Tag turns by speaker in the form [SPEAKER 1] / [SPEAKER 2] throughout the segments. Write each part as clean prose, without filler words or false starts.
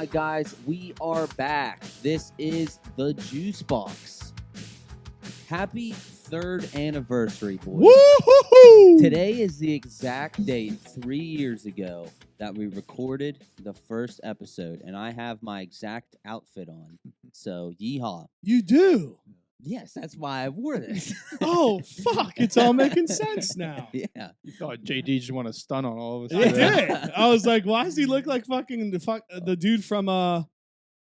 [SPEAKER 1] right, guys, we are back. This is the JuiceBox. Happy 3rd anniversary, boys.
[SPEAKER 2] Woo-hoo-hoo!
[SPEAKER 1] Today is the exact date 3 years ago that we recorded the first episode, and I have my exact outfit on. So, yeehaw.
[SPEAKER 2] You do?
[SPEAKER 1] Yes, that's why I wore this.
[SPEAKER 2] Oh, fuck. It's all making sense now.
[SPEAKER 1] Yeah.
[SPEAKER 3] You thought JD just want to stun on all of us.
[SPEAKER 2] It did. I was like, why does he look like fucking the dude from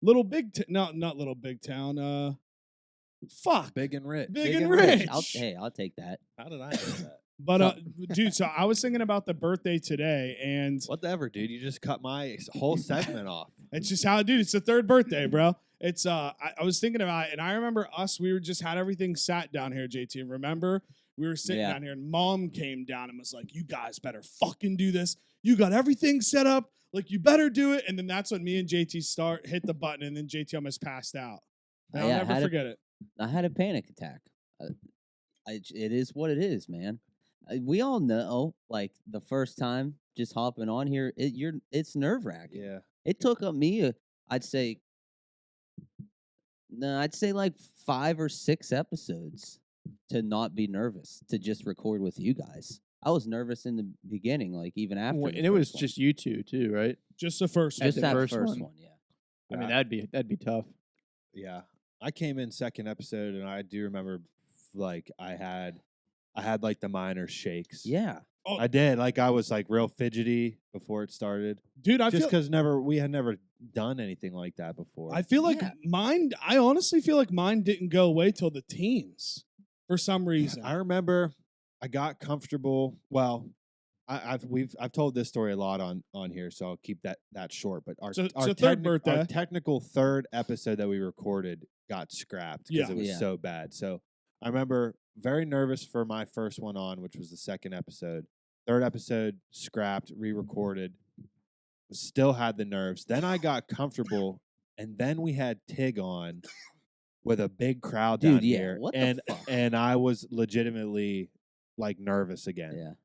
[SPEAKER 2] Little Big not Little Big Town. Fuck.
[SPEAKER 4] Big and rich.
[SPEAKER 2] Big and Rich.
[SPEAKER 1] I'll take that.
[SPEAKER 4] How did I know that?
[SPEAKER 2] But dude, so I was thinking about the birthday today, and
[SPEAKER 4] Whatever, dude. You just cut my whole segment off.
[SPEAKER 2] it's just how, dude. It's the 3rd birthday, bro. It's I was thinking about it, and I remember we were just had everything sat down here, JT. Remember, we were sitting down here, and Mom came down and was like, "You guys better fucking do this. You got everything set up. Like, you better do it." And then that's when me and JT hit the button, and then JT almost passed out. And I'll never forget it.
[SPEAKER 1] I had a panic attack. It is what it is, man. We all know, like, the first time just hopping on here, it's nerve-wracking.
[SPEAKER 4] Yeah.
[SPEAKER 1] It took me, I'd say like 5 or 6 episodes to not be nervous, to just record with you guys. I was nervous in the beginning, like even after.
[SPEAKER 3] And it was just you two, too, right?
[SPEAKER 2] Just the first one.
[SPEAKER 1] just that
[SPEAKER 3] first
[SPEAKER 1] first
[SPEAKER 3] one?
[SPEAKER 1] one, yeah.
[SPEAKER 3] I mean, that'd be tough.
[SPEAKER 4] Yeah. I came in second episode, and I do remember, like, I had like the minor shakes.
[SPEAKER 1] Yeah.
[SPEAKER 2] Oh,
[SPEAKER 4] I did. Like, I was like real fidgety before it started.
[SPEAKER 2] dude, I
[SPEAKER 4] Just
[SPEAKER 2] feel
[SPEAKER 4] because we had never done anything like that before.
[SPEAKER 2] like
[SPEAKER 1] Yeah.
[SPEAKER 2] mine. I honestly feel like mine didn't go away till the teens for some reason.
[SPEAKER 4] I remember I got comfortable. Well, I've told this story a lot on here, so I'll keep that short. But our
[SPEAKER 2] So
[SPEAKER 4] our,
[SPEAKER 2] third birthday.
[SPEAKER 4] our technical 3rd episode that we recorded got scrapped because
[SPEAKER 2] Yeah.
[SPEAKER 4] it was
[SPEAKER 1] Yeah.
[SPEAKER 4] so bad. So I remember very nervous for my first one on, which was the 2nd episode. 3rd episode scrapped, re-recorded. Still had the nerves. Then I got comfortable, and then we had Tig on with a big crowd
[SPEAKER 1] Dude,
[SPEAKER 4] down
[SPEAKER 1] yeah,
[SPEAKER 4] here,
[SPEAKER 1] what the
[SPEAKER 4] and
[SPEAKER 1] fuck?
[SPEAKER 4] and I was legitimately like nervous again.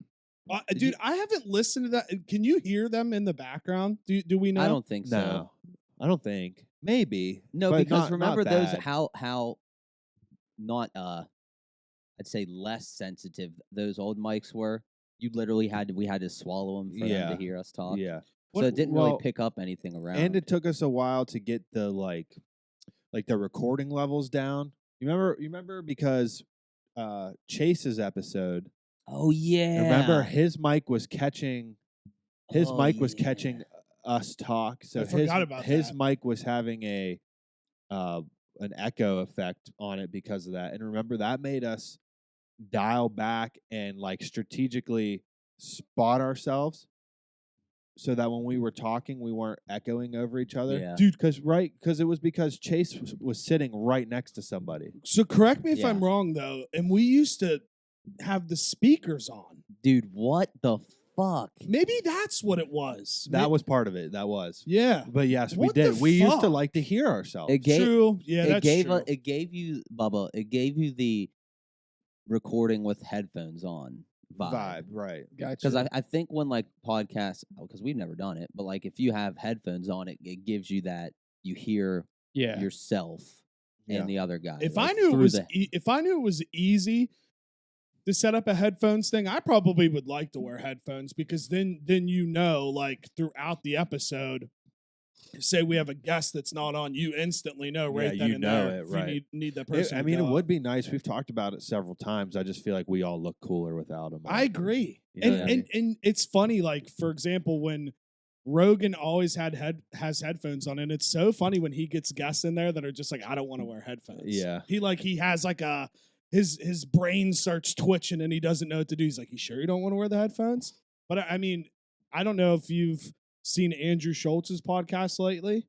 [SPEAKER 1] Yeah.
[SPEAKER 2] Dude, I haven't listened to that. Can you hear them in the background? Do we know?
[SPEAKER 1] I don't think so.
[SPEAKER 4] No, I don't think. Maybe.
[SPEAKER 1] No,
[SPEAKER 4] but
[SPEAKER 1] because
[SPEAKER 4] not
[SPEAKER 1] remember those
[SPEAKER 4] bad.
[SPEAKER 1] how not I'd say less sensitive those old mics were. You literally we had to swallow them for them
[SPEAKER 4] Yeah.
[SPEAKER 1] to hear us talk.
[SPEAKER 4] Yeah.
[SPEAKER 1] So it didn't really
[SPEAKER 4] well,
[SPEAKER 1] pick up anything around.
[SPEAKER 4] And it took us a while to get the like the recording levels down. You remember because Chase's episode.
[SPEAKER 1] Oh yeah.
[SPEAKER 4] Remember his mic was catching
[SPEAKER 1] Oh,
[SPEAKER 4] catching us talk. So
[SPEAKER 2] I forgot about
[SPEAKER 4] his
[SPEAKER 2] that.
[SPEAKER 4] mic was having an echo effect on it because of that. And remember that made us dial back and like strategically spot ourselves so that when we were talking we weren't echoing over each other.
[SPEAKER 1] Yeah.
[SPEAKER 2] Dude,
[SPEAKER 4] Because it was because Chase was sitting right next to somebody.
[SPEAKER 2] so correct me if
[SPEAKER 1] Yeah.
[SPEAKER 2] I'm wrong, though. And we used to have the speakers on.
[SPEAKER 1] Dude, what the fuck?
[SPEAKER 2] Maybe that's what it was.
[SPEAKER 4] That was part of it. That was.
[SPEAKER 2] Yeah.
[SPEAKER 4] But yes,
[SPEAKER 2] What
[SPEAKER 4] we
[SPEAKER 2] the
[SPEAKER 4] did. We used to
[SPEAKER 2] fuck?
[SPEAKER 4] like to hear ourselves.
[SPEAKER 1] It gave
[SPEAKER 2] True. Yeah,
[SPEAKER 1] it
[SPEAKER 2] that's
[SPEAKER 1] gave
[SPEAKER 2] true.
[SPEAKER 1] it gave you Bubba. It gave you the recording with headphones on vibe.
[SPEAKER 4] right.
[SPEAKER 3] Gotcha.
[SPEAKER 1] Because I think when like podcasts, because we've never done it, but like if you have headphones on, it gives you that you hear
[SPEAKER 3] yeah.
[SPEAKER 1] yourself
[SPEAKER 4] Yeah.
[SPEAKER 1] and the other guy.
[SPEAKER 2] If
[SPEAKER 1] like,
[SPEAKER 2] I knew it
[SPEAKER 1] through
[SPEAKER 2] was
[SPEAKER 1] the-
[SPEAKER 2] if I knew it was easy to set up a headphones thing, I probably would like to wear headphones because then like throughout the episode, say we have a guest that's not on, you instantly know right
[SPEAKER 4] Yeah,
[SPEAKER 2] then
[SPEAKER 4] you
[SPEAKER 2] and
[SPEAKER 4] know
[SPEAKER 2] there
[SPEAKER 4] it,
[SPEAKER 2] if
[SPEAKER 4] right.
[SPEAKER 2] you need that
[SPEAKER 4] It-
[SPEAKER 2] person.
[SPEAKER 4] I
[SPEAKER 2] to
[SPEAKER 4] mean, it
[SPEAKER 2] go
[SPEAKER 4] would
[SPEAKER 2] up.
[SPEAKER 4] be nice. We've talked about it several times. I just feel like we all look cooler without them.
[SPEAKER 2] I agree.
[SPEAKER 4] You know what I
[SPEAKER 2] And it's funny, like for example, when Rogan always has headphones on, and it's so funny when he gets guests in there that are just like, I don't want to wear headphones.
[SPEAKER 4] Yeah.
[SPEAKER 2] He has like his brain starts twitching and he doesn't know what to do. He's like, you sure you don't want to wear the headphones? But I mean, I don't know if you've seen Andrew Schultz's podcast lately.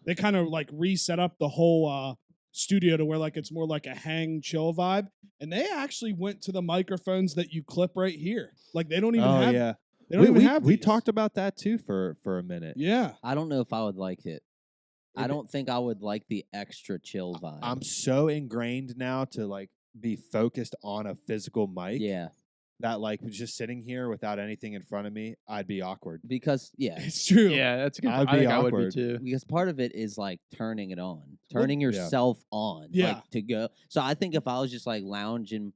[SPEAKER 2] They kind of like reset up the whole studio to where like it's more like a hang chill vibe. And they actually went to the microphones that you clip right here. Like they don't even
[SPEAKER 4] Oh
[SPEAKER 2] have
[SPEAKER 4] yeah.
[SPEAKER 2] they don't even
[SPEAKER 4] we
[SPEAKER 2] have
[SPEAKER 4] we
[SPEAKER 2] these.
[SPEAKER 4] talked about that too for a minute.
[SPEAKER 2] Yeah.
[SPEAKER 1] I don't know if I would like it. I
[SPEAKER 4] It-
[SPEAKER 1] don't think I would like the extra chill vibe.
[SPEAKER 4] I'm so ingrained now to like be focused on a physical mic
[SPEAKER 1] yeah.
[SPEAKER 4] that like was just sitting here without anything in front of me, I'd be awkward.
[SPEAKER 1] because
[SPEAKER 2] It's true.
[SPEAKER 3] Yeah, that's a good.
[SPEAKER 4] I'd
[SPEAKER 3] I
[SPEAKER 4] be
[SPEAKER 3] think I would be
[SPEAKER 4] awkward.
[SPEAKER 3] too.
[SPEAKER 1] because part of it is like turning it on,
[SPEAKER 2] Well,
[SPEAKER 1] turning yourself on,
[SPEAKER 2] Yeah.
[SPEAKER 1] like to go. So I think if I was just like lounging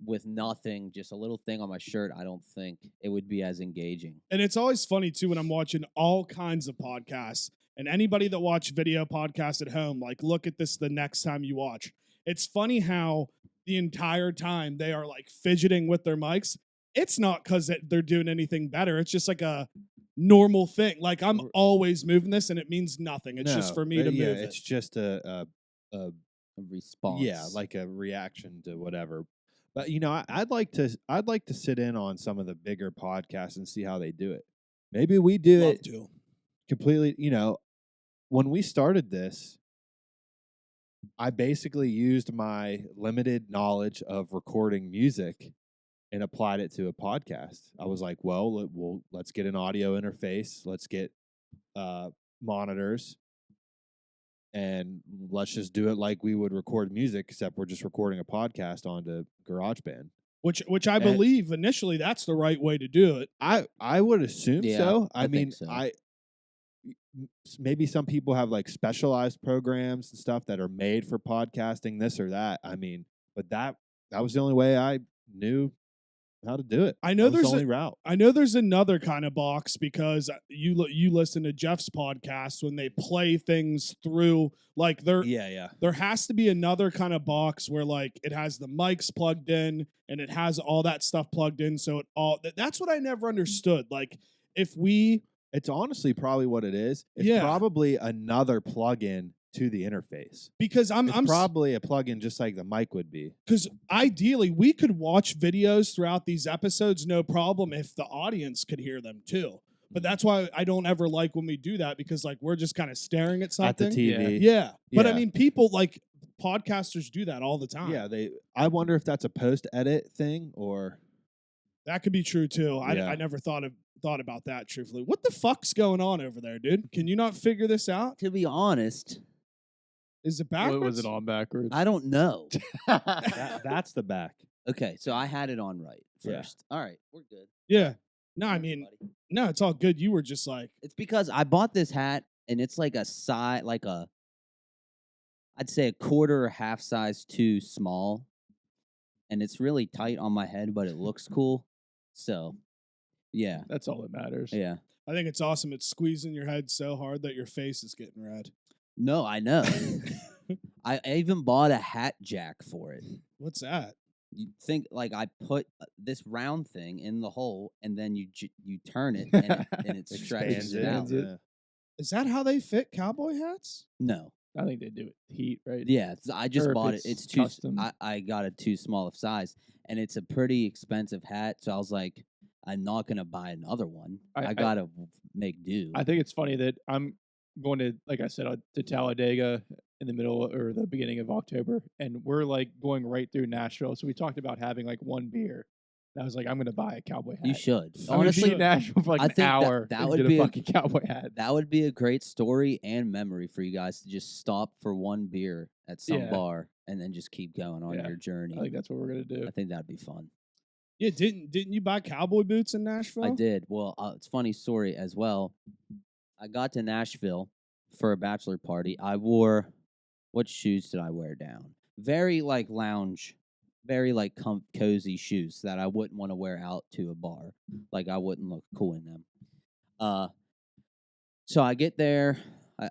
[SPEAKER 1] with nothing, just a little thing on my shirt, I don't think it would be as engaging.
[SPEAKER 2] And it's always funny too when I'm watching all kinds of podcasts, and anybody that watch video podcasts at home, like look at this the next time you watch. It's funny how the entire time they are like fidgeting with their mics. It's not because they're doing anything better. It's just like a normal thing. Like I'm always moving this, and it means nothing. It's just for me to
[SPEAKER 4] yeah,
[SPEAKER 2] move
[SPEAKER 4] it's
[SPEAKER 2] it.
[SPEAKER 4] just a
[SPEAKER 1] A response.
[SPEAKER 4] yeah, like a reaction to whatever. But you know, I'd like to sit in on some of the bigger podcasts and see how they do it. Maybe we do
[SPEAKER 2] Love
[SPEAKER 4] it
[SPEAKER 2] to.
[SPEAKER 4] completely. You know, when we started this, I basically used my limited knowledge of recording music and applied it to a podcast. I was like, well, let's get an audio interface. Let's get monitors. And let's just do it like we would record music, except we're just recording a podcast onto GarageBand.
[SPEAKER 2] Which I
[SPEAKER 4] And-
[SPEAKER 2] believe initially that's the right way to do it.
[SPEAKER 4] I would assume
[SPEAKER 1] Yeah,
[SPEAKER 4] so.
[SPEAKER 1] I
[SPEAKER 4] I
[SPEAKER 1] think
[SPEAKER 4] mean,
[SPEAKER 1] so.
[SPEAKER 4] Maybe some people have like specialized programs and stuff that are made for podcasting, this or that. I mean, but that was the only way I knew how to do it.
[SPEAKER 2] I know
[SPEAKER 4] That was
[SPEAKER 2] there's
[SPEAKER 4] the only route.
[SPEAKER 2] I know there's another kind of box because you listen to Jeff's podcast when they play things through like
[SPEAKER 4] Yeah.
[SPEAKER 2] there has to be another kind of box where like it has the mics plugged in and it has all that stuff plugged in, so it all that's what I never understood. Like if we
[SPEAKER 4] It's honestly probably what it is. It's
[SPEAKER 2] Yeah.
[SPEAKER 4] probably another plug-in to the interface.
[SPEAKER 2] because
[SPEAKER 4] It's
[SPEAKER 2] I'm
[SPEAKER 4] probably a plug-in just like the mic would be.
[SPEAKER 2] because ideally we could watch videos throughout these episodes no problem if the audience could hear them too. But that's why I don't ever like when we do that because like we're just kind of staring at
[SPEAKER 4] At the
[SPEAKER 2] something.
[SPEAKER 4] TV.
[SPEAKER 2] Yeah. But I
[SPEAKER 4] Yeah.
[SPEAKER 2] mean people like podcasters do that all the time.
[SPEAKER 4] Yeah, I wonder if that's a post-edit thing or
[SPEAKER 2] That could be true too.
[SPEAKER 4] Yeah.
[SPEAKER 2] I never thought about that truthfully. What the fuck's going on over there, dude? Can you not figure this out?
[SPEAKER 1] To be honest,
[SPEAKER 2] Is it backwards?
[SPEAKER 3] What was it on backwards?
[SPEAKER 1] I don't know.
[SPEAKER 4] that's the back.
[SPEAKER 1] Okay, so I had it on right
[SPEAKER 4] Yeah.
[SPEAKER 1] first. All right, we're good.
[SPEAKER 2] Yeah. No, I mean,
[SPEAKER 1] Buddy.
[SPEAKER 2] no, it's all good. You were just like,
[SPEAKER 1] It's because I bought this hat and it's like a size, like I'd say a quarter or half size too small, and it's really tight on my head, but it looks cool. So, yeah,
[SPEAKER 3] That's all that matters.
[SPEAKER 1] yeah.
[SPEAKER 2] I think it's awesome. It's squeezing your head so hard that your face is getting red.
[SPEAKER 1] No, I know. I even bought a hat jack for it.
[SPEAKER 2] What's that?
[SPEAKER 1] You think like I put this round thing in the hole, and then you turn it, and it stretches
[SPEAKER 4] Expands
[SPEAKER 1] it out.
[SPEAKER 3] Expands it.
[SPEAKER 4] Yeah.
[SPEAKER 2] Is that how they fit cowboy hats?
[SPEAKER 1] No,
[SPEAKER 3] I think they do it heat, right?
[SPEAKER 1] yeah, I just
[SPEAKER 3] Or if
[SPEAKER 1] bought it.
[SPEAKER 3] it's
[SPEAKER 1] It's too.
[SPEAKER 3] custom.
[SPEAKER 1] I got it too small of size, and it's a pretty expensive hat. So I was like, I'm not gonna buy another one.
[SPEAKER 3] I-
[SPEAKER 1] I gotta make do.
[SPEAKER 3] I think it's funny that I'm going to, like I said, to Talladega in the middle or the beginning of October, and we're like going right through Nashville. So we talked about having like one beer. And I was like, I'm going to buy a cowboy hat.
[SPEAKER 1] You should.
[SPEAKER 3] I'm gonna be
[SPEAKER 1] Honestly,
[SPEAKER 3] in Nashville for like
[SPEAKER 1] I
[SPEAKER 3] an
[SPEAKER 1] think that-
[SPEAKER 3] hour.
[SPEAKER 1] that
[SPEAKER 3] and
[SPEAKER 1] would
[SPEAKER 3] get
[SPEAKER 1] be
[SPEAKER 3] a
[SPEAKER 1] a-
[SPEAKER 3] fucking cowboy hat.
[SPEAKER 1] that would be a great story and memory for you guys to just stop for one beer at some
[SPEAKER 3] Yeah.
[SPEAKER 1] bar and then just keep going on
[SPEAKER 3] Yeah.
[SPEAKER 1] your journey.
[SPEAKER 3] I think that's what we're gonna do.
[SPEAKER 1] I think that'd be fun.
[SPEAKER 2] Yeah, didn't you buy cowboy boots in Nashville?
[SPEAKER 1] I did. Well, it's a funny story as well. I got to Nashville for a bachelor party. I wore, what shoes did I wear down? Very like lounge, very like cozy shoes that I wouldn't want to wear out to a bar. Like I wouldn't look cool in them. So I get there,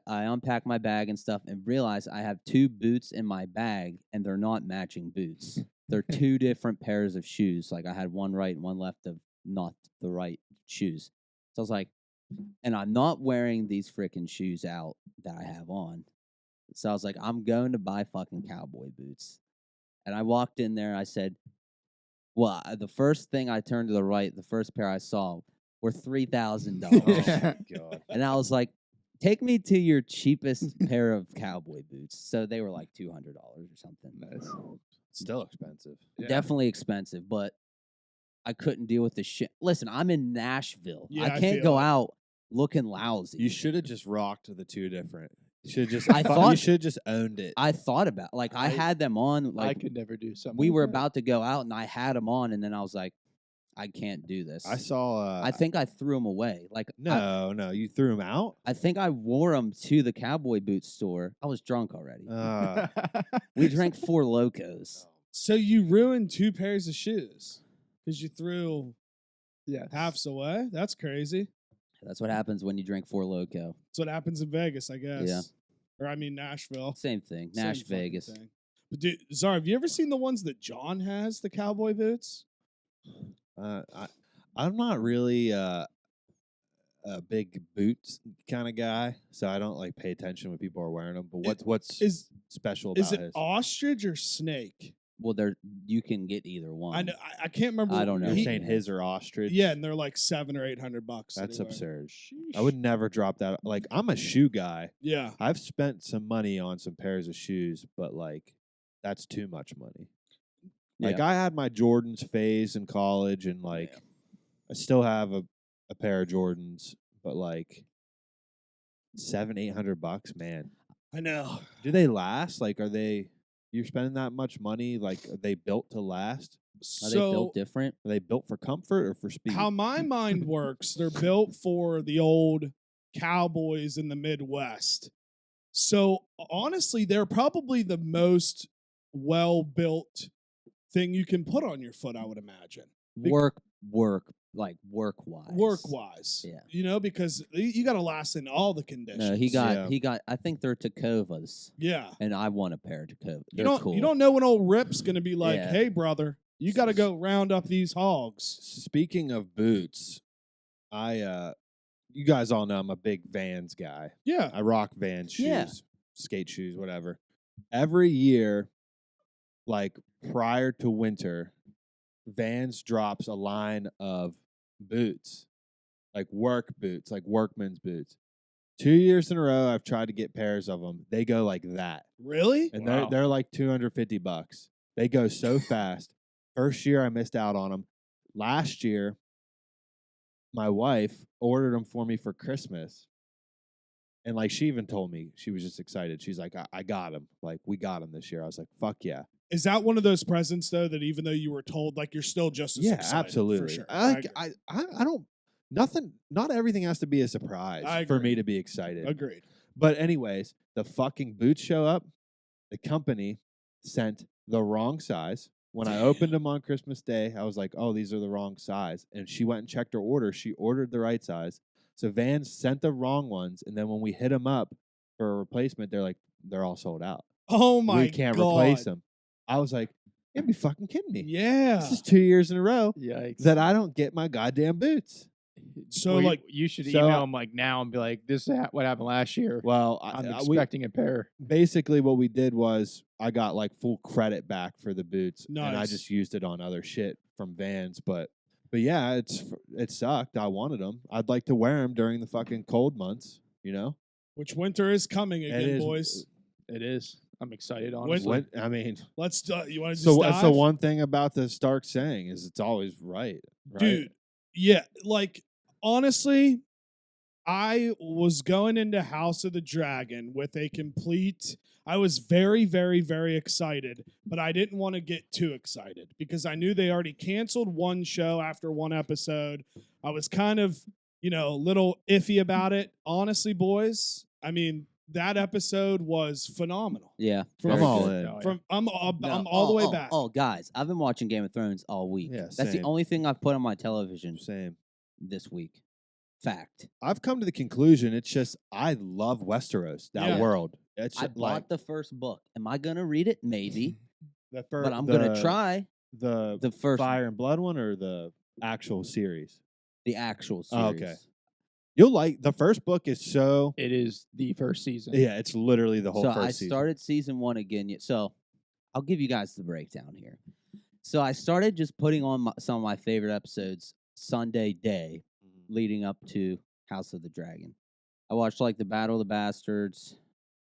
[SPEAKER 1] I unpack my bag and stuff, and realize I have two boots in my bag, and they're not matching boots. They're two different pairs of shoes. Like I had one right and one left of not the right shoes. So I was like, and I'm not wearing these freaking shoes out that I have on. So I was like, I'm going to buy fucking cowboy boots. And I walked in there. I said, well, the first thing I turned to the right, the first pair I saw were $3,000.
[SPEAKER 4] Oh, God.
[SPEAKER 1] And I was like, take me to your cheapest pair of cowboy boots. So they were like $200 or something.
[SPEAKER 3] Nice.
[SPEAKER 4] Still expensive.
[SPEAKER 3] Yeah.
[SPEAKER 1] Definitely expensive, but I couldn't deal with the shit. Listen, I'm in Nashville.
[SPEAKER 2] Yeah,
[SPEAKER 1] I
[SPEAKER 2] I
[SPEAKER 1] can't
[SPEAKER 2] feel
[SPEAKER 1] go
[SPEAKER 2] it.
[SPEAKER 1] out looking lousy.
[SPEAKER 4] You should have just rocked the two different. You should just.
[SPEAKER 1] I thought-
[SPEAKER 4] you should just owned it.
[SPEAKER 1] I thought about I
[SPEAKER 3] I-
[SPEAKER 1] had them on
[SPEAKER 3] I
[SPEAKER 1] like
[SPEAKER 3] could never do something.
[SPEAKER 1] we
[SPEAKER 3] like
[SPEAKER 1] were
[SPEAKER 3] that.
[SPEAKER 1] about to go out and I had them on and then I was like, I can't do this.
[SPEAKER 4] I saw.
[SPEAKER 1] I think I threw them away.
[SPEAKER 4] No, you threw them out.
[SPEAKER 1] I think I wore them to the Cowboy Boots store. I was drunk already. We drank 4 Locos.
[SPEAKER 2] So you ruined 2 pairs of shoes because you threw
[SPEAKER 3] Yeah.
[SPEAKER 2] halves away? That's crazy.
[SPEAKER 1] That's what happens when you drink 4 Loco.
[SPEAKER 2] That's what happens in Vegas, I guess.
[SPEAKER 1] Yeah.
[SPEAKER 2] Or I mean Nashville.
[SPEAKER 1] Same thing.
[SPEAKER 2] Same
[SPEAKER 1] Nash
[SPEAKER 2] fucking
[SPEAKER 1] Vegas.
[SPEAKER 2] thing. But dude, Zara, have you ever seen the ones that John has, the Cowboy Boots?
[SPEAKER 4] I'm not really a big boots kind of guy, so I don't like pay attention when people are wearing them. But what's special about
[SPEAKER 2] Is it
[SPEAKER 4] his?
[SPEAKER 2] ostrich or snake?
[SPEAKER 1] Well, you can get either one.
[SPEAKER 2] I know. I can't remember.
[SPEAKER 1] I don't know.
[SPEAKER 4] You're
[SPEAKER 2] He-
[SPEAKER 4] saying his or ostrich?
[SPEAKER 2] Yeah, and they're like $700 or $800.
[SPEAKER 4] That's
[SPEAKER 2] anyway.
[SPEAKER 4] absurd. I would never drop that. Like, I'm a shoe guy.
[SPEAKER 2] Yeah.
[SPEAKER 4] I've spent some money on some pairs of shoes, but like, that's too much money. Like,
[SPEAKER 1] Yeah.
[SPEAKER 4] I had my Jordans phase in college, and like, I still have a pair of Jordans, but like, $700-800, man.
[SPEAKER 2] I know.
[SPEAKER 4] Do they last? Like, are they? You're spending that much money? Like, are they built to last?
[SPEAKER 1] Are they built
[SPEAKER 2] So
[SPEAKER 1] different?
[SPEAKER 4] Are they built for comfort or for speed?
[SPEAKER 2] how my mind works, they're built for the old cowboys in the Midwest. So honestly, they're probably the most well-built thing you can put on your foot, I would imagine.
[SPEAKER 1] Work work-wise.
[SPEAKER 2] Work-wise.
[SPEAKER 1] Yeah.
[SPEAKER 2] You know, because you got to last in all the conditions.
[SPEAKER 1] No, he
[SPEAKER 4] Yeah.
[SPEAKER 1] got. I think they're Tacovas,
[SPEAKER 2] Yeah.
[SPEAKER 1] and I want a pair of Tacovas.
[SPEAKER 2] You
[SPEAKER 1] They're
[SPEAKER 2] don't
[SPEAKER 1] cool.
[SPEAKER 2] you don't know when old Rip's going to be like,
[SPEAKER 1] Yeah.
[SPEAKER 2] "Hey brother, you got to go round up these hogs."
[SPEAKER 4] Speaking of boots, you guys all know I'm a big Vans guy.
[SPEAKER 2] Yeah.
[SPEAKER 4] I rock Vans shoes,
[SPEAKER 1] Yeah.
[SPEAKER 4] skate shoes, whatever. Every year, like prior to winter, Vans drops a line of boots, like work boots, like workman's boots. 2 years in a row, I've tried to get pairs of them. They go like that,
[SPEAKER 2] Really?
[SPEAKER 4] and
[SPEAKER 3] Wow.
[SPEAKER 4] they're like $250. They go so fast. First year, I missed out on them. Last year, my wife ordered them for me for Christmas. And like she even told me, she was just excited. She's like, I got them. Like, we got them this year. I was like, fuck yeah.
[SPEAKER 2] Is that one of those presents though that even though you were told, like you're still just as
[SPEAKER 4] Yeah,
[SPEAKER 2] excited?
[SPEAKER 4] absolutely.
[SPEAKER 2] For sure.
[SPEAKER 4] I don't, not everything has to be a surprise
[SPEAKER 2] I
[SPEAKER 4] for
[SPEAKER 2] agree.
[SPEAKER 4] me to be excited.
[SPEAKER 2] Agreed.
[SPEAKER 4] But anyways, the fucking boots show up. The company sent the wrong size. When I opened them on Christmas Day, I was like, oh, these are the wrong size. And she went and checked her order. She ordered the right size. So Vans sent the wrong ones. And then when we hit them up for a replacement, they're like, they're all sold out.
[SPEAKER 2] Oh my god.
[SPEAKER 4] We can't replace them. I was like, you'd be fucking kidding me.
[SPEAKER 2] Yeah.
[SPEAKER 4] This is 2 years in a row
[SPEAKER 3] Yikes.
[SPEAKER 4] that I don't get my goddamn boots.
[SPEAKER 2] So
[SPEAKER 3] Well,
[SPEAKER 2] like
[SPEAKER 3] you should
[SPEAKER 4] so
[SPEAKER 3] email
[SPEAKER 4] I-
[SPEAKER 3] him like now and be like, "This is what happened last year.
[SPEAKER 4] Well,
[SPEAKER 3] I'm
[SPEAKER 4] we,
[SPEAKER 3] expecting a pair."
[SPEAKER 4] basically what we did was I got like full credit back for the boots, and I
[SPEAKER 2] Nice.
[SPEAKER 4] just used it on other shit from Vans. But yeah, it sucked. I wanted them. I'd like to wear them during the fucking cold months. You know,
[SPEAKER 2] which winter is coming
[SPEAKER 4] It
[SPEAKER 2] again,
[SPEAKER 4] is-
[SPEAKER 2] boys.
[SPEAKER 3] It is. I'm excited,
[SPEAKER 2] When-
[SPEAKER 3] honestly.
[SPEAKER 4] When, I mean,
[SPEAKER 2] Let's you want to just
[SPEAKER 4] so that's the
[SPEAKER 2] dive?
[SPEAKER 4] one thing about the Stark saying is it's always right,
[SPEAKER 2] Dude, yeah, like honestly, I was going into House of the Dragon with a complete. I was very, very, very excited, but I didn't want to get too excited because I knew they already canceled one show after one episode. I was kind of, a little iffy about it. Honestly, boys, I mean, that episode was phenomenal.
[SPEAKER 1] Yeah.
[SPEAKER 2] From-
[SPEAKER 4] I'm
[SPEAKER 1] very
[SPEAKER 4] all
[SPEAKER 1] good.
[SPEAKER 4] in.
[SPEAKER 3] Oh, yeah.
[SPEAKER 2] From I'm
[SPEAKER 1] No,
[SPEAKER 2] all the way
[SPEAKER 1] oh,
[SPEAKER 2] back.
[SPEAKER 1] Oh, guys, I've been watching Game of Thrones all week.
[SPEAKER 4] Yeah,
[SPEAKER 1] That's the
[SPEAKER 4] same.
[SPEAKER 1] only thing I've put on my television
[SPEAKER 4] Same.
[SPEAKER 1] this week. Fact.
[SPEAKER 4] I've come to the conclusion. It's just I love Westeros, that
[SPEAKER 2] Yeah.
[SPEAKER 4] world. It's
[SPEAKER 1] I
[SPEAKER 4] just,
[SPEAKER 1] bought
[SPEAKER 4] like
[SPEAKER 1] the first book. Am I gonna read it? Maybe,
[SPEAKER 4] the
[SPEAKER 1] but I'm gonna try
[SPEAKER 4] the
[SPEAKER 1] first,
[SPEAKER 4] Fire and Blood one or the actual series.
[SPEAKER 1] the actual
[SPEAKER 4] Oh,
[SPEAKER 1] series.
[SPEAKER 4] okay. You'll like the first book is so
[SPEAKER 3] It is the first season.
[SPEAKER 4] yeah, it's literally the whole
[SPEAKER 1] So
[SPEAKER 4] first
[SPEAKER 1] I
[SPEAKER 4] season.
[SPEAKER 1] started season 1 again. So I'll give you guys the breakdown here. So I started just putting on some of my favorite episodes Sunday day, leading up to House of the Dragon. I watched like the Battle of the Bastards,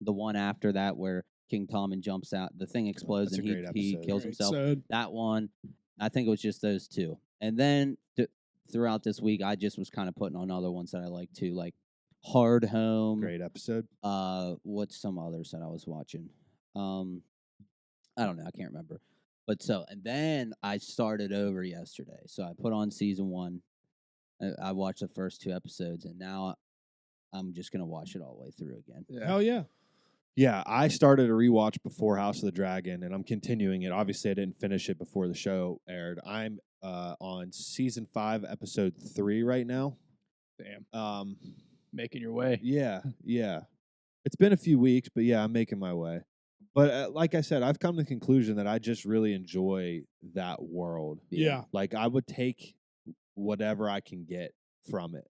[SPEAKER 1] the one after that where King Tommen jumps out, the thing explodes
[SPEAKER 4] That's a
[SPEAKER 1] and
[SPEAKER 4] great
[SPEAKER 1] he
[SPEAKER 4] episode.
[SPEAKER 1] kills
[SPEAKER 2] Great.
[SPEAKER 1] himself.
[SPEAKER 2] So
[SPEAKER 1] That one, I think it was just those two. And then throughout this week, I just was kind of putting on other ones that I like too, like Hard Home.
[SPEAKER 4] Great episode.
[SPEAKER 1] What's some others that I was watching? I don't know, I can't remember. And then I started over yesterday. So I put on season 1. I watched the first 2 episodes, and now I'm just gonna watch it all the way through again.
[SPEAKER 3] Yeah.
[SPEAKER 2] Hell yeah.
[SPEAKER 4] Yeah, I started a rewatch before House of the Dragon, and I'm continuing it. Obviously, I didn't finish it before the show aired. I'm on season 5, episode 3 right now.
[SPEAKER 3] Damn. Making your way.
[SPEAKER 4] Yeah. It's been a few weeks, but yeah, I'm making my way. But like I said, I've come to the conclusion that I just really enjoy that world.
[SPEAKER 2] Yeah.
[SPEAKER 4] Like I would take whatever I can get from it.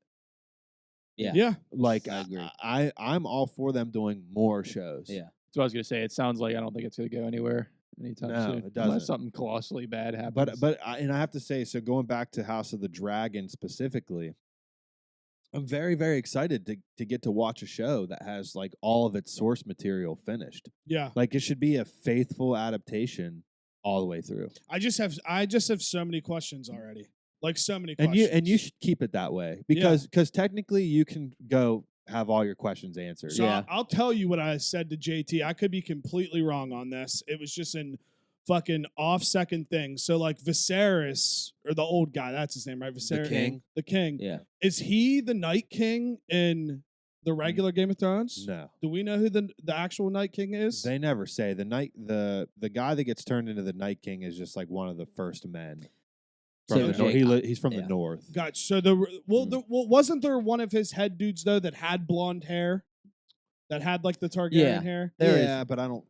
[SPEAKER 1] Yeah.
[SPEAKER 2] Yeah.
[SPEAKER 4] Like
[SPEAKER 1] I agree.
[SPEAKER 4] I'm all for them doing more shows.
[SPEAKER 1] Yeah.
[SPEAKER 3] That's what I was gonna say. It sounds like I don't think it's gonna go anywhere anytime
[SPEAKER 4] No,
[SPEAKER 3] soon.
[SPEAKER 4] it doesn't.
[SPEAKER 3] Unless something colossally bad happens.
[SPEAKER 4] But I have to say, so going back to House of the Dragon specifically, I'm very, very excited to get to watch a show that has like all of its source material finished.
[SPEAKER 2] Yeah.
[SPEAKER 4] Like it should be a faithful adaptation all the way through.
[SPEAKER 2] I just have so many questions already. Like so many
[SPEAKER 4] And
[SPEAKER 2] questions.
[SPEAKER 4] you should keep it that way because technically you can go have all your questions answered.
[SPEAKER 2] So
[SPEAKER 1] Yeah.
[SPEAKER 2] I'll tell you what I said to JT. I could be completely wrong on this. It was just an fucking off second thing. So like Viserys, or the old guy, that's his name, right? Viserys,
[SPEAKER 4] king?
[SPEAKER 2] The king.
[SPEAKER 1] Yeah.
[SPEAKER 2] Is he the Night King in the regular Game of Thrones?
[SPEAKER 4] No.
[SPEAKER 2] Do we know who the actual Night King is?
[SPEAKER 4] They never say. The guy that gets turned into the Night King is just like one of the first men. From
[SPEAKER 1] So
[SPEAKER 4] the north.
[SPEAKER 1] Jake-
[SPEAKER 4] He's from the
[SPEAKER 1] yeah.
[SPEAKER 4] north.
[SPEAKER 2] Gotcha. So wasn't there one of his head dudes though that had blonde hair, that had like the Targaryen
[SPEAKER 1] Yeah.
[SPEAKER 2] hair?
[SPEAKER 1] There is-
[SPEAKER 4] but I don't.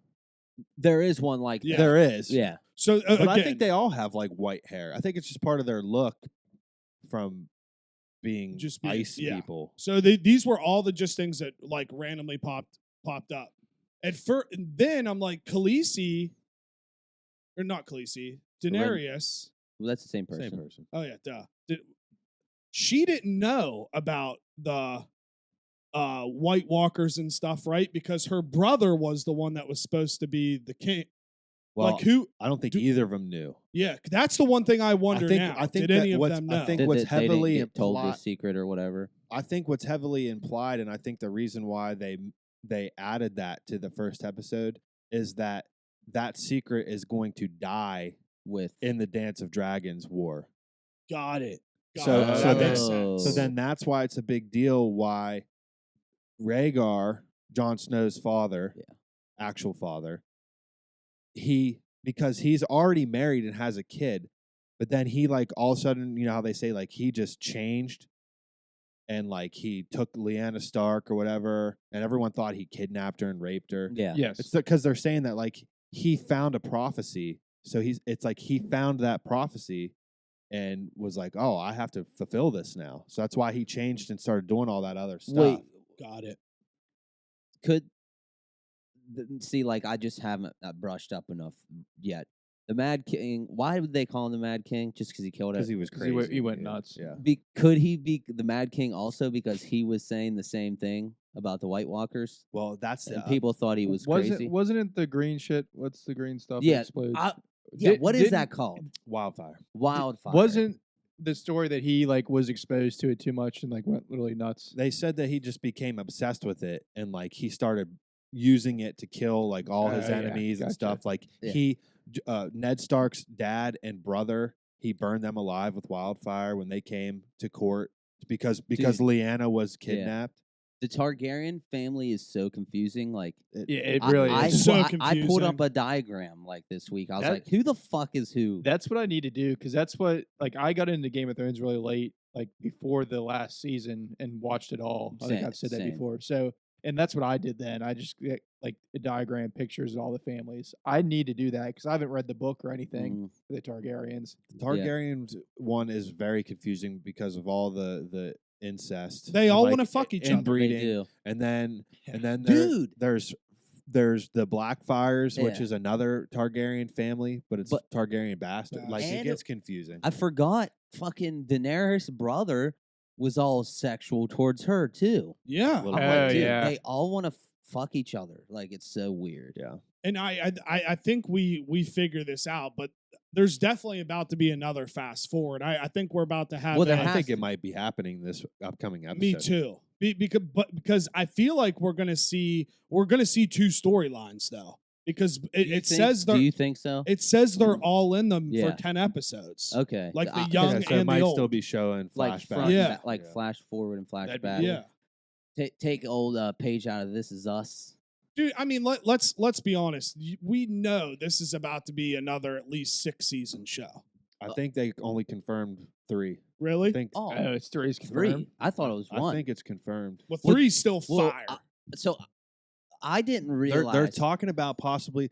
[SPEAKER 1] There is one like
[SPEAKER 2] Yeah.
[SPEAKER 1] that.
[SPEAKER 4] There is.
[SPEAKER 1] Yeah.
[SPEAKER 2] So
[SPEAKER 4] But I
[SPEAKER 2] again,
[SPEAKER 4] think they all have like white hair. I think it's just part of their look from being
[SPEAKER 2] Just being-
[SPEAKER 4] ice
[SPEAKER 2] yeah.
[SPEAKER 4] people.
[SPEAKER 2] So these were all the just things that like randomly popped up. And then I'm like Khaleesi, or not Khaleesi, Daenerys.
[SPEAKER 1] Well, that's the same person.
[SPEAKER 4] Same person.
[SPEAKER 2] Oh yeah, duh. She didn't know about the White Walkers and stuff, right? Because her brother was the one that was supposed to be the king.
[SPEAKER 4] Well,
[SPEAKER 2] like who?
[SPEAKER 4] I don't think
[SPEAKER 2] do-
[SPEAKER 4] either of them knew.
[SPEAKER 2] Yeah, that's the one thing I wonder now.
[SPEAKER 4] I think
[SPEAKER 2] Did any
[SPEAKER 4] that
[SPEAKER 2] of
[SPEAKER 4] what's-
[SPEAKER 2] them
[SPEAKER 4] I
[SPEAKER 2] know?
[SPEAKER 4] think
[SPEAKER 1] They
[SPEAKER 4] what's
[SPEAKER 1] didn't
[SPEAKER 4] heavily
[SPEAKER 1] get told the
[SPEAKER 4] implied.
[SPEAKER 1] secret or whatever.
[SPEAKER 4] I think what's heavily implied, and I think the reason why they added that to the first episode is that secret is going to die
[SPEAKER 1] With
[SPEAKER 4] in the Dance of Dragons war.
[SPEAKER 2] Got it.
[SPEAKER 4] So-
[SPEAKER 2] that makes
[SPEAKER 1] Oh.
[SPEAKER 2] sense.
[SPEAKER 4] So then that's why it's a big deal why Rhaegar, Jon Snow's father, actual father, because he's already married and has a kid, but then he like all of a sudden, you know how they say like he just changed and like he took Lyanna Stark or whatever, and everyone thought he kidnapped her and raped her.
[SPEAKER 1] yeah.
[SPEAKER 3] yes.
[SPEAKER 4] It's because they're saying that like he found a prophecy. So it's like he found that prophecy and was like, oh, I have to fulfill this now. So that's why he changed and started doing all that other stuff.
[SPEAKER 1] Wait,
[SPEAKER 2] Got it.
[SPEAKER 1] see, like I just haven't brushed up enough yet. The Mad King. Why would they call him the Mad King? Just because he killed
[SPEAKER 4] Because
[SPEAKER 1] it?
[SPEAKER 4] he was
[SPEAKER 3] 'Cause
[SPEAKER 4] crazy.
[SPEAKER 3] he went
[SPEAKER 4] yeah,
[SPEAKER 3] nuts.
[SPEAKER 4] Yeah.
[SPEAKER 1] Could he be the Mad King also because he was saying the same thing about the White Walkers,
[SPEAKER 4] Well, that's
[SPEAKER 1] and people thought he was
[SPEAKER 3] wasn't
[SPEAKER 1] crazy?
[SPEAKER 3] wasn't it the green shit? What's the green stuff? that
[SPEAKER 1] Yeah,
[SPEAKER 3] explodes?
[SPEAKER 1] Yeah,
[SPEAKER 3] Did-
[SPEAKER 1] what is
[SPEAKER 3] didn't-
[SPEAKER 1] that called?
[SPEAKER 4] wildfire.
[SPEAKER 1] Wildfire.
[SPEAKER 3] Wasn't the story that he like was exposed to it too much and like went literally nuts?
[SPEAKER 4] They said that he just became obsessed with it and like he started using it to kill like all his
[SPEAKER 3] Yeah,
[SPEAKER 4] enemies and
[SPEAKER 3] gotcha.
[SPEAKER 4] stuff. Like
[SPEAKER 1] Yeah.
[SPEAKER 4] Ned Stark's dad and brother, he burned them alive with wildfire when they came to court because Lyanna was kidnapped.
[SPEAKER 1] the Targaryen family is so confusing. Like,
[SPEAKER 3] Yeah, it
[SPEAKER 1] I-
[SPEAKER 3] really
[SPEAKER 1] I,
[SPEAKER 3] is.
[SPEAKER 2] So
[SPEAKER 1] I pulled up
[SPEAKER 2] confusing.
[SPEAKER 1] a diagram like this week. I was
[SPEAKER 3] That-
[SPEAKER 1] like, who the fuck is who?
[SPEAKER 3] That's what I need to do because that's what like I got into Game of Thrones really late, like before the last season, and watched it all. I think I've said that
[SPEAKER 1] Same.
[SPEAKER 3] before. So, and that's what I did then. I just get like a diagram pictures of all the families. I need to do that because I haven't read the book or anything
[SPEAKER 1] Mm,
[SPEAKER 3] for the Targaryens.
[SPEAKER 4] The Targaryens one is very confusing because of all the incest.
[SPEAKER 2] They
[SPEAKER 4] and,
[SPEAKER 2] all
[SPEAKER 4] like,
[SPEAKER 2] wanna fuck each other.
[SPEAKER 1] they
[SPEAKER 4] inbreeding,
[SPEAKER 1] do.
[SPEAKER 4] and then
[SPEAKER 1] Dude.
[SPEAKER 4] there's the Blackfires, which
[SPEAKER 1] Yeah.
[SPEAKER 4] is another Targaryen family, but it's
[SPEAKER 1] But-
[SPEAKER 4] Targaryen bastard. Like it
[SPEAKER 1] And-
[SPEAKER 4] gets confusing.
[SPEAKER 1] I forgot fucking Daenerys' brother was all sexual towards her too.
[SPEAKER 2] Yeah.
[SPEAKER 4] Little
[SPEAKER 1] I'm
[SPEAKER 3] Oh,
[SPEAKER 1] like, dude,
[SPEAKER 3] yeah.
[SPEAKER 1] they all want to fuck each other. Like, it's so weird.
[SPEAKER 4] Yeah.
[SPEAKER 2] And I think we figure this out, but there's definitely about to be another fast forward. I think we're about to have.
[SPEAKER 1] Well, there
[SPEAKER 2] a-
[SPEAKER 4] I
[SPEAKER 1] has
[SPEAKER 4] think
[SPEAKER 1] to
[SPEAKER 4] it might be happening this upcoming episode.
[SPEAKER 2] me too. Because I feel like we're gonna see two storylines though. because
[SPEAKER 1] Do
[SPEAKER 2] it,
[SPEAKER 1] you
[SPEAKER 2] it
[SPEAKER 1] think-
[SPEAKER 2] says
[SPEAKER 1] Do
[SPEAKER 2] they're
[SPEAKER 1] you think so?
[SPEAKER 2] it says they're all in them
[SPEAKER 1] Yeah.
[SPEAKER 2] for 10 episodes.
[SPEAKER 1] Okay.
[SPEAKER 2] Like the
[SPEAKER 1] I-
[SPEAKER 2] young
[SPEAKER 4] Yeah, so it
[SPEAKER 2] and the
[SPEAKER 4] might
[SPEAKER 2] old.
[SPEAKER 4] still be showing
[SPEAKER 1] like
[SPEAKER 4] flashbacks.
[SPEAKER 1] front,
[SPEAKER 2] Yeah.
[SPEAKER 1] like flash forward and flash
[SPEAKER 3] That'd be
[SPEAKER 1] back.
[SPEAKER 3] cool.
[SPEAKER 2] Yeah.
[SPEAKER 1] Take old Page out of This Is Us.
[SPEAKER 2] Dude, I mean, let's be honest. We know this is about to be another at least 6-season show.
[SPEAKER 4] I think they only confirmed 3.
[SPEAKER 2] Really?
[SPEAKER 4] I think
[SPEAKER 1] Oh,
[SPEAKER 3] Oh, it's 3's confirmed.
[SPEAKER 1] 3. I thought it was 1.
[SPEAKER 4] I think it's confirmed.
[SPEAKER 2] Well,
[SPEAKER 1] Well,
[SPEAKER 2] 3's still
[SPEAKER 1] Well,
[SPEAKER 2] fire.
[SPEAKER 1] so I didn't
[SPEAKER 4] They're
[SPEAKER 1] realize.
[SPEAKER 4] talking about possibly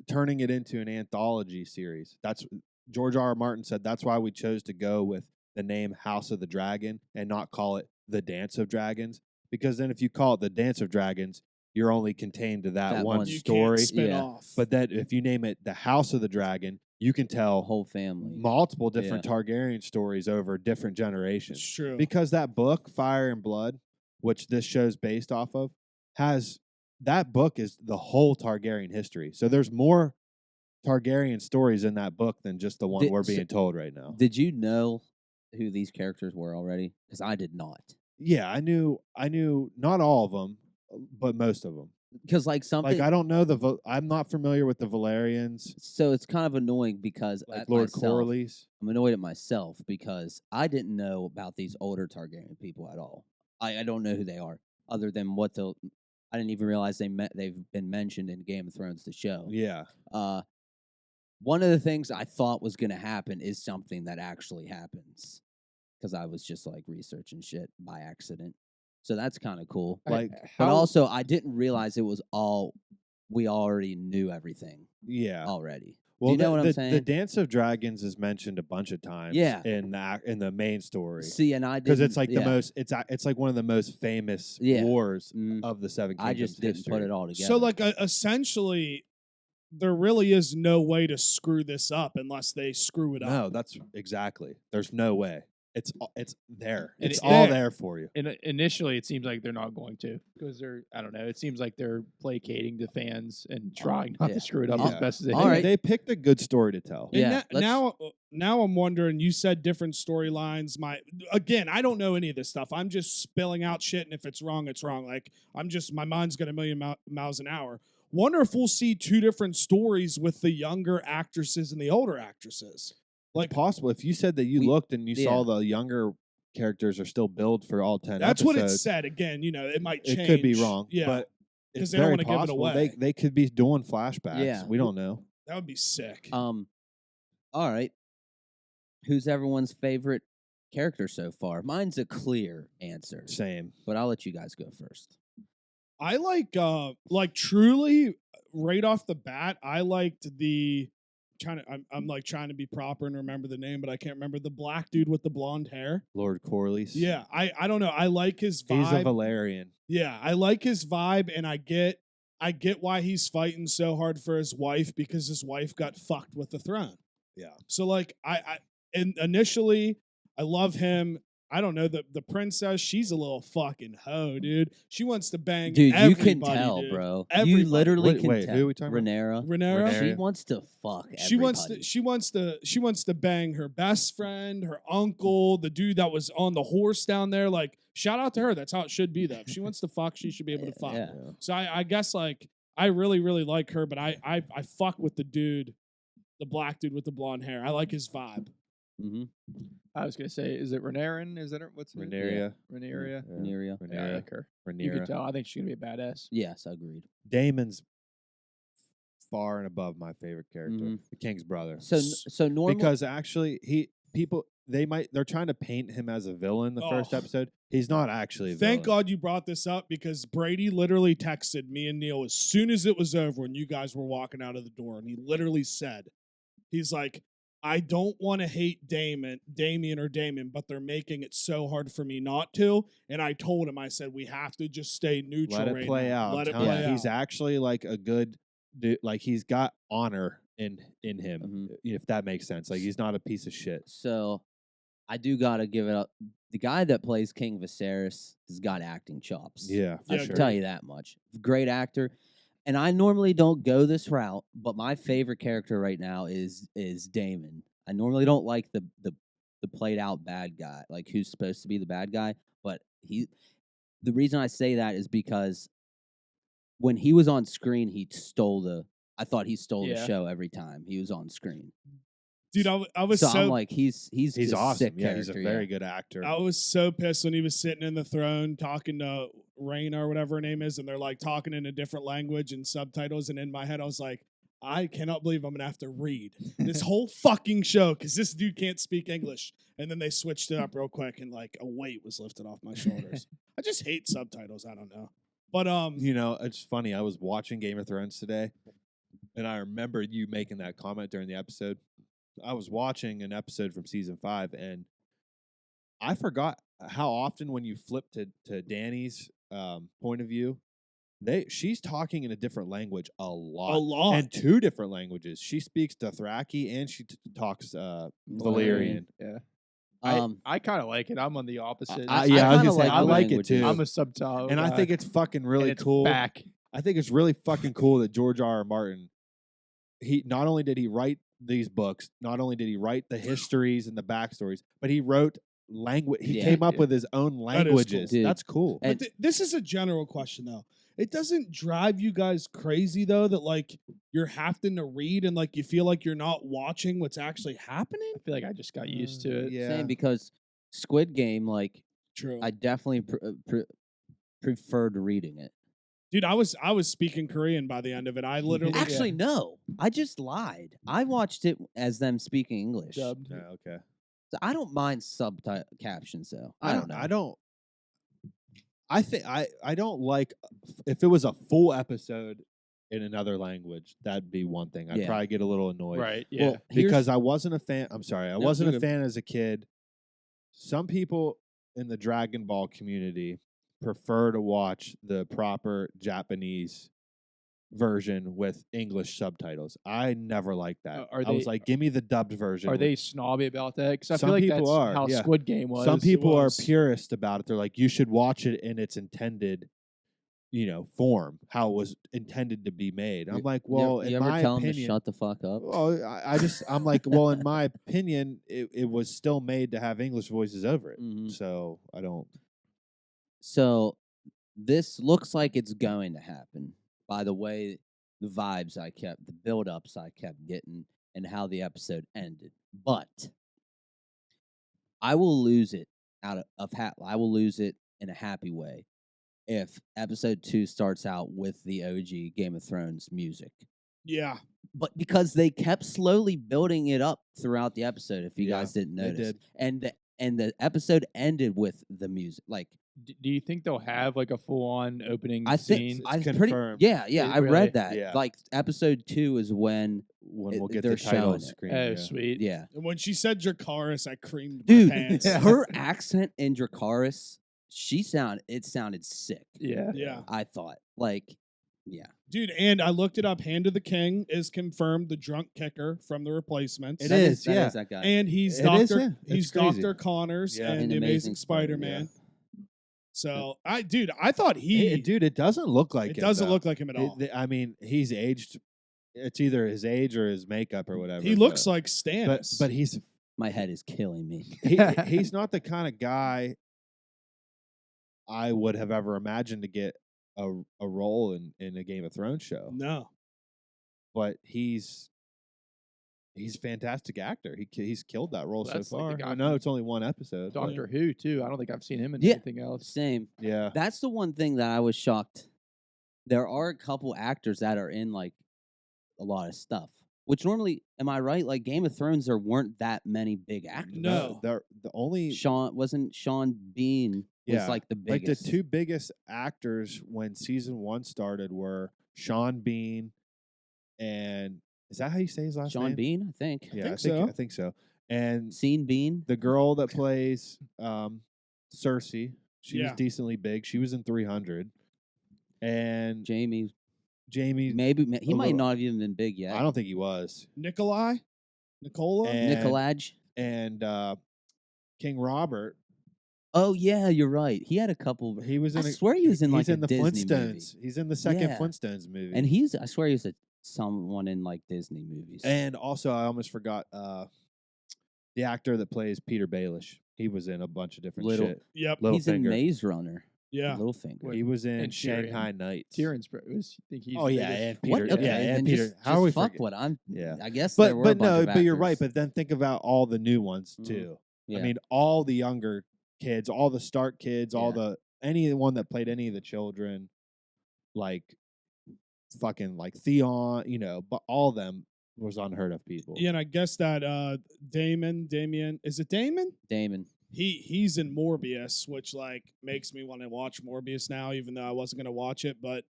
[SPEAKER 4] turning it into an anthology series. That's George R. R. Martin said that's why we chose to go with the name House of the Dragon and not call it The Dance of Dragons, because then if you call it The Dance of Dragons, you're only contained to that one
[SPEAKER 1] one
[SPEAKER 2] you
[SPEAKER 4] story.
[SPEAKER 2] can't spin
[SPEAKER 1] Yeah.
[SPEAKER 2] off.
[SPEAKER 4] But that if you name it The House of the Dragon, you can
[SPEAKER 1] the
[SPEAKER 4] tell
[SPEAKER 1] whole family.
[SPEAKER 4] multiple different Targaryen stories over different generations.
[SPEAKER 2] it's true.
[SPEAKER 4] Because that book, Fire and Blood, which this show's based off of, has that book is the whole Targaryen history. So there's more Targaryen stories in that book than just the one
[SPEAKER 1] Did-
[SPEAKER 4] we're
[SPEAKER 1] so-
[SPEAKER 4] being told right now.
[SPEAKER 1] Did you know who these characters were already? Because I did not.
[SPEAKER 4] Yeah, I knew not all of them, but most of them.
[SPEAKER 1] Because like something.
[SPEAKER 4] Like I don't know I'm not familiar with the Valerians,
[SPEAKER 1] So it's kind of annoying because
[SPEAKER 4] like
[SPEAKER 1] at
[SPEAKER 4] Lord
[SPEAKER 1] myself,
[SPEAKER 4] Corlys.
[SPEAKER 1] I'm annoyed at myself because I didn't know about these older Targaryen people at all. I don't know who they are other than what the. I didn't even realize they've been mentioned in Game of Thrones, the show.
[SPEAKER 4] Yeah.
[SPEAKER 1] One of the things I thought was going to happen is something that actually happens because I was just like researching shit by accident. So that's kind of cool.
[SPEAKER 4] Like
[SPEAKER 1] But also, I didn't realize it was all we already knew everything
[SPEAKER 4] yeah.
[SPEAKER 1] already.
[SPEAKER 4] Well,
[SPEAKER 1] you know what I'm
[SPEAKER 4] the
[SPEAKER 1] saying?
[SPEAKER 4] Dance of Dragons is mentioned a bunch of times.
[SPEAKER 1] Yeah.
[SPEAKER 4] In the main story.
[SPEAKER 1] See, and I
[SPEAKER 4] Because
[SPEAKER 1] didn't.
[SPEAKER 4] it's like
[SPEAKER 1] yeah.
[SPEAKER 4] the most. It's like one of the most famous
[SPEAKER 1] Yeah.
[SPEAKER 4] wars
[SPEAKER 1] Mm.
[SPEAKER 4] of the Seven Kingdoms.
[SPEAKER 1] I just didn't put
[SPEAKER 4] history.
[SPEAKER 1] it all together.
[SPEAKER 2] So, like, essentially, there really is no way to screw this up unless they screw it up.
[SPEAKER 4] No, that's exactly. There's no way. It's there.
[SPEAKER 3] And
[SPEAKER 4] It's
[SPEAKER 3] it-
[SPEAKER 4] all
[SPEAKER 2] there.
[SPEAKER 4] there for you.
[SPEAKER 3] And initially, it seems like they're not going to because I don't know. It seems like they're placating the fans and trying not
[SPEAKER 1] Yeah.
[SPEAKER 3] to screw it up
[SPEAKER 1] Yeah.
[SPEAKER 3] as best as they
[SPEAKER 1] All
[SPEAKER 3] can.
[SPEAKER 1] right.
[SPEAKER 4] They picked a good story to tell.
[SPEAKER 2] And
[SPEAKER 1] Yeah,
[SPEAKER 2] now I'm wondering. You said different storylines. Again, I don't know any of this stuff. I'm just spilling out shit, and if it's wrong, it's wrong. Like my mind's got a million miles an hour. Wonder if we'll see 2 different stories with the younger actresses and the older actresses.
[SPEAKER 4] Like possible. If you said that you
[SPEAKER 1] We-
[SPEAKER 4] looked and you saw
[SPEAKER 1] yeah.
[SPEAKER 4] the younger characters are still billed for all 10
[SPEAKER 2] That's
[SPEAKER 4] episodes,
[SPEAKER 2] what it said. Again, it might change.
[SPEAKER 4] it could be wrong.
[SPEAKER 2] Yeah,
[SPEAKER 4] But
[SPEAKER 2] 'Cause
[SPEAKER 4] it's
[SPEAKER 2] they don't
[SPEAKER 4] very
[SPEAKER 2] wanna give it
[SPEAKER 4] possible.
[SPEAKER 2] away.
[SPEAKER 4] They could be doing flashbacks.
[SPEAKER 1] Yeah.
[SPEAKER 4] We don't know.
[SPEAKER 2] that would be sick.
[SPEAKER 1] all right. Who's everyone's favorite character so far? Mine's a clear answer,
[SPEAKER 4] Same.
[SPEAKER 1] but I'll let you guys go first.
[SPEAKER 2] I like truly right off the bat. I liked the I'm like trying to be proper and remember the name, but I can't remember the black dude with the blonde hair.
[SPEAKER 4] Lord Corlys.
[SPEAKER 2] Yeah, I don't know. I like his vibe.
[SPEAKER 4] He's a Valerian.
[SPEAKER 2] Yeah, I like his vibe, and I get why he's fighting so hard for his wife because his wife got fucked with the throne.
[SPEAKER 4] Yeah.
[SPEAKER 2] So like and initially I love him. I don't know, the princess, she's a little fucking hoe, dude. She wants to bang
[SPEAKER 1] Dude, you can
[SPEAKER 2] everybody,
[SPEAKER 1] tell,
[SPEAKER 2] dude.
[SPEAKER 1] bro.
[SPEAKER 2] Everybody.
[SPEAKER 1] You literally
[SPEAKER 4] Wait,
[SPEAKER 1] can
[SPEAKER 4] wait,
[SPEAKER 1] tell.
[SPEAKER 4] who are we talking about?
[SPEAKER 1] Rhaenyra.
[SPEAKER 2] Rhaenyra?
[SPEAKER 1] She
[SPEAKER 4] Rhaenyra.
[SPEAKER 1] wants to fuck everybody.
[SPEAKER 2] She wants to bang her best friend, her uncle, the dude that was on the horse down there. Like, shout out to her. That's how it should be, though. If she wants to fuck, she should be able to fuck.
[SPEAKER 1] Yeah.
[SPEAKER 2] So I guess like I really, really like her, but I fuck with the dude, the black dude with the blonde hair. I like his vibe.
[SPEAKER 1] Mm-hmm.
[SPEAKER 3] I was gonna say, is it Rhaenyra? Is that what's her
[SPEAKER 4] Rhaenyra.
[SPEAKER 3] Rhaenyra?
[SPEAKER 1] Rhaenyra.
[SPEAKER 3] Yeah, I like her. You could
[SPEAKER 4] Rhaenyra.
[SPEAKER 3] tell. I think she's gonna be a badass.
[SPEAKER 1] Yes, agreed.
[SPEAKER 4] Damon's far and above my favorite character,
[SPEAKER 1] Mhm.
[SPEAKER 4] the king's brother.
[SPEAKER 1] So normal.
[SPEAKER 4] Because actually, they're trying to paint him as a villain. The first
[SPEAKER 2] Oh.
[SPEAKER 4] episode, he's not actually. A
[SPEAKER 2] Thank
[SPEAKER 4] villain.
[SPEAKER 2] God you brought this up because Brady literally texted me and Neil as soon as it was over when you guys were walking out of the door, and he literally said, he's like, I don't want to hate Damon, but they're making it so hard for me not to. And I told him, I said, we have to just stay neutral.
[SPEAKER 4] Let it
[SPEAKER 2] right
[SPEAKER 4] play
[SPEAKER 2] now.
[SPEAKER 4] out.
[SPEAKER 2] Let
[SPEAKER 4] I'm
[SPEAKER 2] it
[SPEAKER 4] telling
[SPEAKER 2] play
[SPEAKER 4] you,
[SPEAKER 2] out.
[SPEAKER 4] he's actually like a good dude. Like he's got honor in him,
[SPEAKER 1] Mhm.
[SPEAKER 4] if that makes sense. Like he's not a piece of shit.
[SPEAKER 1] So I do gotta give it up. The guy that plays King Viserys has got acting chops.
[SPEAKER 4] Yeah, for
[SPEAKER 2] Yeah,
[SPEAKER 1] I
[SPEAKER 4] sure.
[SPEAKER 1] can tell you that much. Great actor. And I normally don't go this route, but my favorite character right now is Daemon. I normally don't like the played out bad guy, like who's supposed to be the bad guy, but the reason I say that is because when he was on screen, he stole I thought he stole the
[SPEAKER 3] Yeah.
[SPEAKER 1] show every time he was on screen.
[SPEAKER 2] Dude, I was
[SPEAKER 1] So
[SPEAKER 2] so
[SPEAKER 1] I'm like, he's
[SPEAKER 4] He's
[SPEAKER 1] a
[SPEAKER 4] awesome.
[SPEAKER 1] sick
[SPEAKER 4] Yeah, he's a
[SPEAKER 1] character,
[SPEAKER 4] very good actor.
[SPEAKER 2] I was so pissed when he was sitting in the throne talking to Raina or whatever her name is, and they're like talking in a different language and subtitles. And in my head, I was like, I cannot believe I'm gonna have to read this whole fucking show because this dude can't speak English. And then they switched it up real quick, and like a weight was lifted off my shoulders. I just hate subtitles. I don't know, but
[SPEAKER 4] You know, it's funny. I was watching Game of Thrones today, and I remember you making that comment during the episode. I was watching an episode from season 5, and I forgot how often when you flip to Danny's point of view, she's talking in a different language a lot. And 2 different languages. She speaks Dothraki and she talks Valyrian.
[SPEAKER 3] Yeah.
[SPEAKER 1] Um,
[SPEAKER 3] I kind of like it. I'm on the opposite.
[SPEAKER 4] I was
[SPEAKER 1] kinda
[SPEAKER 4] gonna say
[SPEAKER 1] like
[SPEAKER 4] I
[SPEAKER 1] the
[SPEAKER 4] like it
[SPEAKER 1] languages.
[SPEAKER 4] too.
[SPEAKER 3] I'm a subtitle
[SPEAKER 4] And I
[SPEAKER 3] guy,
[SPEAKER 4] think it's fucking
[SPEAKER 3] and
[SPEAKER 4] really
[SPEAKER 3] it's
[SPEAKER 4] cool.
[SPEAKER 3] back.
[SPEAKER 4] I think it's really fucking cool that George R. R. Martin, he not only did he write these books, not only did he write the histories and the backstories, but he wrote language. He
[SPEAKER 1] Yeah.
[SPEAKER 4] came up with his own
[SPEAKER 2] is cool.
[SPEAKER 4] languages.
[SPEAKER 1] Dude.
[SPEAKER 4] That's cool.
[SPEAKER 1] And-
[SPEAKER 2] But this is a general question though. It doesn't drive you guys crazy though that like you're having to read and like you feel like you're not watching what's actually happening.
[SPEAKER 3] I feel like I just got used to it.
[SPEAKER 4] Yeah.
[SPEAKER 1] Same, because Squid Game, like,
[SPEAKER 2] True.
[SPEAKER 1] I definitely preferred reading it.
[SPEAKER 2] Dude, I was speaking Korean by the end of it. I literally
[SPEAKER 1] Actually, no, I just lied. I watched it as them speaking English.
[SPEAKER 3] Dubbed.
[SPEAKER 4] Yeah, okay.
[SPEAKER 1] So I don't mind subtitle captions though. I don't know.
[SPEAKER 4] I think I don't like if it was a full episode in another language, that'd be one thing. I'd
[SPEAKER 1] Yeah.
[SPEAKER 4] probably get a little annoyed.
[SPEAKER 3] Right. Yeah.
[SPEAKER 1] Well, here's-
[SPEAKER 4] Because I wasn't a fan. I'm sorry, I
[SPEAKER 1] No,
[SPEAKER 4] wasn't
[SPEAKER 1] you're
[SPEAKER 4] a
[SPEAKER 1] good.
[SPEAKER 4] fan as a kid. Some people in the Dragon Ball community prefer to watch the proper Japanese version with English subtitles. I never liked that.
[SPEAKER 3] Are
[SPEAKER 4] I was
[SPEAKER 3] they-
[SPEAKER 4] like, give me the dubbed version.
[SPEAKER 3] Are
[SPEAKER 4] with-
[SPEAKER 3] they snobby about that? Because I
[SPEAKER 4] Some
[SPEAKER 3] feel like
[SPEAKER 4] people
[SPEAKER 3] that's
[SPEAKER 4] are,
[SPEAKER 3] how
[SPEAKER 4] yeah.
[SPEAKER 3] Squid Game was.
[SPEAKER 4] Some people are
[SPEAKER 2] was.
[SPEAKER 4] purist about it. They're like, you should watch it in its intended, form, how it was intended to be made. I'm like, well,
[SPEAKER 1] you
[SPEAKER 4] in
[SPEAKER 1] ever
[SPEAKER 4] my
[SPEAKER 1] tell them to
[SPEAKER 4] opinion,
[SPEAKER 1] shut the fuck up?
[SPEAKER 4] well, I'm like, well, in my opinion, it was still made to have English voices over it.
[SPEAKER 1] Mhm.
[SPEAKER 4] So I don't.
[SPEAKER 1] So this looks like it's going to happen by the way the vibes I kept, the build-ups I kept getting, and how the episode ended. But I will lose it I will lose it in a happy way if episode 2 starts out with the OG Game of Thrones music.
[SPEAKER 2] Yeah.
[SPEAKER 1] But because they kept slowly building it up throughout the episode, if you
[SPEAKER 4] Yeah,
[SPEAKER 1] guys didn't
[SPEAKER 4] they
[SPEAKER 1] notice,
[SPEAKER 4] did.
[SPEAKER 1] and the episode ended with the music, like
[SPEAKER 3] Do you think they'll have like a full-on opening
[SPEAKER 1] I
[SPEAKER 3] scene?
[SPEAKER 1] think I
[SPEAKER 4] It's
[SPEAKER 1] pretty
[SPEAKER 4] confirmed.
[SPEAKER 1] yeah I
[SPEAKER 3] Really?
[SPEAKER 1] read that.
[SPEAKER 4] Yeah.
[SPEAKER 1] Like episode 2 is when
[SPEAKER 4] When we'll get
[SPEAKER 1] they're
[SPEAKER 4] the title
[SPEAKER 1] showing it.
[SPEAKER 4] screen.
[SPEAKER 3] Oh,
[SPEAKER 4] yeah.
[SPEAKER 3] sweet.
[SPEAKER 1] yeah.
[SPEAKER 2] And when she said Dracarys, I creamed
[SPEAKER 1] Dude,
[SPEAKER 2] my pants.
[SPEAKER 1] her accent in Dracarys, it sounded sick.
[SPEAKER 3] Yeah.
[SPEAKER 2] Yeah.
[SPEAKER 1] I thought. Like, yeah.
[SPEAKER 2] Dude, and I looked it up. Hand of the King is confirmed the drunk kicker from the Replacements.
[SPEAKER 4] It
[SPEAKER 1] That
[SPEAKER 4] is,
[SPEAKER 1] that
[SPEAKER 4] yeah.
[SPEAKER 1] that guy.
[SPEAKER 2] And he's
[SPEAKER 4] It is
[SPEAKER 2] Doctor
[SPEAKER 4] him. It's
[SPEAKER 2] he's
[SPEAKER 4] crazy.
[SPEAKER 2] Dr. Connors
[SPEAKER 4] Yeah.
[SPEAKER 2] and
[SPEAKER 1] In
[SPEAKER 2] the Amazing
[SPEAKER 1] Amazing
[SPEAKER 2] Spider-Man.
[SPEAKER 1] Spider-Man.
[SPEAKER 2] So I thought he
[SPEAKER 4] Dude, it doesn't look like
[SPEAKER 2] it
[SPEAKER 4] him,
[SPEAKER 2] doesn't
[SPEAKER 4] though.
[SPEAKER 2] look like him at all.
[SPEAKER 4] I mean, he's aged. It's either his age or his makeup or whatever.
[SPEAKER 2] He looks
[SPEAKER 4] but,
[SPEAKER 2] like Stannis.
[SPEAKER 4] but he's
[SPEAKER 1] My head is killing me.
[SPEAKER 4] he's not the kind of guy I would have ever imagined to get a role in a Game of Thrones show.
[SPEAKER 2] no.
[SPEAKER 4] But he's a fantastic actor. He's killed that role
[SPEAKER 3] Well,
[SPEAKER 4] so
[SPEAKER 3] that's like the
[SPEAKER 4] far.
[SPEAKER 3] guy
[SPEAKER 4] I know
[SPEAKER 3] from
[SPEAKER 4] it's only one episode. but-
[SPEAKER 3] Doctor Who too. I don't think I've seen him in
[SPEAKER 1] Yeah.
[SPEAKER 3] anything else.
[SPEAKER 1] Same.
[SPEAKER 4] Yeah.
[SPEAKER 1] That's the one thing that I was shocked. There are a couple actors that are in like a lot of stuff. Which normally, am I right? Like Game of Thrones, there weren't that many big actors.
[SPEAKER 2] No.
[SPEAKER 4] They're the only
[SPEAKER 1] Wasn't Sean Bean was
[SPEAKER 4] Yeah,
[SPEAKER 1] like the
[SPEAKER 4] like
[SPEAKER 1] biggest.
[SPEAKER 4] the 2 biggest actors when season 1 started were Sean Bean and is that how you say his last
[SPEAKER 1] Sean
[SPEAKER 4] name?
[SPEAKER 1] Bean, I think.
[SPEAKER 4] Yeah,
[SPEAKER 2] think
[SPEAKER 4] I think so. And
[SPEAKER 1] Scene Bean.
[SPEAKER 4] the girl that plays Cersei, she was
[SPEAKER 2] Yeah.
[SPEAKER 4] decently big. She was in 300. And
[SPEAKER 1] Jamie.
[SPEAKER 4] Jamie,
[SPEAKER 1] Maybe he
[SPEAKER 4] a
[SPEAKER 1] might
[SPEAKER 4] little-
[SPEAKER 1] not have even been big yet.
[SPEAKER 4] I don't think he was.
[SPEAKER 2] Nicola?
[SPEAKER 4] And-
[SPEAKER 1] Nicolaj.
[SPEAKER 4] And King Robert,
[SPEAKER 1] Oh yeah, you're right. He had a couple.
[SPEAKER 4] he was
[SPEAKER 1] I
[SPEAKER 4] in.
[SPEAKER 1] swear he was in like
[SPEAKER 4] he's in
[SPEAKER 1] a
[SPEAKER 4] the
[SPEAKER 1] Disney
[SPEAKER 4] Flintstones.
[SPEAKER 1] movie.
[SPEAKER 4] He's in the second
[SPEAKER 1] Yeah.
[SPEAKER 4] Flintstones movie.
[SPEAKER 1] And I swear he's someone in like Disney movies.
[SPEAKER 4] And also, I almost forgot the actor that plays Peter Baelish. He was in a bunch of different
[SPEAKER 1] Little-
[SPEAKER 4] shit.
[SPEAKER 2] Yep.
[SPEAKER 1] he's in
[SPEAKER 4] Littlefinger.
[SPEAKER 1] Maze Runner.
[SPEAKER 2] Yeah.
[SPEAKER 1] Littlefinger.
[SPEAKER 4] He was in
[SPEAKER 3] And Tyrion.
[SPEAKER 4] Shanghai Nights.
[SPEAKER 3] Tyrion's was. I think he's.
[SPEAKER 4] Oh
[SPEAKER 3] the
[SPEAKER 4] yeah,
[SPEAKER 3] biggest.
[SPEAKER 4] and
[SPEAKER 1] What?
[SPEAKER 4] Peter.
[SPEAKER 1] Okay,
[SPEAKER 4] Yeah, and
[SPEAKER 1] then
[SPEAKER 4] Peter.
[SPEAKER 1] just,
[SPEAKER 4] How are we
[SPEAKER 1] fuck
[SPEAKER 4] forget-
[SPEAKER 1] what I'm.
[SPEAKER 4] Yeah.
[SPEAKER 1] I guess there were a
[SPEAKER 4] But
[SPEAKER 1] bunch
[SPEAKER 4] no,
[SPEAKER 1] of
[SPEAKER 4] but you're right.
[SPEAKER 1] actors.
[SPEAKER 4] But then think about all the new ones
[SPEAKER 1] Mhm.
[SPEAKER 4] too.
[SPEAKER 1] Yeah.
[SPEAKER 4] I mean, all the younger kids, all the Stark kids, all the anyone that played any of the children, like fucking like Theon, but all of them was unheard of people.
[SPEAKER 2] Yeah, and I guess that Damien, is it Damon?
[SPEAKER 1] Damon.
[SPEAKER 2] He's in Morbius, which like makes me want to watch Morbius now, even though I wasn't gonna watch it. But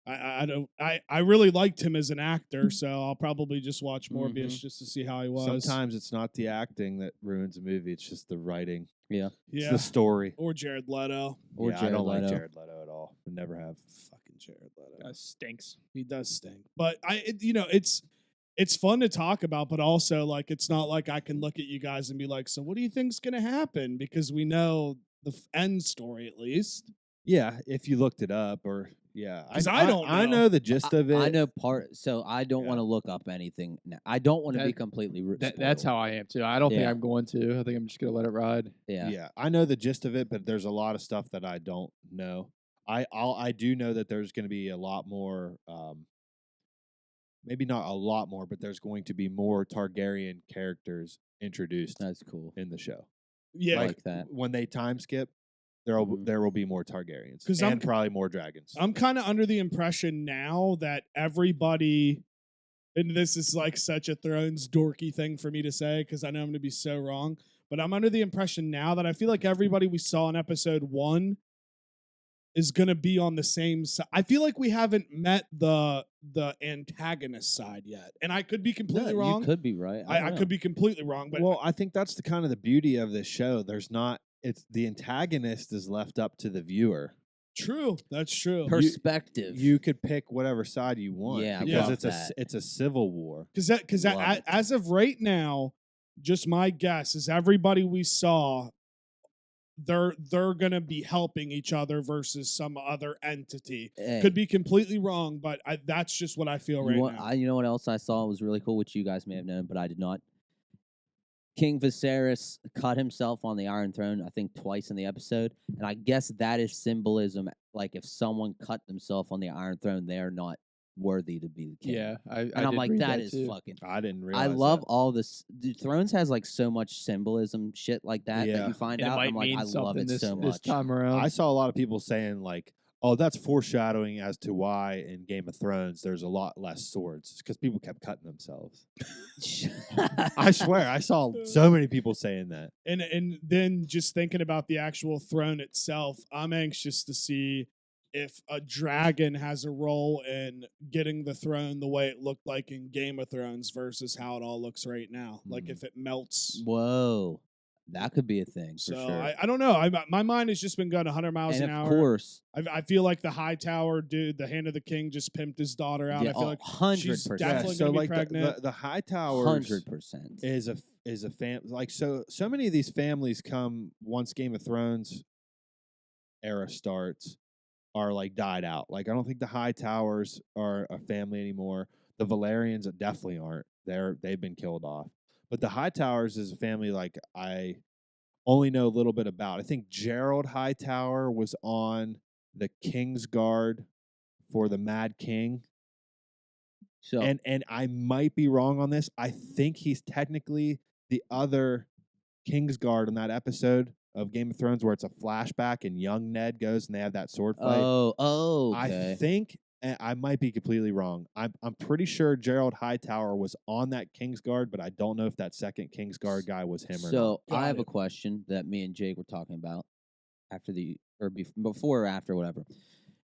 [SPEAKER 2] I really liked him as an actor, so I'll probably just watch Morbius just to see how he was.
[SPEAKER 4] Sometimes it's not the acting that ruins a movie; it's just the writing.
[SPEAKER 1] Yeah.
[SPEAKER 4] It's
[SPEAKER 2] Yeah,
[SPEAKER 4] the story.
[SPEAKER 2] or Jared Leto.
[SPEAKER 1] Or
[SPEAKER 4] I
[SPEAKER 1] Jared
[SPEAKER 4] don't like
[SPEAKER 1] Leto.
[SPEAKER 4] Jared Leto at all. I never have.
[SPEAKER 2] Fucking Jared Leto.
[SPEAKER 3] Guy stinks.
[SPEAKER 2] He does stink. But it's fun to talk about, but also like it's not like I can look at you guys and be like, so what do you think's gonna happen? Because we know the end story at least.
[SPEAKER 4] Yeah, if you looked it up, or
[SPEAKER 2] 'Cause I don't
[SPEAKER 4] I
[SPEAKER 2] know.
[SPEAKER 4] know the gist of it.
[SPEAKER 1] I know part, so I don't want to look up anything. Now. I don't want to be
[SPEAKER 3] That-
[SPEAKER 1] completely.
[SPEAKER 3] That's how I am too. I don't think
[SPEAKER 1] Yeah.
[SPEAKER 3] I'm going to. I think I'm just gonna let it ride.
[SPEAKER 1] Yeah.
[SPEAKER 4] Yeah, I know the gist of it, but there's a lot of stuff that I don't know. I do know that there's going to be a lot more. Maybe not a lot more, but there's going to be more Targaryen characters introduced
[SPEAKER 1] That's cool.
[SPEAKER 4] in the show.
[SPEAKER 2] Yeah,
[SPEAKER 1] like that.
[SPEAKER 4] When they time skip,
[SPEAKER 1] Mhm.
[SPEAKER 4] there will be more Targaryens
[SPEAKER 2] 'Cause
[SPEAKER 4] and probably more dragons.
[SPEAKER 2] I'm kind of under the impression now that everybody, and this is like such a Thrones dorky thing for me to say because I know I'm going to be so wrong, but I'm under the impression now that I feel like everybody we saw in episode 1 is going to be on the same side. I feel like we haven't met the antagonist side yet, and I could be completely
[SPEAKER 1] No,
[SPEAKER 2] wrong.
[SPEAKER 1] You could be right.
[SPEAKER 2] I could be completely wrong, but
[SPEAKER 4] Well, I think that's the kind of the beauty of this show. There's not. It's the antagonist is left up to the viewer.
[SPEAKER 2] true. That's true.
[SPEAKER 1] perspective.
[SPEAKER 4] You could pick whatever side you want.
[SPEAKER 1] Yeah, I
[SPEAKER 4] because
[SPEAKER 1] love
[SPEAKER 4] it's
[SPEAKER 1] that.
[SPEAKER 4] it's a civil war.
[SPEAKER 2] Because
[SPEAKER 1] Love it.
[SPEAKER 2] as of right now, just my guess is everybody we saw, they're gonna be helping each other versus some other entity.
[SPEAKER 1] Hey,
[SPEAKER 2] Could be completely wrong, but that's just what I feel right now.
[SPEAKER 1] you know what else I saw was really cool, which you guys may have known, but I did not. King Viserys cut himself on the Iron Throne, I think twice in the episode, and I guess that is symbolism. Like if someone cut themselves on the Iron Throne, they are not worthy to be the king.
[SPEAKER 3] Yeah,
[SPEAKER 1] and I'm
[SPEAKER 3] did
[SPEAKER 1] like,
[SPEAKER 3] read
[SPEAKER 1] that is
[SPEAKER 3] too.
[SPEAKER 1] fucking.
[SPEAKER 4] I didn't realize.
[SPEAKER 1] I love
[SPEAKER 4] that.
[SPEAKER 1] all this. Dude, Thrones has like so much symbolism, shit like that
[SPEAKER 4] Yeah.
[SPEAKER 1] that you find
[SPEAKER 3] And it
[SPEAKER 1] out.
[SPEAKER 3] might
[SPEAKER 1] I'm like,
[SPEAKER 3] mean
[SPEAKER 1] I love
[SPEAKER 3] something
[SPEAKER 1] it
[SPEAKER 3] this,
[SPEAKER 1] so
[SPEAKER 3] this
[SPEAKER 1] much.
[SPEAKER 3] time around.
[SPEAKER 4] I saw a lot of people saying like, "Oh, that's foreshadowing as to why in Game of Thrones there's a lot less swords because people kept cutting themselves." I swear, I saw so many people saying that.
[SPEAKER 2] And then just thinking about the actual throne itself, I'm anxious to see if a dragon has a role in getting the throne the way it looked like in Game of Thrones versus how it all looks right now. Like if it melts.
[SPEAKER 1] Whoa, that could be a thing for
[SPEAKER 2] So
[SPEAKER 1] sure.
[SPEAKER 2] I don't know. My mind has just been going 100 miles
[SPEAKER 1] and
[SPEAKER 2] an
[SPEAKER 1] of
[SPEAKER 2] hour.
[SPEAKER 1] course,
[SPEAKER 2] I feel like the High Tower dude, the Hand of the King, just pimped his daughter out.
[SPEAKER 1] yeah,
[SPEAKER 2] I feel like
[SPEAKER 1] 100%.
[SPEAKER 2] definitely
[SPEAKER 4] so
[SPEAKER 2] gonna be
[SPEAKER 4] like
[SPEAKER 2] pregnant.
[SPEAKER 4] the High Towers
[SPEAKER 1] 100%.
[SPEAKER 4] is a fam like so many of these families come once Game of Thrones era starts are like died out. Like I don't think the High Towers are a family anymore. The Valerians definitely aren't. They've been killed off. But the High Towers is a family like I only know a little bit about. I think Gerald Hightower was on the King's Guard for the Mad King.
[SPEAKER 1] So
[SPEAKER 4] And I might be wrong on this. I think he's technically the other Kingsguard in that episode of Game of Thrones where it's a flashback and young Ned goes and they have that sword fight.
[SPEAKER 1] okay.
[SPEAKER 4] I think I might be completely wrong. I'm pretty sure Gerald Hightower was on that Kingsguard, but I don't know if that second Kingsguard guy was him or not.
[SPEAKER 1] So
[SPEAKER 2] Got
[SPEAKER 1] I have
[SPEAKER 2] it.
[SPEAKER 1] a question that me and Jake were talking about after before or after whatever.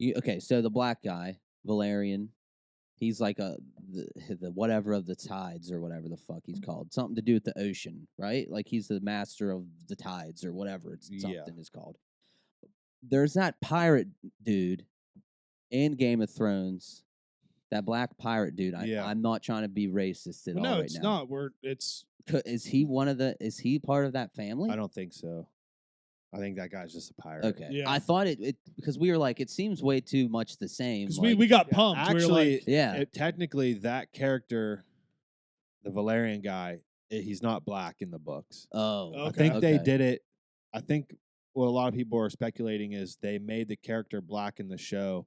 [SPEAKER 1] Okay, so the black guy Valerian, he's like the whatever of the tides or whatever the fuck he's called, something to do with the ocean, right? Like he's the master of the tides or whatever it's something is called. There's that pirate dude in Game of Thrones. That black pirate dude. I'm not trying to be racist at all.
[SPEAKER 2] no,
[SPEAKER 1] right
[SPEAKER 2] it's
[SPEAKER 1] now.
[SPEAKER 2] not. It's
[SPEAKER 1] Is he is he part of that family?
[SPEAKER 4] I don't think so. I think that guy's just a pirate.
[SPEAKER 1] Okay.
[SPEAKER 2] Yeah.
[SPEAKER 1] I thought it because we were like, it seems way too much the same.
[SPEAKER 2] because
[SPEAKER 1] like,
[SPEAKER 2] we got
[SPEAKER 4] Yeah,
[SPEAKER 2] pumped. We were
[SPEAKER 4] actually,
[SPEAKER 2] like,
[SPEAKER 1] yeah.
[SPEAKER 4] technically that character, the Valerian guy, he's not black in the books.
[SPEAKER 1] Oh,
[SPEAKER 4] I
[SPEAKER 2] Okay.
[SPEAKER 4] think they
[SPEAKER 1] okay.
[SPEAKER 4] did it. I think what a lot of people are speculating is they made the character black in the show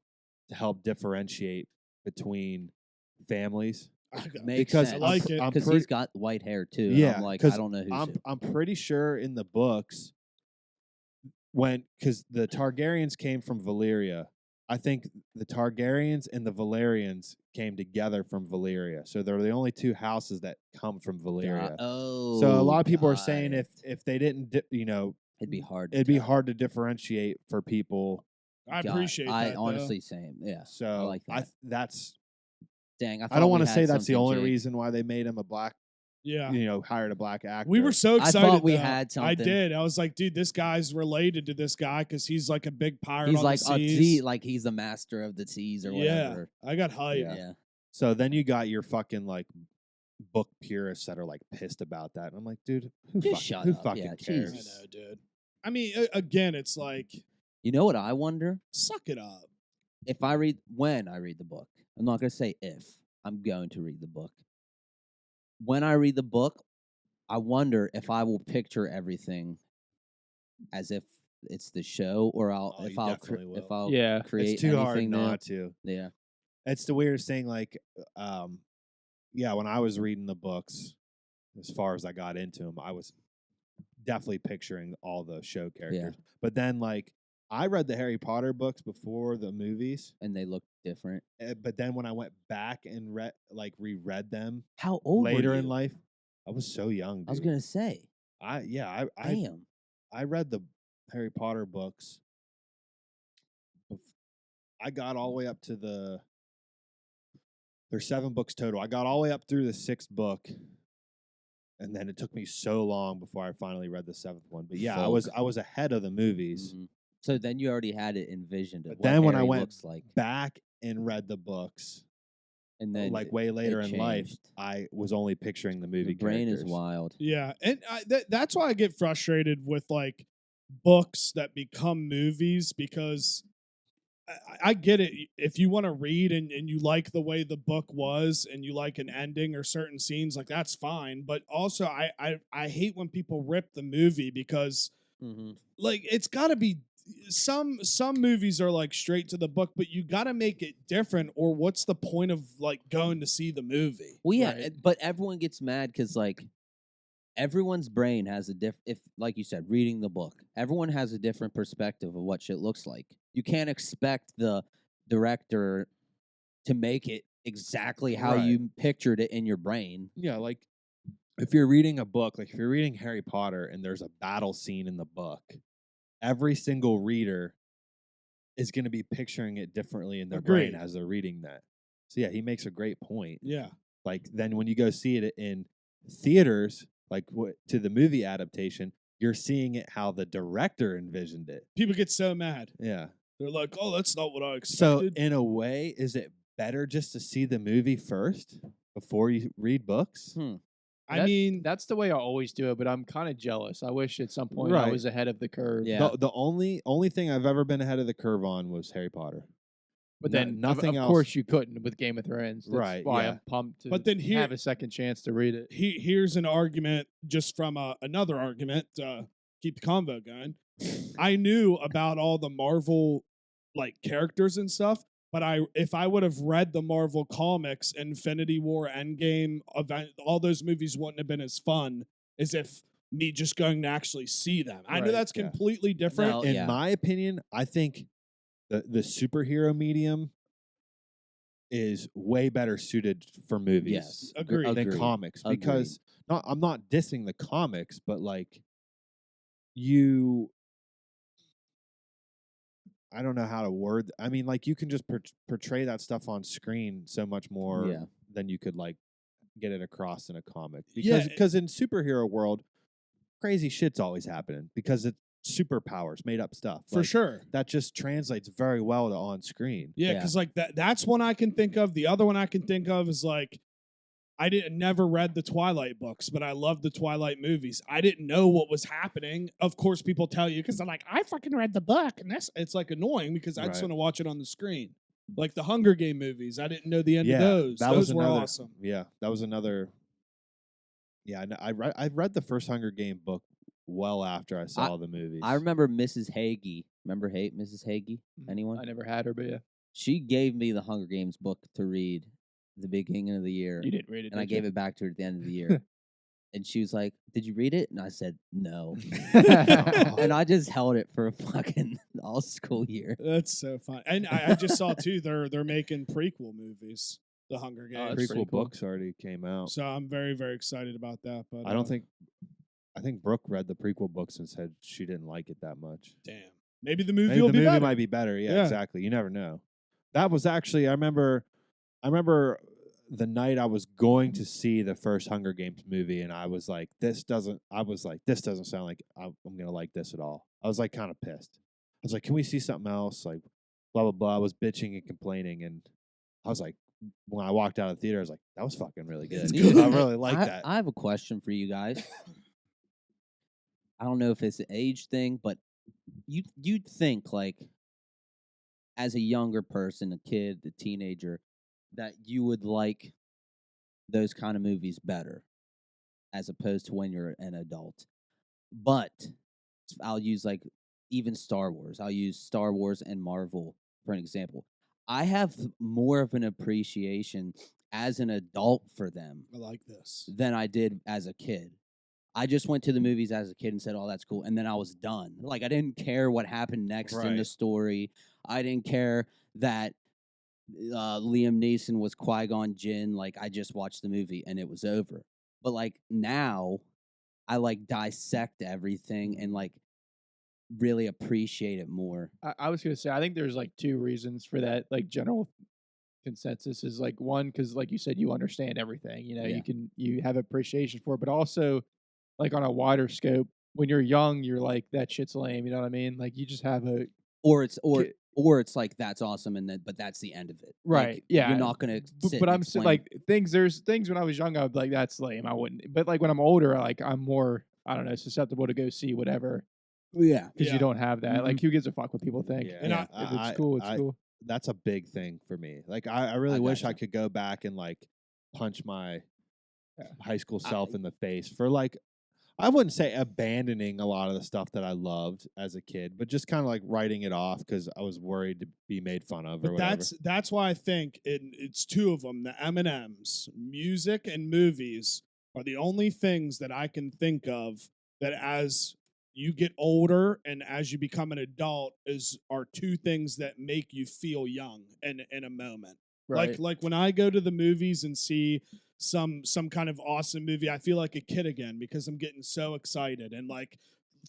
[SPEAKER 4] to help differentiate between families.
[SPEAKER 1] Makes
[SPEAKER 2] I
[SPEAKER 1] sense.
[SPEAKER 2] like it.
[SPEAKER 4] I'm
[SPEAKER 1] because
[SPEAKER 4] pretty-
[SPEAKER 1] he's got white hair too. And
[SPEAKER 4] Yeah,
[SPEAKER 1] I'm like,
[SPEAKER 4] 'cause
[SPEAKER 1] I don't know who's who.
[SPEAKER 4] I'm pretty sure in the books because the Targaryens came from Valyria. I think the Targaryens and the Valerians came together from Valyria, so they're the only two houses that come from Valyria.
[SPEAKER 1] Oh,
[SPEAKER 4] So a lot of people are
[SPEAKER 1] got
[SPEAKER 4] saying
[SPEAKER 1] it.
[SPEAKER 4] if they didn't,
[SPEAKER 1] It'd be hard. To
[SPEAKER 4] it'd be
[SPEAKER 1] tell.
[SPEAKER 4] hard to differentiate for people.
[SPEAKER 2] I
[SPEAKER 1] Got it.
[SPEAKER 2] appreciate that.
[SPEAKER 1] I
[SPEAKER 2] though.
[SPEAKER 1] honestly same. Yeah.
[SPEAKER 4] So
[SPEAKER 1] like that.
[SPEAKER 4] that's.
[SPEAKER 1] Dang.
[SPEAKER 4] I don't
[SPEAKER 1] want to
[SPEAKER 4] say that's the only reason why they made him a black.
[SPEAKER 2] Yeah.
[SPEAKER 4] Hired a black actor.
[SPEAKER 2] We were so
[SPEAKER 1] I
[SPEAKER 2] excited.
[SPEAKER 1] thought we
[SPEAKER 2] though.
[SPEAKER 1] had
[SPEAKER 2] I
[SPEAKER 1] something.
[SPEAKER 2] did. I was like, dude, this guy's related to this guy because he's like a big pirate.
[SPEAKER 1] He's
[SPEAKER 2] on
[SPEAKER 1] like
[SPEAKER 2] the
[SPEAKER 1] a
[SPEAKER 2] seas.
[SPEAKER 1] tea, like he's the master of the teas or
[SPEAKER 2] Yeah,
[SPEAKER 1] whatever.
[SPEAKER 2] I got hyped.
[SPEAKER 1] Yeah.
[SPEAKER 4] So then you got your fucking like book purists that are like pissed about that, and I'm like, dude,
[SPEAKER 1] Just shut
[SPEAKER 4] who
[SPEAKER 1] up.
[SPEAKER 4] fucking
[SPEAKER 1] Yeah,
[SPEAKER 4] cares?
[SPEAKER 2] I
[SPEAKER 1] Jesus.
[SPEAKER 2] know, dude. I mean, again, it's like,
[SPEAKER 1] You know what I wonder?
[SPEAKER 2] suck it up.
[SPEAKER 1] When I read the book. I'm not gonna say if. I'm going to read the book. When I read the book, I wonder if I will picture everything as if it's the show, or
[SPEAKER 4] Oh, you
[SPEAKER 1] if
[SPEAKER 4] definitely will.
[SPEAKER 1] I'll
[SPEAKER 3] Yeah.
[SPEAKER 1] create
[SPEAKER 4] It's too hard
[SPEAKER 1] anything new.
[SPEAKER 4] not to.
[SPEAKER 1] Yeah.
[SPEAKER 4] It's the weirdest thing. Like, when I was reading the books, as far as I got into them, I was definitely picturing all the show characters. But then, like, I read the Harry Potter books before the movies,
[SPEAKER 1] And they look different.
[SPEAKER 4] but then when I went back and reread them
[SPEAKER 1] How old
[SPEAKER 4] later
[SPEAKER 1] were you?
[SPEAKER 4] in life, I was so young. Dude.
[SPEAKER 1] I was gonna say.
[SPEAKER 4] I
[SPEAKER 1] Damn.
[SPEAKER 4] I read the Harry Potter books. I got all the way up to there's 7 books total. I got all the way up through the 6th book, and then it took me so long before I finally read the 7th one. But yeah, I was ahead of the movies.
[SPEAKER 1] Mhm. So then you already had it envisioned. Of
[SPEAKER 4] But
[SPEAKER 1] what
[SPEAKER 4] then when I
[SPEAKER 1] Harry
[SPEAKER 4] went
[SPEAKER 1] looks like,
[SPEAKER 4] Back and read the books,
[SPEAKER 1] and then
[SPEAKER 4] like way later in life,
[SPEAKER 1] changed.
[SPEAKER 4] I was only picturing the movie.
[SPEAKER 1] The brain is
[SPEAKER 4] characters.
[SPEAKER 1] wild.
[SPEAKER 2] Yeah, and that's why I get frustrated with like books that become movies because I get it. If you want to read and you like the way the book was and you like an ending or certain scenes, like that's fine. But also, I hate when people rip the movie because
[SPEAKER 1] Mm-hmm.
[SPEAKER 2] like it's got to be some movies are like straight to the book, but you got to make it different. Or what's the point of like going to see the movie?
[SPEAKER 1] Well, yeah,
[SPEAKER 2] right?
[SPEAKER 1] but everyone gets mad because like everyone's brain has a if like you said, reading the book, everyone has a different perspective of what shit looks like. You can't expect the director to make it exactly how
[SPEAKER 4] Right.
[SPEAKER 1] you pictured it in your brain.
[SPEAKER 4] Yeah, like if you're reading a book, like if you're reading Harry Potter and there's a battle scene in the book, every single reader is going to be picturing it differently in their brain
[SPEAKER 2] Agreed.
[SPEAKER 4] as they're reading that. So yeah, he makes a great point.
[SPEAKER 2] Yeah.
[SPEAKER 4] Like then when you go see it in theaters, like to the movie adaptation, you're seeing it how the director envisioned it.
[SPEAKER 2] People get so mad.
[SPEAKER 4] Yeah.
[SPEAKER 2] They're like, "Oh, that's not what I
[SPEAKER 4] So
[SPEAKER 2] expected."
[SPEAKER 4] in a way, is it better just to see the movie first before you read books?
[SPEAKER 2] I mean,
[SPEAKER 3] That's the way I always do it, but I'm kind of jealous. I wish at some point I
[SPEAKER 4] Right.
[SPEAKER 3] was ahead of the curve.
[SPEAKER 1] Yeah.
[SPEAKER 4] The only thing I've ever been ahead of the curve on was Harry Potter.
[SPEAKER 3] But
[SPEAKER 4] No-
[SPEAKER 3] then,
[SPEAKER 4] nothing
[SPEAKER 3] of
[SPEAKER 4] else.
[SPEAKER 3] course, you couldn't with Game of Thrones. That's
[SPEAKER 4] Right,
[SPEAKER 3] why
[SPEAKER 4] yeah.
[SPEAKER 3] I'm pumped to
[SPEAKER 2] But then here-
[SPEAKER 3] have a second chance to read it.
[SPEAKER 2] here's an argument just from another argument. Keep the convo going. I knew about all the Marvel like characters and stuff, but if I would have read the Marvel comics, Infinity War, Endgame, all those movies wouldn't have been as fun as if me just going to actually see them. I know
[SPEAKER 3] Right,
[SPEAKER 2] that's
[SPEAKER 4] yeah.
[SPEAKER 2] completely different.
[SPEAKER 1] No,
[SPEAKER 4] In
[SPEAKER 1] yeah.
[SPEAKER 4] my opinion, I think the superhero medium is way better suited for movies
[SPEAKER 1] Yes.
[SPEAKER 2] Agreed.
[SPEAKER 4] than comics because I'm not dissing the comics, but like I don't know how to word. I mean, like you can just portray that stuff on screen so much more
[SPEAKER 1] Yeah.
[SPEAKER 4] than you could like get it across in a comic.
[SPEAKER 2] Yeah,
[SPEAKER 4] Because in superhero world, crazy shit's always happening because it's superpowers, made up stuff
[SPEAKER 2] For
[SPEAKER 4] Like,
[SPEAKER 2] sure.
[SPEAKER 4] That just translates very well to on screen.
[SPEAKER 2] Yeah,
[SPEAKER 1] Yeah.
[SPEAKER 2] because like that's one I can think of. The other one I can think of is like I never read the Twilight books, but I love the Twilight movies. I didn't know what was happening. Of course, people tell you because they're like, I fucking read the book, and it's like annoying because I just
[SPEAKER 4] Right.
[SPEAKER 2] want to watch it on the screen. Like the Hunger Game movies, I didn't know the end
[SPEAKER 4] Yeah,
[SPEAKER 2] of those.
[SPEAKER 4] that
[SPEAKER 2] Those
[SPEAKER 4] was
[SPEAKER 2] were
[SPEAKER 4] another-
[SPEAKER 2] awesome.
[SPEAKER 4] Yeah, that was another. Yeah, I read the first Hunger Game book well after I saw the movies.
[SPEAKER 1] I remember Mrs. Hagee. Remember Mrs. Hagee? Anyone?
[SPEAKER 3] I never had her, but yeah.
[SPEAKER 1] She gave me the Hunger Games book to read at the beginning of the year.
[SPEAKER 3] You didn't read it,
[SPEAKER 1] and I
[SPEAKER 3] did you?
[SPEAKER 1] gave it back to her at the end of the year. And she was like, "Did you read it?" And I said, "No." And I just held it for fucking all school year.
[SPEAKER 2] That's so fun. And I just saw too. They're making prequel movies, The Hunger
[SPEAKER 3] Oh,
[SPEAKER 2] Games.
[SPEAKER 3] that's pretty
[SPEAKER 4] prequel
[SPEAKER 3] cool.
[SPEAKER 4] books already came out.
[SPEAKER 2] So I'm very very excited about that. But
[SPEAKER 4] I don't think. I think Brooke read the prequel books and said she didn't like it that much.
[SPEAKER 2] Damn. Maybe the movie
[SPEAKER 4] Maybe
[SPEAKER 2] will
[SPEAKER 4] the
[SPEAKER 2] be
[SPEAKER 4] movie
[SPEAKER 2] better.
[SPEAKER 4] might be better. Yeah,
[SPEAKER 2] Yeah.
[SPEAKER 4] exactly. You never know. That was actually I remember the night I was going to see the first Hunger Games movie, and I was like, this doesn't sound like I'm gonna like this at all. I was like kind of pissed. I was like, can we see something else? Like, blah blah blah. I was bitching and complaining, and I was like, when I walked out of the theater, I was like, that was fucking really good.
[SPEAKER 2] It's good.
[SPEAKER 4] I really like that.
[SPEAKER 1] I have a question for you guys. I don't know if it's an age thing, but you'd think like as a younger person, a kid, a teenager, that you would like those kind of movies better as opposed to when you're an adult. But I'll use like even Star Wars. I'll use Star Wars and Marvel for an example. I have more of an appreciation as an adult for them
[SPEAKER 2] I like this.
[SPEAKER 1] than I did as a kid. I just went to the movies as a kid and said, "Oh, that's cool," and then I was done. Like I didn't care what happened next in the
[SPEAKER 4] Right.
[SPEAKER 1] story. I didn't care that Liam Neeson was Qui-Gon Jinn. Like I just watched the movie and it was over. But like now, I like dissect everything and like really appreciate it more.
[SPEAKER 3] I was gonna say I think there's like two reasons for that. Like general consensus is like one because like you said you understand everything. You know
[SPEAKER 1] Yeah.
[SPEAKER 3] you have appreciation for it, but also like on a wider scope. When you're young, you're like that shit's lame. You know what I mean? Like you just have a
[SPEAKER 1] Or it's
[SPEAKER 3] Ki-
[SPEAKER 1] or it's like that's awesome and then but that's the end of it.
[SPEAKER 3] Right,
[SPEAKER 1] Like,
[SPEAKER 3] yeah.
[SPEAKER 1] You're not gonna.
[SPEAKER 3] But I'm saying like things. There's things when I was young, I would be like that's lame. I wouldn't. But like when I'm older, like I'm more I don't know susceptible to go see whatever
[SPEAKER 1] yeah.
[SPEAKER 3] because
[SPEAKER 2] Yeah.
[SPEAKER 3] you don't have that. Like who gives a fuck what people think?
[SPEAKER 4] Yeah.
[SPEAKER 2] And
[SPEAKER 3] if it's cool, it's cool.
[SPEAKER 4] That's a big thing for me. Like I really wish I
[SPEAKER 1] gotcha.
[SPEAKER 4] could go back and like punch my
[SPEAKER 3] Yeah.
[SPEAKER 4] high school self in the face for like I wouldn't say abandoning a lot of the stuff that I loved as a kid, but just kind of like writing it off because I was worried to be made fun of or
[SPEAKER 2] But
[SPEAKER 4] whatever.
[SPEAKER 2] that's why I think it's two of them. The M&Ms, music and movies are the only things that I can think of that as you get older and as you become an adult are two things that make you feel young in a moment.
[SPEAKER 3] Right.
[SPEAKER 2] Like when I go to the movies and see some kind of awesome movie, I feel like a kid again because I'm getting so excited. And like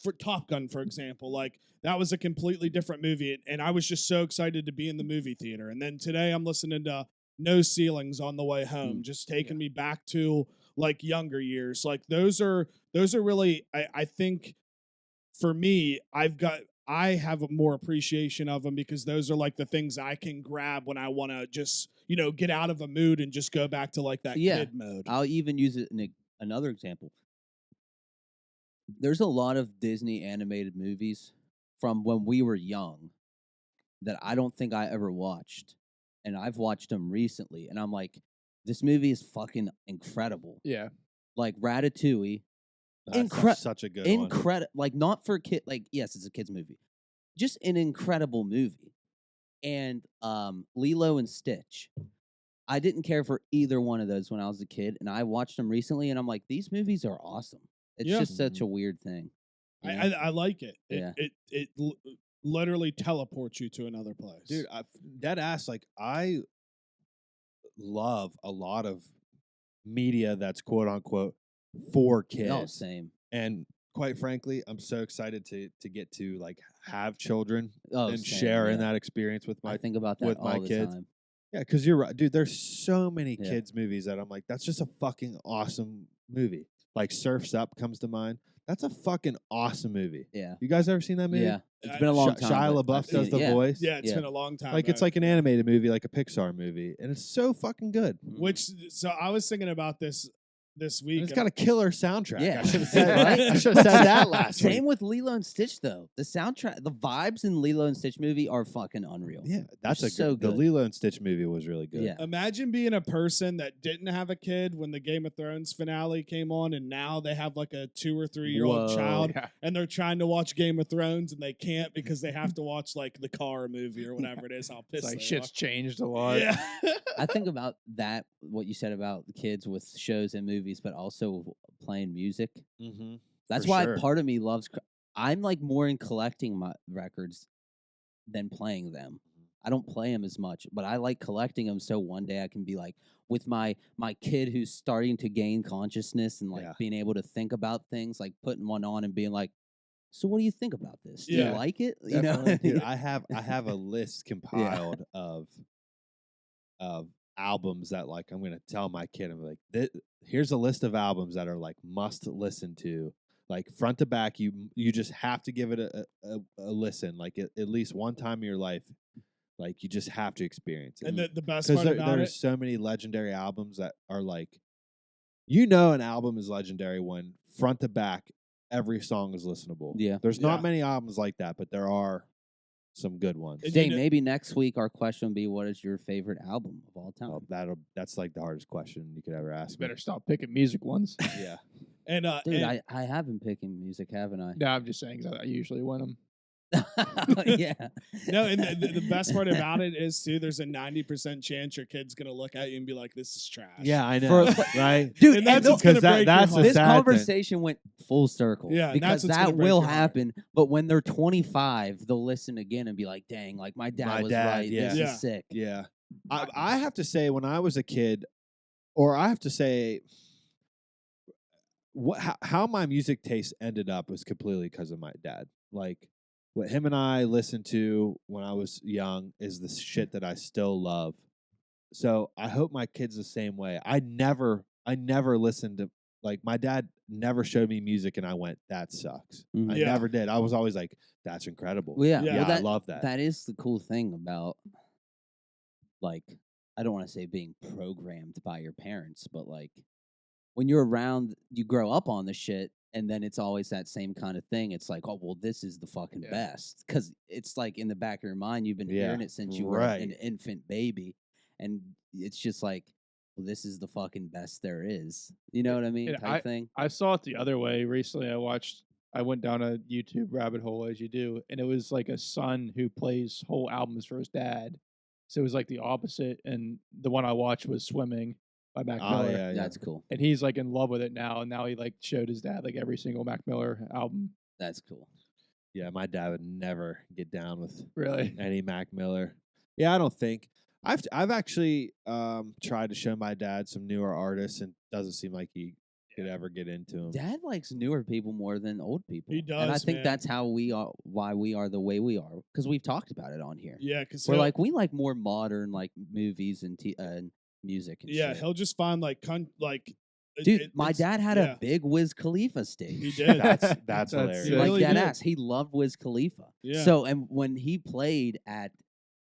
[SPEAKER 2] for Top Gun, for example, like that was a completely different movie, and I was just so excited to be in the movie theater. And then today I'm listening to No Ceilings on the way home, just taking me back to like younger years. Like those are really I think for me I have a more appreciation of them because those are like the things I can grab when I want to just, get out of a mood and just go back to like that
[SPEAKER 1] Yeah.
[SPEAKER 2] kid mode.
[SPEAKER 1] I'll even use it in another example. There's a lot of Disney animated movies from when we were young that I don't think I ever watched. And I've watched them recently. And I'm like, this movie is fucking incredible.
[SPEAKER 3] Yeah.
[SPEAKER 1] Like Ratatouille.
[SPEAKER 4] That's such a good one.
[SPEAKER 1] Incredible. Like, not for kid. Like, yes, it's a kid's movie. Just an incredible movie. And Lilo and Stitch. I didn't care for either one of those when I was a kid. And I watched them recently. And I'm like, these movies are awesome. It's
[SPEAKER 2] Yeah.
[SPEAKER 1] just such a weird thing. you know?
[SPEAKER 2] I like it.
[SPEAKER 1] Yeah.
[SPEAKER 2] It literally teleports you to another place.
[SPEAKER 4] Dude, dead ass, like I love a lot of media that's quote unquote for kids.
[SPEAKER 1] No, same.
[SPEAKER 4] And quite frankly, I'm so excited to get to like have children
[SPEAKER 1] Oh,
[SPEAKER 4] and
[SPEAKER 1] same,
[SPEAKER 4] share in
[SPEAKER 1] yeah.
[SPEAKER 4] that experience with
[SPEAKER 1] I
[SPEAKER 4] my
[SPEAKER 1] think about that
[SPEAKER 4] with
[SPEAKER 1] all
[SPEAKER 4] my
[SPEAKER 1] the
[SPEAKER 4] kids.
[SPEAKER 1] time.
[SPEAKER 4] Yeah, because you're right, dude. There's so many
[SPEAKER 1] Yeah.
[SPEAKER 4] kids movies that I'm like, that's just a fucking awesome movie. Like Surf's Up comes to mind. That's a fucking awesome movie.
[SPEAKER 1] Yeah.
[SPEAKER 4] You guys ever seen that movie?
[SPEAKER 1] Yeah. It's been a long time.
[SPEAKER 4] Shia
[SPEAKER 1] but I've
[SPEAKER 4] LaBeouf
[SPEAKER 1] seen
[SPEAKER 4] does
[SPEAKER 1] it,
[SPEAKER 4] the
[SPEAKER 1] yeah.
[SPEAKER 4] voice.
[SPEAKER 2] Yeah, it's
[SPEAKER 1] Yeah.
[SPEAKER 2] been a long time.
[SPEAKER 4] Like it's like an animated movie, like a Pixar movie, and it's so fucking good.
[SPEAKER 2] So I was thinking about this this
[SPEAKER 4] And
[SPEAKER 2] week.
[SPEAKER 4] it's got a killer soundtrack.
[SPEAKER 1] Yeah.
[SPEAKER 4] I should have said,
[SPEAKER 1] Right?
[SPEAKER 4] I should have said that last week.
[SPEAKER 1] Same with Lilo and Stitch though. The soundtrack, the vibes in Lilo and Stitch movie are fucking unreal.
[SPEAKER 4] Yeah, that's a
[SPEAKER 1] So
[SPEAKER 4] good. The
[SPEAKER 1] good.
[SPEAKER 4] Lilo and Stitch movie was really good.
[SPEAKER 1] Yeah.
[SPEAKER 2] Imagine being a person that didn't have a kid when the Game of Thrones finale came on, and now they have like a 2 or 3 year old
[SPEAKER 1] Whoa.
[SPEAKER 2] child,
[SPEAKER 3] Yeah.
[SPEAKER 2] and they're trying to watch Game of Thrones, and they can't because they have to watch like the car movie or whatever it is. How
[SPEAKER 3] It's
[SPEAKER 2] pissed
[SPEAKER 3] like
[SPEAKER 2] they
[SPEAKER 3] shit's
[SPEAKER 2] are.
[SPEAKER 3] changed a lot.
[SPEAKER 2] Yeah.
[SPEAKER 1] I think about that, what you said about the kids with shows and movies, but also playing music.
[SPEAKER 4] Mm-hmm.
[SPEAKER 1] That's
[SPEAKER 4] For
[SPEAKER 1] why
[SPEAKER 4] sure.
[SPEAKER 1] part of me loves. I'm like more in collecting my records than playing them. I don't play them as much, but I like collecting them. So one day I can be like with my kid who's starting to gain consciousness and like
[SPEAKER 4] Yeah.
[SPEAKER 1] being able to think about things, like putting one on and being like, "So what do you think about this? Do
[SPEAKER 2] Yeah.
[SPEAKER 1] you like it?" You know,
[SPEAKER 4] Definitely. Dude, I have a list compiled of albums that like I'm gonna tell my kid. I'm like, here's a list of albums that are like must listen to, like front to back. You just have to give it a listen, like at least one time in your life. Like you just have to experience it.
[SPEAKER 2] And the best
[SPEAKER 4] Because
[SPEAKER 2] part about
[SPEAKER 4] there's
[SPEAKER 2] it,
[SPEAKER 4] so many legendary albums that are like, an album is legendary when front to back every song is listenable.
[SPEAKER 1] Yeah.
[SPEAKER 4] There's not
[SPEAKER 2] Yeah.
[SPEAKER 4] many albums like that, but there are some good ones.
[SPEAKER 2] And
[SPEAKER 1] Dang, maybe next week our question will be, "What is your favorite album of all time?"
[SPEAKER 4] Well, that's like the hardest question you could ever ask me.
[SPEAKER 3] Better stop picking music ones.
[SPEAKER 4] Yeah.
[SPEAKER 2] and
[SPEAKER 1] Dude,
[SPEAKER 2] and-
[SPEAKER 1] I have been picking music, haven't I?
[SPEAKER 3] No, I'm just saying 'cause I usually win them.
[SPEAKER 1] Yeah.
[SPEAKER 2] no, and the best part about it is too, there's a 90% chance your kid's gonna look at you and be like, "This is trash."
[SPEAKER 4] Yeah, I know. right?
[SPEAKER 1] Dude,
[SPEAKER 2] And that's
[SPEAKER 1] and
[SPEAKER 2] what's gonna
[SPEAKER 4] Because
[SPEAKER 2] break
[SPEAKER 4] that's
[SPEAKER 2] your
[SPEAKER 4] a
[SPEAKER 1] this
[SPEAKER 2] heart.
[SPEAKER 4] sad thing.
[SPEAKER 1] conversation went full circle.
[SPEAKER 2] Yeah, and that's
[SPEAKER 1] because
[SPEAKER 2] what's gonna
[SPEAKER 1] that
[SPEAKER 2] break
[SPEAKER 1] will
[SPEAKER 2] your heart.
[SPEAKER 1] happen. But when they're 25, they'll listen again and be like, "Dang, like my dad
[SPEAKER 4] My
[SPEAKER 1] was
[SPEAKER 4] dad,
[SPEAKER 1] right.
[SPEAKER 4] yeah.
[SPEAKER 1] This
[SPEAKER 2] Yeah.
[SPEAKER 1] is sick."
[SPEAKER 4] Yeah. I have to say, when I was a kid, or I have to say, how my music taste ended up was completely because of my dad. Like, what him and I listened to when I was young is the shit that I still love. So I hope my kid's the same way. I never listened to, like, my dad never showed me music and I went, "That sucks."
[SPEAKER 1] Mhm.
[SPEAKER 4] I
[SPEAKER 2] Yeah.
[SPEAKER 4] never did. I was always like, "That's incredible."
[SPEAKER 1] Well, yeah,
[SPEAKER 2] Yeah.
[SPEAKER 1] well,
[SPEAKER 4] I
[SPEAKER 1] that,
[SPEAKER 4] love that.
[SPEAKER 1] That is the cool thing about, like, I don't want to say being programmed by your parents, but like when you're around, you grow up on the shit, and then it's always that same kind of thing. It's like, "Oh, well, this is the fucking
[SPEAKER 3] Yeah.
[SPEAKER 1] best," because it's like in the back of your mind, you've been
[SPEAKER 4] Yeah,
[SPEAKER 1] hearing it since you were
[SPEAKER 4] right.
[SPEAKER 1] an infant baby, and it's just like, "Well, this is the fucking best there is." You know what I mean?
[SPEAKER 3] and
[SPEAKER 1] Type thing.
[SPEAKER 3] I saw it the other way recently. I went down a YouTube rabbit hole as you do, and it was like a son who plays whole albums for his dad. So it was like the opposite. And the one I watched was Swimming by Mac
[SPEAKER 4] Oh,
[SPEAKER 3] Miller.
[SPEAKER 4] yeah.
[SPEAKER 3] And
[SPEAKER 1] That's cool.
[SPEAKER 3] he's like in love with it now. And now he like showed his dad like every single Mac Miller album.
[SPEAKER 1] That's cool.
[SPEAKER 4] Yeah, my dad would never get down with
[SPEAKER 3] Really?
[SPEAKER 4] Eddie Mac Miller. Yeah, I don't think I've actually tried to show my dad some newer artists, and doesn't seem like he could ever get into them.
[SPEAKER 1] Dad likes newer people more than old people.
[SPEAKER 2] He
[SPEAKER 1] and I
[SPEAKER 2] does,
[SPEAKER 1] think
[SPEAKER 2] man.
[SPEAKER 1] that's how we are. Why we are the way we are, because we've talked about it on here.
[SPEAKER 2] Yeah, because
[SPEAKER 1] We're like we like more modern like movies and music. And
[SPEAKER 2] yeah,
[SPEAKER 1] shit.
[SPEAKER 2] he'll just find like
[SPEAKER 1] Dude, my dad had
[SPEAKER 2] yeah.
[SPEAKER 1] a big Wiz Khalifa stage.
[SPEAKER 2] He did.
[SPEAKER 4] That's
[SPEAKER 3] That's
[SPEAKER 4] hilarious.
[SPEAKER 3] sick.
[SPEAKER 1] Like
[SPEAKER 2] really
[SPEAKER 1] dead
[SPEAKER 2] did.
[SPEAKER 1] ass. He loved Wiz Khalifa.
[SPEAKER 2] Yeah.
[SPEAKER 1] So and when he played at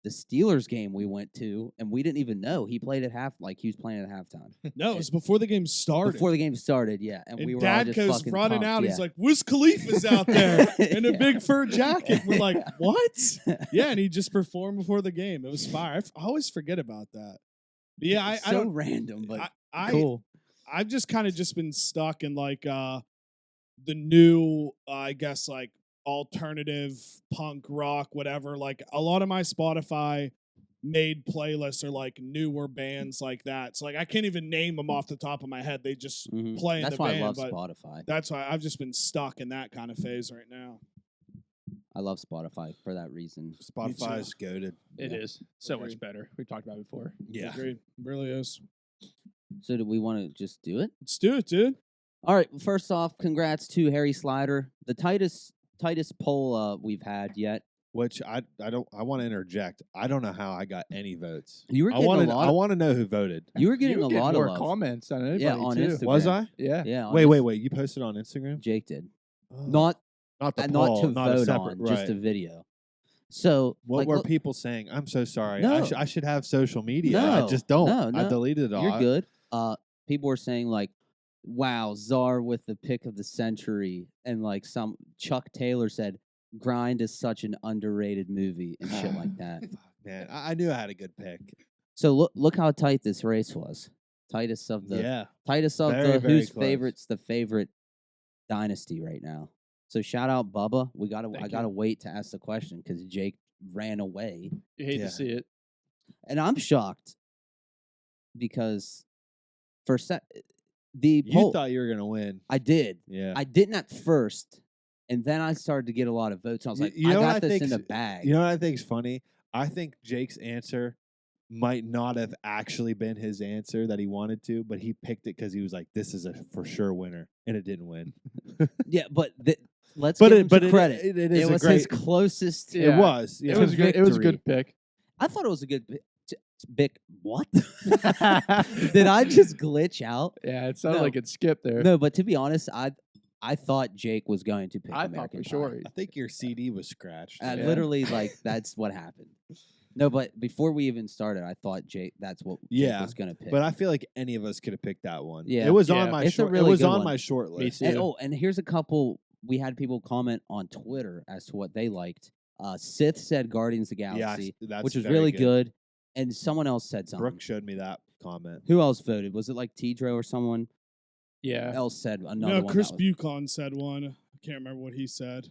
[SPEAKER 1] the Steelers game we went to, and we didn't even know he played at he was playing at halftime
[SPEAKER 2] No, it was before the game started.
[SPEAKER 1] before the game started. Yeah, and,
[SPEAKER 2] and
[SPEAKER 1] we were
[SPEAKER 2] Dad
[SPEAKER 1] all just
[SPEAKER 2] goes
[SPEAKER 1] fucking
[SPEAKER 2] running
[SPEAKER 1] pumped,
[SPEAKER 2] out.
[SPEAKER 1] Yeah.
[SPEAKER 2] He's like, "Wiz Khalifa's out there in a
[SPEAKER 1] Yeah.
[SPEAKER 2] big fur jacket." We're like, "What?" Yeah, and he just performed before the game. It was fire. I always forget about that. But yeah, I
[SPEAKER 1] so
[SPEAKER 2] don't.
[SPEAKER 1] random, but
[SPEAKER 3] Cool.
[SPEAKER 2] I've just kind of just been stuck in like the new, I guess like alternative punk rock, whatever. Like a lot of my Spotify made playlists are like newer bands like that. So like I can't even name them off the top of my head. They just
[SPEAKER 1] Mhm.
[SPEAKER 2] play in
[SPEAKER 1] That's
[SPEAKER 2] the
[SPEAKER 1] why
[SPEAKER 2] band.
[SPEAKER 1] I love
[SPEAKER 2] But
[SPEAKER 1] Spotify.
[SPEAKER 2] that's why I've just been stuck in that kind of phase right now.
[SPEAKER 1] I love Spotify for that reason.
[SPEAKER 4] Spotify's goaded.
[SPEAKER 3] It
[SPEAKER 1] Yeah.
[SPEAKER 3] is so
[SPEAKER 2] Agreed.
[SPEAKER 3] much better. We talked about it before.
[SPEAKER 4] Yeah.
[SPEAKER 2] Agreed. Really is.
[SPEAKER 1] So do we want to just do it?
[SPEAKER 2] Let's do it, dude.
[SPEAKER 1] All right. First off, congrats to Harry Slider, the tightest poll we've had yet.
[SPEAKER 4] Which I want to interject. I don't know how I got any votes.
[SPEAKER 1] You were
[SPEAKER 4] I
[SPEAKER 1] getting
[SPEAKER 4] want
[SPEAKER 1] a lot.
[SPEAKER 4] I want to know who voted.
[SPEAKER 1] You were getting
[SPEAKER 3] You
[SPEAKER 1] a
[SPEAKER 3] get
[SPEAKER 1] lot
[SPEAKER 3] more
[SPEAKER 1] of love.
[SPEAKER 3] comments than anybody
[SPEAKER 1] on
[SPEAKER 3] too.
[SPEAKER 1] Instagram.
[SPEAKER 4] Was I?
[SPEAKER 3] Yeah.
[SPEAKER 1] Yeah. on
[SPEAKER 4] Wait.
[SPEAKER 1] Inst-
[SPEAKER 4] You posted on Instagram?
[SPEAKER 1] Jake did.
[SPEAKER 4] Oh.
[SPEAKER 1] Not
[SPEAKER 4] not the
[SPEAKER 1] not
[SPEAKER 4] poll,
[SPEAKER 1] to
[SPEAKER 4] not a
[SPEAKER 1] vote
[SPEAKER 4] separate,
[SPEAKER 1] on,
[SPEAKER 4] right.
[SPEAKER 1] just a video. So
[SPEAKER 4] What
[SPEAKER 1] like,
[SPEAKER 4] were
[SPEAKER 1] look,
[SPEAKER 4] people saying? I'm so sorry.
[SPEAKER 1] No.
[SPEAKER 4] I should have social media. I
[SPEAKER 1] No.
[SPEAKER 4] just don't.
[SPEAKER 1] No,
[SPEAKER 4] I
[SPEAKER 1] no.
[SPEAKER 4] deleted it all.
[SPEAKER 1] You're good. People were saying like, wow, Czar with the pick of the century, and like some Chuck Taylor said, Grind is such an underrated movie and shit like that.
[SPEAKER 4] Fuck, man, I knew I had a good pick.
[SPEAKER 1] So look how tight this race was. Tightest of the
[SPEAKER 4] Yeah.
[SPEAKER 1] tightest of
[SPEAKER 4] Very,
[SPEAKER 1] the
[SPEAKER 4] very
[SPEAKER 1] whose
[SPEAKER 4] close.
[SPEAKER 1] favorite's the favorite dynasty right now. So shout out Bubba. I gotta wait to ask the question because Jake ran away.
[SPEAKER 3] You hate
[SPEAKER 4] Yeah.
[SPEAKER 3] to see it.
[SPEAKER 1] And I'm shocked because for the
[SPEAKER 4] You
[SPEAKER 1] poll,
[SPEAKER 4] thought you were gonna win.
[SPEAKER 1] I did.
[SPEAKER 4] Yeah.
[SPEAKER 1] I didn't at first, and then I started to get a lot of votes. I was like,
[SPEAKER 4] You
[SPEAKER 1] I
[SPEAKER 4] know what
[SPEAKER 1] got
[SPEAKER 4] I
[SPEAKER 1] this in
[SPEAKER 4] think's-
[SPEAKER 1] the bag.
[SPEAKER 4] You know what I think's funny? I think Jake's answer might not have actually been his answer that he wanted to, but he picked it because he was like, "This is a for sure winner," and it didn't win.
[SPEAKER 1] Yeah, but let's
[SPEAKER 4] But
[SPEAKER 1] give
[SPEAKER 4] it-
[SPEAKER 1] him
[SPEAKER 4] but
[SPEAKER 1] some
[SPEAKER 4] it-
[SPEAKER 1] credit.
[SPEAKER 4] it is a
[SPEAKER 1] was his
[SPEAKER 4] great-
[SPEAKER 1] closest.
[SPEAKER 3] Yeah.
[SPEAKER 4] It was. Yeah.
[SPEAKER 3] It was good. It was a
[SPEAKER 1] victory.
[SPEAKER 3] good pick.
[SPEAKER 1] I thought it was a good pick. What? Did I just glitch out?
[SPEAKER 3] Yeah, it sounded
[SPEAKER 1] No.
[SPEAKER 3] like it skipped there.
[SPEAKER 1] No, but to be honest, I thought Jake was going to pick
[SPEAKER 3] I thought
[SPEAKER 1] American
[SPEAKER 3] for sure.
[SPEAKER 1] Pie.
[SPEAKER 4] I think your CD was scratched.
[SPEAKER 3] Yeah.
[SPEAKER 1] Literally, like that's what happened. No, but before we even started, I thought that's what Jake
[SPEAKER 4] Yeah,
[SPEAKER 1] was going to pick.
[SPEAKER 4] But I feel like any of us could have picked that one.
[SPEAKER 1] Yeah.
[SPEAKER 4] It was
[SPEAKER 3] Yeah.
[SPEAKER 4] on my
[SPEAKER 1] It's a
[SPEAKER 4] short.
[SPEAKER 1] really
[SPEAKER 4] it was
[SPEAKER 1] good
[SPEAKER 4] on
[SPEAKER 1] one.
[SPEAKER 4] my short
[SPEAKER 3] Me
[SPEAKER 4] list.
[SPEAKER 3] too.
[SPEAKER 1] and here's a couple. We had people comment on Twitter as to what they liked. Sith said Guardians of the
[SPEAKER 4] Yeah,
[SPEAKER 1] Galaxy,
[SPEAKER 4] that's
[SPEAKER 1] which was
[SPEAKER 4] very
[SPEAKER 1] really good. And someone else said something.
[SPEAKER 4] Brooke showed me that comment.
[SPEAKER 1] Who else voted? Was it like Tidro or someone
[SPEAKER 3] Yeah.
[SPEAKER 1] else said another
[SPEAKER 2] No,
[SPEAKER 1] one?
[SPEAKER 2] Chris
[SPEAKER 1] that
[SPEAKER 2] Buchan said one. I can't remember what he said.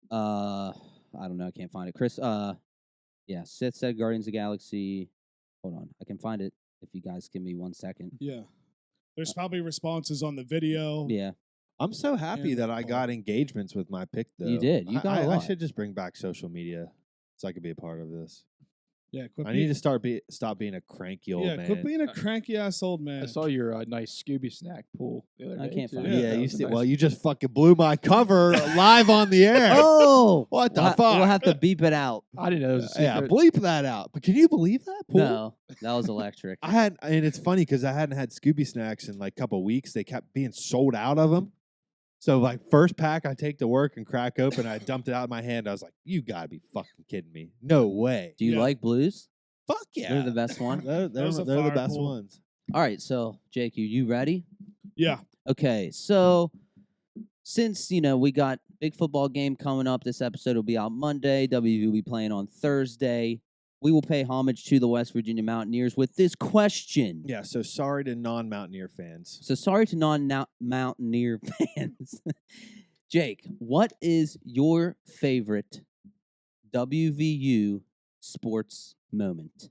[SPEAKER 1] was, I don't know. I can't find it. Chris. Yeah. Sith said Guardians of the Galaxy. Hold on, I can find it if you guys give me 1 second.
[SPEAKER 2] Yeah. There's probably responses on the video.
[SPEAKER 1] Yeah.
[SPEAKER 4] I'm so happy
[SPEAKER 2] And
[SPEAKER 4] that I
[SPEAKER 2] Paul.
[SPEAKER 4] got engagements with my pick, though.
[SPEAKER 1] You did. You got a
[SPEAKER 4] I
[SPEAKER 1] lot.
[SPEAKER 4] should just bring back social media so I could be a part of this.
[SPEAKER 2] Yeah, quit
[SPEAKER 4] I
[SPEAKER 2] being,
[SPEAKER 4] need to stop being a cranky old man.
[SPEAKER 2] quit being a cranky ass old man.
[SPEAKER 3] I saw your nice Scooby snack pool the other day.
[SPEAKER 1] I can't
[SPEAKER 3] too.
[SPEAKER 1] find it.
[SPEAKER 4] yeah,
[SPEAKER 2] that
[SPEAKER 4] you
[SPEAKER 3] was
[SPEAKER 4] see.
[SPEAKER 3] nice.
[SPEAKER 4] Well, you just fucking blew my cover live on the air.
[SPEAKER 1] Oh,
[SPEAKER 4] What the
[SPEAKER 1] we'll
[SPEAKER 4] fuck?
[SPEAKER 1] We'll have to beep it out.
[SPEAKER 3] I didn't know it was a
[SPEAKER 4] Yeah,
[SPEAKER 3] secret.
[SPEAKER 4] bleep that out. But can you believe that? Pool?
[SPEAKER 1] No, that was electric.
[SPEAKER 4] And it's funny because I hadn't had Scooby snacks in like a couple weeks. They kept being sold out of them. So like first pack I take to work and crack open, I dumped it out of my hand. I was like, "You gotta be fucking kidding me! No way!
[SPEAKER 1] Do you
[SPEAKER 2] Yeah.
[SPEAKER 1] like blues?
[SPEAKER 4] Fuck yeah!
[SPEAKER 1] They're the best one.
[SPEAKER 4] They're
[SPEAKER 2] was a
[SPEAKER 4] the
[SPEAKER 2] fire
[SPEAKER 4] best
[SPEAKER 2] pool.
[SPEAKER 4] ones."
[SPEAKER 1] All right, so Jake, you ready?
[SPEAKER 2] Yeah.
[SPEAKER 1] Okay, so since we got big football game coming up, this episode will be out Monday. WV will be playing on Thursday. We will pay homage to the West Virginia Mountaineers with this question.
[SPEAKER 4] Yeah. So sorry to non-Mountaineer fans.
[SPEAKER 1] So sorry to non-Mountaineer fans. Jake, what is your favorite WVU sports moment?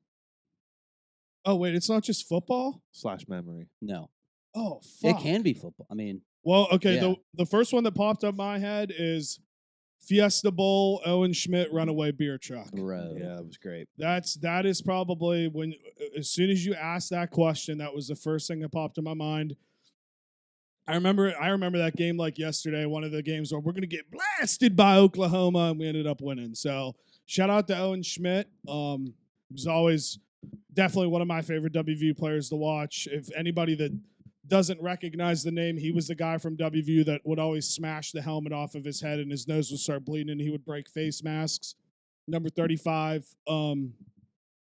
[SPEAKER 2] Oh, wait, it's not just football?
[SPEAKER 4] / memory.
[SPEAKER 1] No,
[SPEAKER 2] Oh, fuck.
[SPEAKER 1] it can be football. I mean,
[SPEAKER 2] Well, okay,
[SPEAKER 1] Yeah.
[SPEAKER 2] the first one that popped up my head is Fiesta Bowl, Owen Schmidt runaway beer truck.
[SPEAKER 1] bro.
[SPEAKER 4] Yeah, that was great.
[SPEAKER 2] That is probably when as soon as you asked that question, that was the first thing that popped in my mind. I remember that game like yesterday, one of the games where we're gonna get blasted by Oklahoma and we ended up winning. So shout out to Owen Schmidt. He was always definitely one of my favorite WVU players to watch. If anybody that doesn't recognize the name, he was the guy from WVU that would always smash the helmet off of his head and his nose would start bleeding and he would break face masks. Number 35.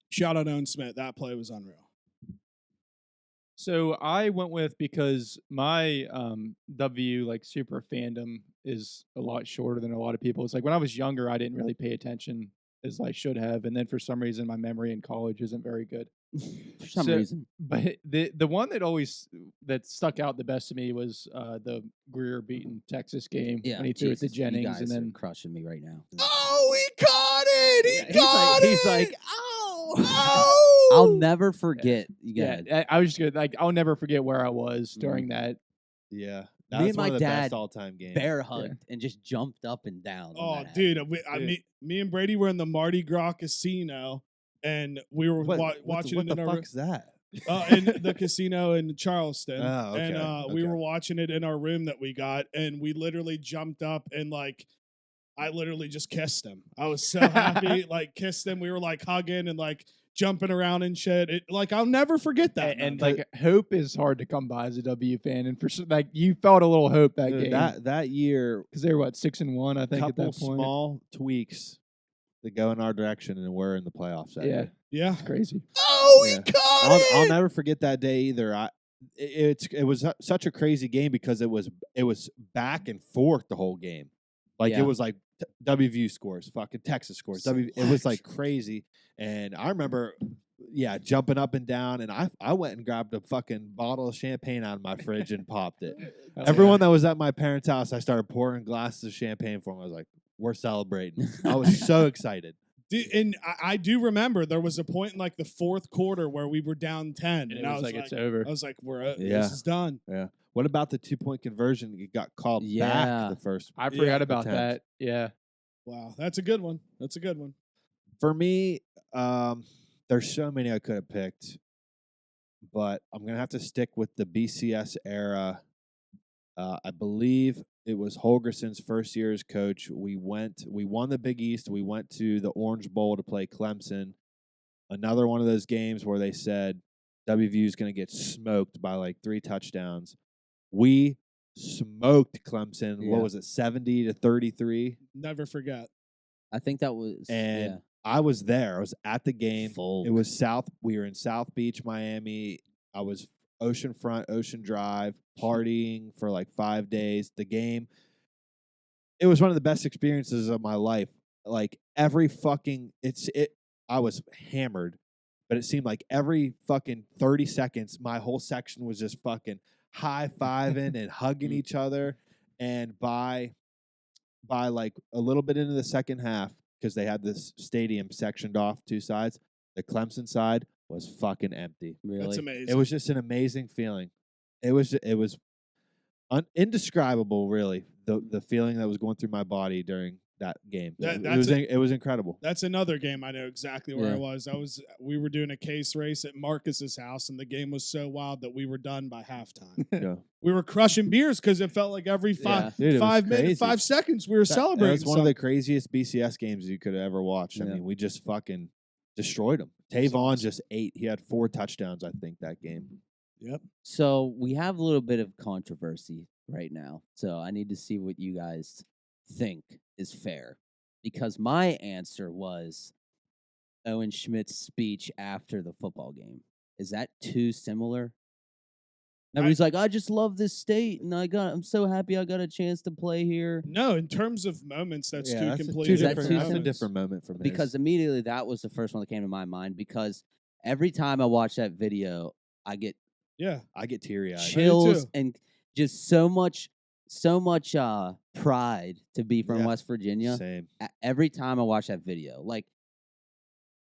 [SPEAKER 2] Shout out Owen Smith. That play was unreal.
[SPEAKER 3] So I went with because my W like super fandom is a lot shorter than a lot of people. It's like when I was younger, I didn't really pay attention as I should have, and then for some reason, my memory in college isn't very good.
[SPEAKER 1] For some
[SPEAKER 3] So-
[SPEAKER 1] reason.
[SPEAKER 3] But the one that stuck out the best to me was the Greer beating Texas game
[SPEAKER 1] Yeah,
[SPEAKER 3] when he threw it to
[SPEAKER 1] Jesus, you
[SPEAKER 3] Jennings,
[SPEAKER 1] guys
[SPEAKER 3] and then
[SPEAKER 1] are crushing me right now.
[SPEAKER 4] Oh, he caught it!
[SPEAKER 1] Yeah, he's like,
[SPEAKER 4] oh,
[SPEAKER 1] oh! I'll never forget. You
[SPEAKER 3] yeah,
[SPEAKER 1] guys.
[SPEAKER 3] I was just gonna like I'll never forget where I was during that.
[SPEAKER 4] Yeah,
[SPEAKER 1] Me
[SPEAKER 4] that's
[SPEAKER 1] and my
[SPEAKER 4] one of the
[SPEAKER 1] dad
[SPEAKER 4] best all-time games.
[SPEAKER 1] Bear hugged and just jumped up and down. when
[SPEAKER 2] Oh,
[SPEAKER 1] that
[SPEAKER 2] dude,
[SPEAKER 1] happened.
[SPEAKER 2] me and Brady were in the Mardi Gras casino, and we were watching
[SPEAKER 4] what
[SPEAKER 2] it in
[SPEAKER 4] the
[SPEAKER 2] our
[SPEAKER 4] fuck's that?
[SPEAKER 2] in the casino in Charleston.
[SPEAKER 4] Oh, okay,
[SPEAKER 2] And we
[SPEAKER 4] okay.
[SPEAKER 2] were watching it in our room that we got, and we literally jumped up and I literally just kissed him. I was so happy, kissed him. We were hugging and jumping around and shit. I'll never forget that.
[SPEAKER 3] And
[SPEAKER 2] man.
[SPEAKER 3] hope is hard to come by as a W fan, and for you felt a little hope that
[SPEAKER 4] Dude,
[SPEAKER 3] game
[SPEAKER 4] that year,
[SPEAKER 3] because they were 6-1, I think, at
[SPEAKER 4] couple
[SPEAKER 3] that point.
[SPEAKER 4] small tweaks that go in our direction, and we're in the playoffs. That
[SPEAKER 3] Yeah,
[SPEAKER 4] year.
[SPEAKER 2] yeah,
[SPEAKER 3] it's crazy.
[SPEAKER 4] Oh,
[SPEAKER 2] he
[SPEAKER 4] Yeah.
[SPEAKER 2] caught
[SPEAKER 4] I'll never forget that day either. it was such a crazy game because it was back and forth the whole game. Like
[SPEAKER 1] Yeah.
[SPEAKER 4] it was like WVU scores, fucking Texas scores. It was like crazy. And I remember, jumping up and down. And I went and grabbed a fucking bottle of champagne out of my fridge and popped it. Everyone that was at my parents' house, I started pouring glasses of champagne for them. I was like, we're celebrating. I was so excited.
[SPEAKER 2] And I do remember there was a point in like the fourth quarter where we were down 10,
[SPEAKER 3] And I was like, it's over.
[SPEAKER 2] I was like,
[SPEAKER 4] Yeah.
[SPEAKER 2] this is done.
[SPEAKER 4] Yeah. What about the 2-point conversion? It got called back the first.
[SPEAKER 3] I forgot about
[SPEAKER 4] attempt.
[SPEAKER 3] that. Yeah.
[SPEAKER 2] Wow, that's a good one. That's a good one.
[SPEAKER 4] For me, there's so many I could have picked, but I'm gonna have to stick with the BCS era. I believe it was Holgerson's first year as coach. We won the Big East. We went to the Orange Bowl to play Clemson. Another one of those games where they said WVU is going to get smoked by like 3 touchdowns. We smoked Clemson.
[SPEAKER 1] Yeah.
[SPEAKER 4] What was it, 70-33?
[SPEAKER 2] Never forget.
[SPEAKER 1] I think that was
[SPEAKER 4] And I was there. I was at the game.
[SPEAKER 1] Folk.
[SPEAKER 4] It was we were in South Beach, Miami. I was oceanfront, Ocean Drive, partying for like 5 days. The game, it was one of the best experiences of my life. Like every fucking, I was hammered, but it seemed like every fucking 30 seconds, my whole section was just fucking high-fiving and hugging each other. And by like a little bit into the second half, because they had this stadium sectioned off 2 sides, the Clemson side was fucking empty.
[SPEAKER 1] really.
[SPEAKER 2] That's amazing.
[SPEAKER 4] It was just an amazing feeling. It was indescribable, really. The feeling that was going through my body during that game. It was incredible.
[SPEAKER 2] That's another game I know exactly where I
[SPEAKER 1] Yeah.
[SPEAKER 2] was. We were doing a case race at Marcus's house, and the game was so wild that we were done by halftime.
[SPEAKER 4] Yeah.
[SPEAKER 2] We were crushing beers because it felt like every
[SPEAKER 1] Yeah.
[SPEAKER 4] Dude, it was
[SPEAKER 2] 5 minutes,
[SPEAKER 4] crazy.
[SPEAKER 2] 5 seconds, we were celebrating.
[SPEAKER 4] That's one of the craziest BCS games you could have ever watched. I
[SPEAKER 1] Yeah.
[SPEAKER 4] mean, we just fucking destroyed them. Tavon just ate. He had 4 touchdowns, I think, that game.
[SPEAKER 2] Yep.
[SPEAKER 1] So we have a little bit of controversy right now. So I need to see what you guys think is fair. Because my answer was Owen Schmidt's speech after the football game. Is that too similar? Everybody's like, I just love this state, and I'm so happy I got a chance to play here.
[SPEAKER 2] No, in terms of moments, that's two
[SPEAKER 4] that's
[SPEAKER 2] completely
[SPEAKER 1] Is that
[SPEAKER 2] different
[SPEAKER 1] too
[SPEAKER 4] that's a
[SPEAKER 2] moments.
[SPEAKER 4] different moment for me.
[SPEAKER 1] Because immediately that was the first one that came to my mind. Because every time I watch that video, I get
[SPEAKER 2] Yeah.
[SPEAKER 4] I get teary-eyed.
[SPEAKER 1] chills
[SPEAKER 2] too.
[SPEAKER 1] and just so much pride to be from
[SPEAKER 4] Yeah.
[SPEAKER 1] West Virginia.
[SPEAKER 4] Same.
[SPEAKER 1] Every time I watch that video, like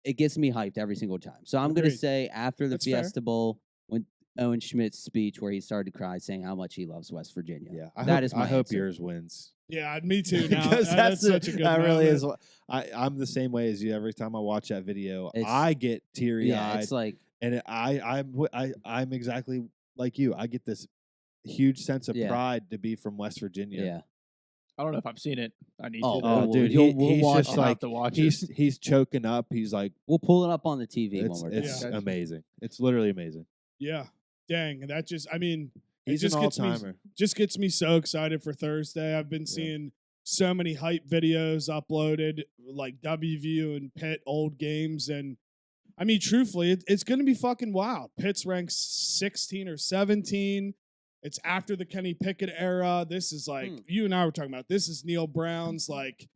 [SPEAKER 1] it gets me hyped every single time. So I'm gonna
[SPEAKER 2] Agreed.
[SPEAKER 1] say after the
[SPEAKER 2] That's fair.
[SPEAKER 1] Fiesta Bowl, when Owen Schmidt's speech where he started to cry, saying how much he loves West Virginia.
[SPEAKER 4] Yeah.
[SPEAKER 1] That is my
[SPEAKER 4] I hope
[SPEAKER 1] answer.
[SPEAKER 4] yours wins.
[SPEAKER 2] Yeah, me too. Now
[SPEAKER 4] Because
[SPEAKER 2] that's such a good
[SPEAKER 4] that really
[SPEAKER 2] moment.
[SPEAKER 4] is. I'm the same way as you. Every time I watch that video,
[SPEAKER 1] It's-
[SPEAKER 4] I get teary-eyed.
[SPEAKER 1] Yeah, it's like
[SPEAKER 4] And I'm exactly like you. I get this huge sense of
[SPEAKER 1] Yeah.
[SPEAKER 4] pride to be from West Virginia.
[SPEAKER 1] yeah.
[SPEAKER 3] I don't know if I've seen it. I need
[SPEAKER 1] Oh,
[SPEAKER 3] to.
[SPEAKER 4] Oh,
[SPEAKER 1] well,
[SPEAKER 4] dude,
[SPEAKER 1] we'll
[SPEAKER 4] he's
[SPEAKER 1] watch
[SPEAKER 4] just
[SPEAKER 3] I'll have
[SPEAKER 4] like
[SPEAKER 3] to watch
[SPEAKER 4] he's choking up. He's like,
[SPEAKER 1] We'll pull it up on the TV when
[SPEAKER 4] it's
[SPEAKER 1] we're done.
[SPEAKER 2] Yeah.
[SPEAKER 4] amazing. It's literally amazing.
[SPEAKER 2] Yeah. Dang, that just it
[SPEAKER 4] He's
[SPEAKER 2] just
[SPEAKER 4] an
[SPEAKER 2] gets me
[SPEAKER 4] all-timer.
[SPEAKER 2] just gets me so excited for Thursday. I've been seeing so many hype videos uploaded, like WVU and Pitt old games, and I mean, truthfully, it's going to be fucking wild. Pitt's ranked 16 or 17. It's after the Kenny Pickett era. This is like you and I were talking about. This is Neil Brown's like.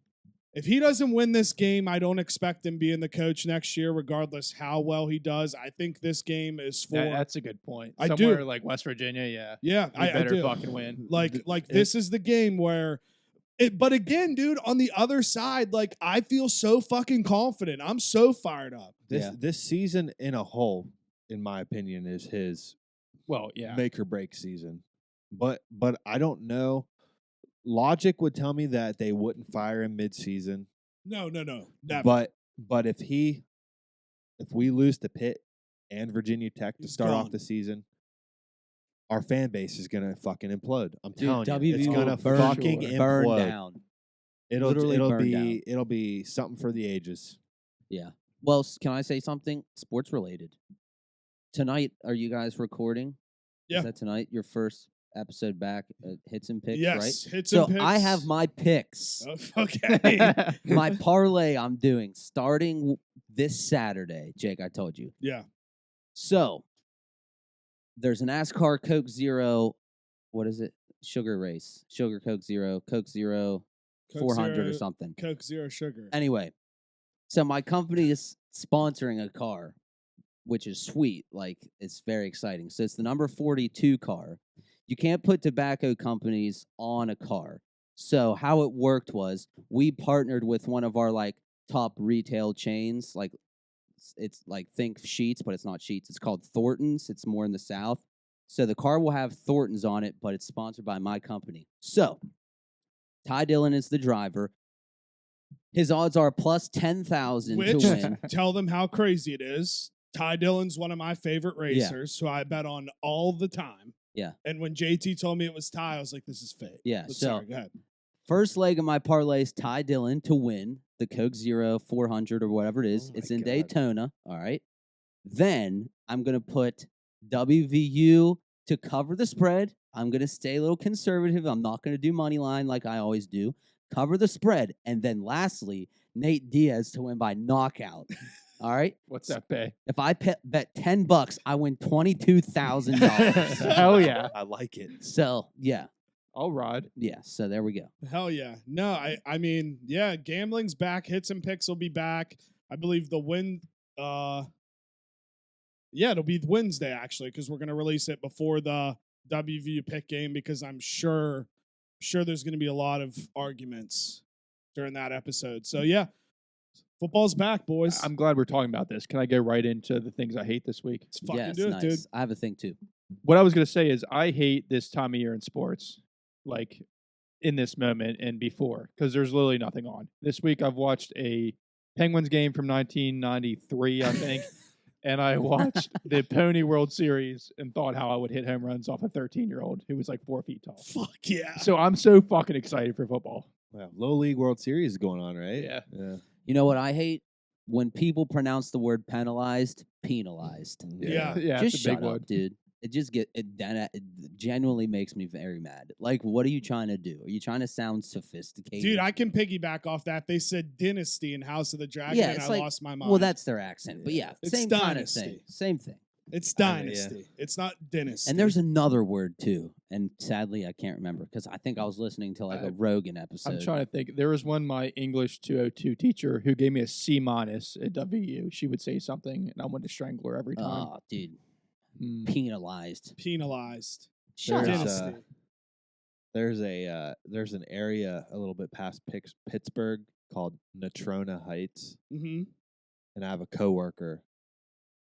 [SPEAKER 2] If he doesn't win this game, I don't expect him being the coach next year, regardless how well he does. I think this game is for.
[SPEAKER 3] That's a good point.
[SPEAKER 2] I do.
[SPEAKER 3] Somewhere like West Virginia, yeah.
[SPEAKER 2] Yeah,
[SPEAKER 3] I
[SPEAKER 2] I
[SPEAKER 3] better
[SPEAKER 2] do.
[SPEAKER 3] fucking win.
[SPEAKER 2] Like this is the game where but again, dude, on the other side, like I feel so fucking confident. I'm so fired up.
[SPEAKER 4] This season in a whole, in my opinion, is his
[SPEAKER 3] Well, yeah.
[SPEAKER 4] make or break season. But I don't know. Logic would tell me that they wouldn't fire him mid-season.
[SPEAKER 2] No, never.
[SPEAKER 4] But if we lose to Pitt and Virginia Tech to
[SPEAKER 2] He's
[SPEAKER 4] start off
[SPEAKER 2] gone.
[SPEAKER 4] the season, our fan base is gonna fucking implode. I'm
[SPEAKER 1] Dude,
[SPEAKER 4] telling you, it's
[SPEAKER 1] WVU
[SPEAKER 4] gonna
[SPEAKER 1] will burn,
[SPEAKER 4] fucking
[SPEAKER 1] burn
[SPEAKER 4] implode.
[SPEAKER 1] down.
[SPEAKER 4] It'll
[SPEAKER 1] Literally burn down.
[SPEAKER 4] it'll be something for the ages.
[SPEAKER 1] Yeah. Well, can I say something sports related? Tonight, are you guys recording?
[SPEAKER 2] Yeah.
[SPEAKER 1] Is that tonight? Your first episode back at Hits and Picks,
[SPEAKER 2] Yes,
[SPEAKER 1] right?
[SPEAKER 2] hits
[SPEAKER 1] So
[SPEAKER 2] and picks.
[SPEAKER 1] I have my picks.
[SPEAKER 2] Oh, okay.
[SPEAKER 1] My parlay I'm doing starting this Saturday. Jake, I told you.
[SPEAKER 2] Yeah.
[SPEAKER 1] So there's an NASCAR Coke Zero. What is it? Sugar race. Sugar Coke Zero. Coke Zero
[SPEAKER 2] Coke
[SPEAKER 1] 400 or
[SPEAKER 2] Zero,
[SPEAKER 1] something.
[SPEAKER 2] Coke Zero Sugar.
[SPEAKER 1] Anyway, so my company is sponsoring a car, which is sweet. Like, it's very exciting. So it's the number 42 car. You can't put tobacco companies on a car. So how it worked was we partnered with one of our like top retail chains. Like, it's like think Sheets, but it's not Sheets. It's called Thornton's. It's more in the South. So the car will have Thornton's on it, but it's sponsored by my company. So Ty Dillon is the driver. His odds are plus 10,000 to
[SPEAKER 2] Which,
[SPEAKER 1] win.
[SPEAKER 2] tell them how crazy it is. Ty Dillon's one of my favorite racers, who I bet on all the time.
[SPEAKER 1] Yeah.
[SPEAKER 2] And when JT told me it was Ty, I was like, this is fake.
[SPEAKER 1] Yeah,
[SPEAKER 2] But
[SPEAKER 1] so-
[SPEAKER 2] sorry, go ahead.
[SPEAKER 1] First leg of my parlay is Ty Dillon to win the Coke Zero 400 or whatever it is.
[SPEAKER 4] Oh my
[SPEAKER 1] It's in
[SPEAKER 4] God.
[SPEAKER 1] Daytona. All right. Then I'm going to put WVU to cover the spread. I'm going to stay a little conservative. I'm not going to do money line like I always do. Cover the spread. And then lastly, Nate Diaz to win by knockout. All right.
[SPEAKER 3] What's that pay?
[SPEAKER 1] If I bet $10, I win $22,000.
[SPEAKER 3] Hell yeah.
[SPEAKER 4] I like it.
[SPEAKER 1] So yeah.
[SPEAKER 3] I'll ride.
[SPEAKER 1] Yeah. So there we go.
[SPEAKER 2] Hell yeah. No, I mean, yeah, gambling's back. Hits and picks will be back. I believe the win it'll be Wednesday actually, because we're gonna release it before the WVU pick game, because I'm sure there's gonna be a lot of arguments during that episode. So yeah. Football's back, boys.
[SPEAKER 3] I'm glad we're talking about this. Can I go right into the things I hate this week?
[SPEAKER 2] Let's fucking
[SPEAKER 1] Yes,
[SPEAKER 2] do it,
[SPEAKER 1] nice.
[SPEAKER 2] dude.
[SPEAKER 1] I have a thing too.
[SPEAKER 3] What I was going to say is I hate this time of year in sports, like in this moment and before, because there's literally nothing on. This week I've watched a Penguins game from 1993, I think, and I watched the Pony World Series and thought how I would hit home runs off a 13-year-old who was like 4 feet tall.
[SPEAKER 2] Fuck yeah.
[SPEAKER 3] So I'm so fucking excited for football.
[SPEAKER 4] Wow. Low League World Series is going on, right?
[SPEAKER 3] Yeah.
[SPEAKER 4] Yeah.
[SPEAKER 1] You know what I hate? When people pronounce the word penalized.
[SPEAKER 2] Yeah.
[SPEAKER 3] Yeah,
[SPEAKER 1] Just
[SPEAKER 3] it's a big
[SPEAKER 1] shut
[SPEAKER 3] one.
[SPEAKER 1] up, dude. It just it genuinely makes me very mad. Like, what are you trying to do? Are you trying to sound sophisticated?
[SPEAKER 2] Dude, I can piggyback off that. They said dynasty in House of the Dragon,
[SPEAKER 1] Yeah,
[SPEAKER 2] and
[SPEAKER 1] it's
[SPEAKER 2] I
[SPEAKER 1] like-
[SPEAKER 2] lost my mind.
[SPEAKER 1] well, that's their accent, but yeah,
[SPEAKER 2] It's
[SPEAKER 1] same kind of
[SPEAKER 2] dynasty.
[SPEAKER 1] thing. Same thing.
[SPEAKER 2] It's
[SPEAKER 4] I mean,
[SPEAKER 2] dynasty. It's not dynasty.
[SPEAKER 1] And there's another word too, and sadly I can't remember because I think I was listening to like a Rogan episode.
[SPEAKER 3] I'm trying to think. There was one my English 202 teacher who gave me a C- at WU. She would say something, and I wanted to strangle her every time.
[SPEAKER 1] Oh, dude,
[SPEAKER 3] Mm.
[SPEAKER 1] penalized.
[SPEAKER 2] penalized.
[SPEAKER 1] Shut
[SPEAKER 4] There's,
[SPEAKER 1] up.
[SPEAKER 2] Dynasty.
[SPEAKER 4] There's an area a little bit past Pittsburgh called Natrona Heights,
[SPEAKER 2] Mm-hmm.
[SPEAKER 4] and I have a coworker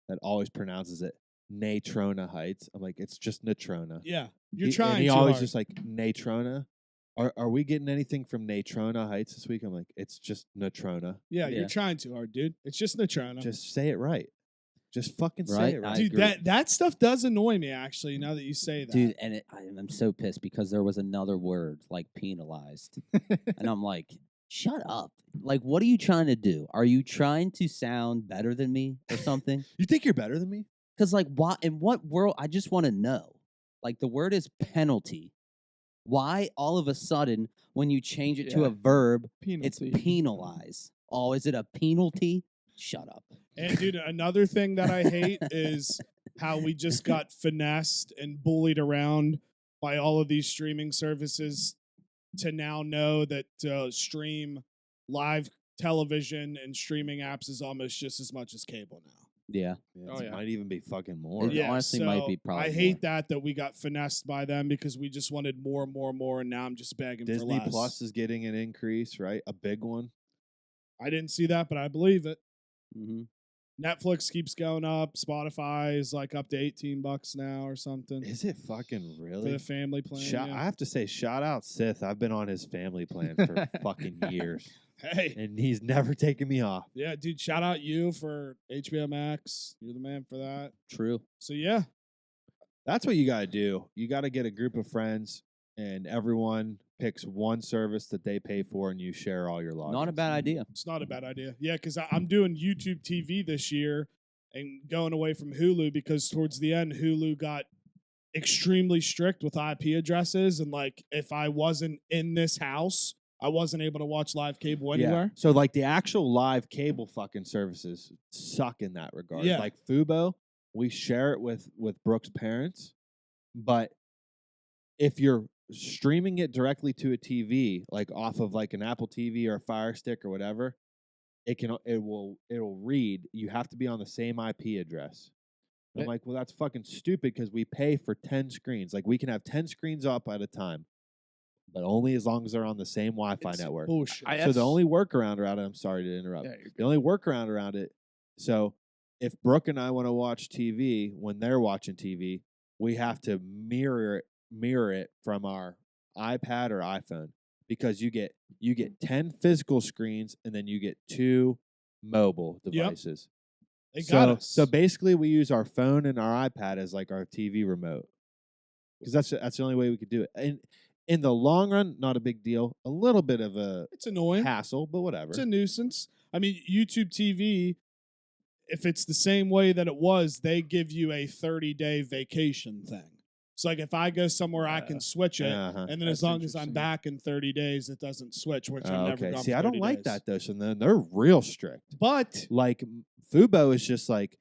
[SPEAKER 4] that always pronounces it Natrona Heights. I'm like, it's just Natrona.
[SPEAKER 2] Yeah, you're
[SPEAKER 4] And
[SPEAKER 2] trying.
[SPEAKER 4] he
[SPEAKER 2] too
[SPEAKER 4] always
[SPEAKER 2] hard.
[SPEAKER 4] just like Natrona. Are we getting anything from Natrona Heights this week? I'm like, it's just Natrona.
[SPEAKER 2] Yeah,
[SPEAKER 1] Yeah.
[SPEAKER 2] you're trying too hard, dude. It's just Natrona.
[SPEAKER 4] Just say it right. Just fucking
[SPEAKER 1] Right,
[SPEAKER 4] say it
[SPEAKER 1] I
[SPEAKER 4] right.
[SPEAKER 2] Dude,
[SPEAKER 1] agree.
[SPEAKER 2] that stuff does annoy me actually. Now that you say that,
[SPEAKER 1] Dude, and I'm so pissed because there was another word like penalized, and I'm like, shut up! Like, what are you trying to do? Are you trying to sound better than me or something?
[SPEAKER 4] You think you're better than me?
[SPEAKER 1] Because like, why? In what world? I just want to know. Like, the word is penalty. Why all of a sudden when you change it to
[SPEAKER 3] Yeah.
[SPEAKER 1] a verb,
[SPEAKER 3] Penalty.
[SPEAKER 1] it's penalize? Oh, is it a penalty? Shut up.
[SPEAKER 2] And dude, another thing that I hate is how we just got finessed and bullied around by all of these streaming services to now know that stream live television and streaming apps is almost just as much as cable now.
[SPEAKER 1] Yeah.
[SPEAKER 4] Yeah,
[SPEAKER 3] Oh,
[SPEAKER 4] it
[SPEAKER 3] yeah.
[SPEAKER 4] might even be fucking more.
[SPEAKER 1] It honestly might be probably
[SPEAKER 2] I hate
[SPEAKER 1] more.
[SPEAKER 2] that we got finessed by them because we just wanted more and more and more, and now I'm just begging for
[SPEAKER 4] Disney
[SPEAKER 2] less.
[SPEAKER 4] Plus is getting an increase, right? A big one.
[SPEAKER 2] I didn't see that, but I believe it.
[SPEAKER 1] Hmm.
[SPEAKER 2] Netflix keeps going up. Spotify is like up to $18 now or something
[SPEAKER 4] Is it fucking
[SPEAKER 2] for
[SPEAKER 4] really?
[SPEAKER 2] the family plan. yeah.
[SPEAKER 4] I have to say, shout out Sith. I've been on his family plan for fucking years,
[SPEAKER 2] Hey,
[SPEAKER 4] and he's never taken me off.
[SPEAKER 2] yeah, dude, shout out you for HBO Max. You're the man for that.
[SPEAKER 1] True.
[SPEAKER 2] So yeah,
[SPEAKER 4] That's what you got to do. You got to get a group of friends, and everyone picks one service that they pay for, and you share all your logins.
[SPEAKER 1] Not a bad idea.
[SPEAKER 2] it's not a bad idea. Yeah, because I'm doing YouTube TV this year and going away from Hulu because towards the end, Hulu got extremely strict with IP addresses. And like, if I wasn't in this house, I wasn't able to watch live cable
[SPEAKER 4] Yeah.
[SPEAKER 2] anywhere.
[SPEAKER 4] So like the actual live cable fucking services suck in that regard.
[SPEAKER 2] Yeah.
[SPEAKER 4] Like Fubo, we share it with Brooke's parents, but if you're streaming it directly to a TV, like off of like an Apple TV or a Fire Stick or whatever, it'll read. You have to be on the same IP address. I'm like, well, that's fucking stupid because we pay for 10 screens. Like we can have 10 screens up at a time, but only as long as they're on the same Wi-Fi network.
[SPEAKER 2] Bullshit.
[SPEAKER 4] So the only workaround around it, I'm sorry to interrupt.
[SPEAKER 3] Yeah,
[SPEAKER 4] The only workaround around it, so if Brooke and I want to watch TV when they're watching TV, we have to mirror it from our iPad or iPhone because you get 10 physical screens and then you get 2 mobile devices.
[SPEAKER 2] They got us.
[SPEAKER 4] So basically we use our phone and our iPad as like our TV remote. Because that's the only way we could do it. And in the long run, not a big deal. A little bit of a
[SPEAKER 2] It's annoying.
[SPEAKER 4] hassle, but whatever.
[SPEAKER 2] It's a nuisance. I mean, YouTube TV, if it's the same way that it was, they give you a 30-day vacation thing. So, like, if I go somewhere, I can switch it,
[SPEAKER 4] Uh-huh.
[SPEAKER 2] and then
[SPEAKER 3] That's
[SPEAKER 2] as long as I'm
[SPEAKER 3] interesting.
[SPEAKER 2] back in 30 days, it doesn't switch, which I've
[SPEAKER 4] Oh,
[SPEAKER 2] never
[SPEAKER 4] okay.
[SPEAKER 2] gone
[SPEAKER 4] See,
[SPEAKER 2] for
[SPEAKER 4] I don't
[SPEAKER 2] 30
[SPEAKER 4] like
[SPEAKER 2] days.
[SPEAKER 4] that though. So then they're real strict.
[SPEAKER 2] But
[SPEAKER 4] Like Fubo is just like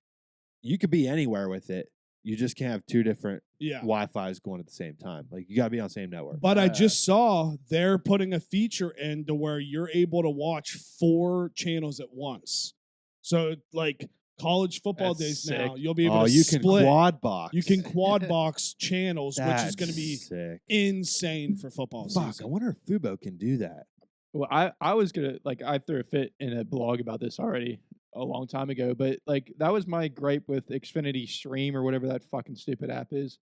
[SPEAKER 4] you could be anywhere with it. You just can't have 2 different
[SPEAKER 2] yeah.
[SPEAKER 4] Wi-Fi's going at the same time. Like you got to be on the same network.
[SPEAKER 2] But I just saw they're putting a feature in to where you're able to watch 4 channels at once. So, like college football
[SPEAKER 3] That's
[SPEAKER 2] days now,
[SPEAKER 3] sick.
[SPEAKER 2] you'll be able to
[SPEAKER 4] you can
[SPEAKER 2] split.
[SPEAKER 4] quad box.
[SPEAKER 2] You can quad box channels, which is going to
[SPEAKER 4] That's
[SPEAKER 2] be
[SPEAKER 4] sick.
[SPEAKER 2] insane for football
[SPEAKER 4] Fuck, I
[SPEAKER 2] season.
[SPEAKER 4] wonder if Fubo can do that.
[SPEAKER 3] Well, I was gonna I threw a fit in a blog about this already a long time ago, but like that was my gripe with Xfinity Stream or whatever that fucking stupid app is.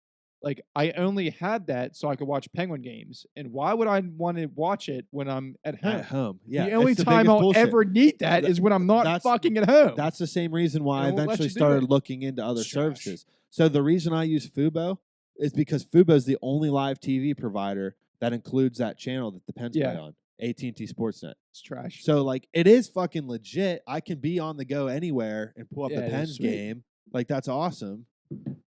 [SPEAKER 3] Like I only had that so I could watch Penguin games, and why would I want to watch it when I'm at home?
[SPEAKER 4] At home, yeah.
[SPEAKER 3] the only
[SPEAKER 4] it's
[SPEAKER 3] time
[SPEAKER 4] biggest
[SPEAKER 3] I'll
[SPEAKER 4] bullshit.
[SPEAKER 3] ever need that is when I'm not
[SPEAKER 4] That's-
[SPEAKER 3] fucking at home.
[SPEAKER 4] That's the same reason why I
[SPEAKER 3] They won't let
[SPEAKER 4] eventually
[SPEAKER 3] you do
[SPEAKER 4] started
[SPEAKER 3] it.
[SPEAKER 4] looking into other
[SPEAKER 2] It's trash.
[SPEAKER 4] services. So the reason I use Fubo is because Fubo is the only live TV provider that includes that channel that the Pens play
[SPEAKER 3] Yeah.
[SPEAKER 4] on, AT&T Sportsnet.
[SPEAKER 3] It's trash.
[SPEAKER 4] So like it is fucking legit. I can be on the go anywhere and pull up
[SPEAKER 3] Yeah,
[SPEAKER 4] the
[SPEAKER 3] it is
[SPEAKER 4] Pens
[SPEAKER 3] sweet.
[SPEAKER 4] game. Like that's awesome.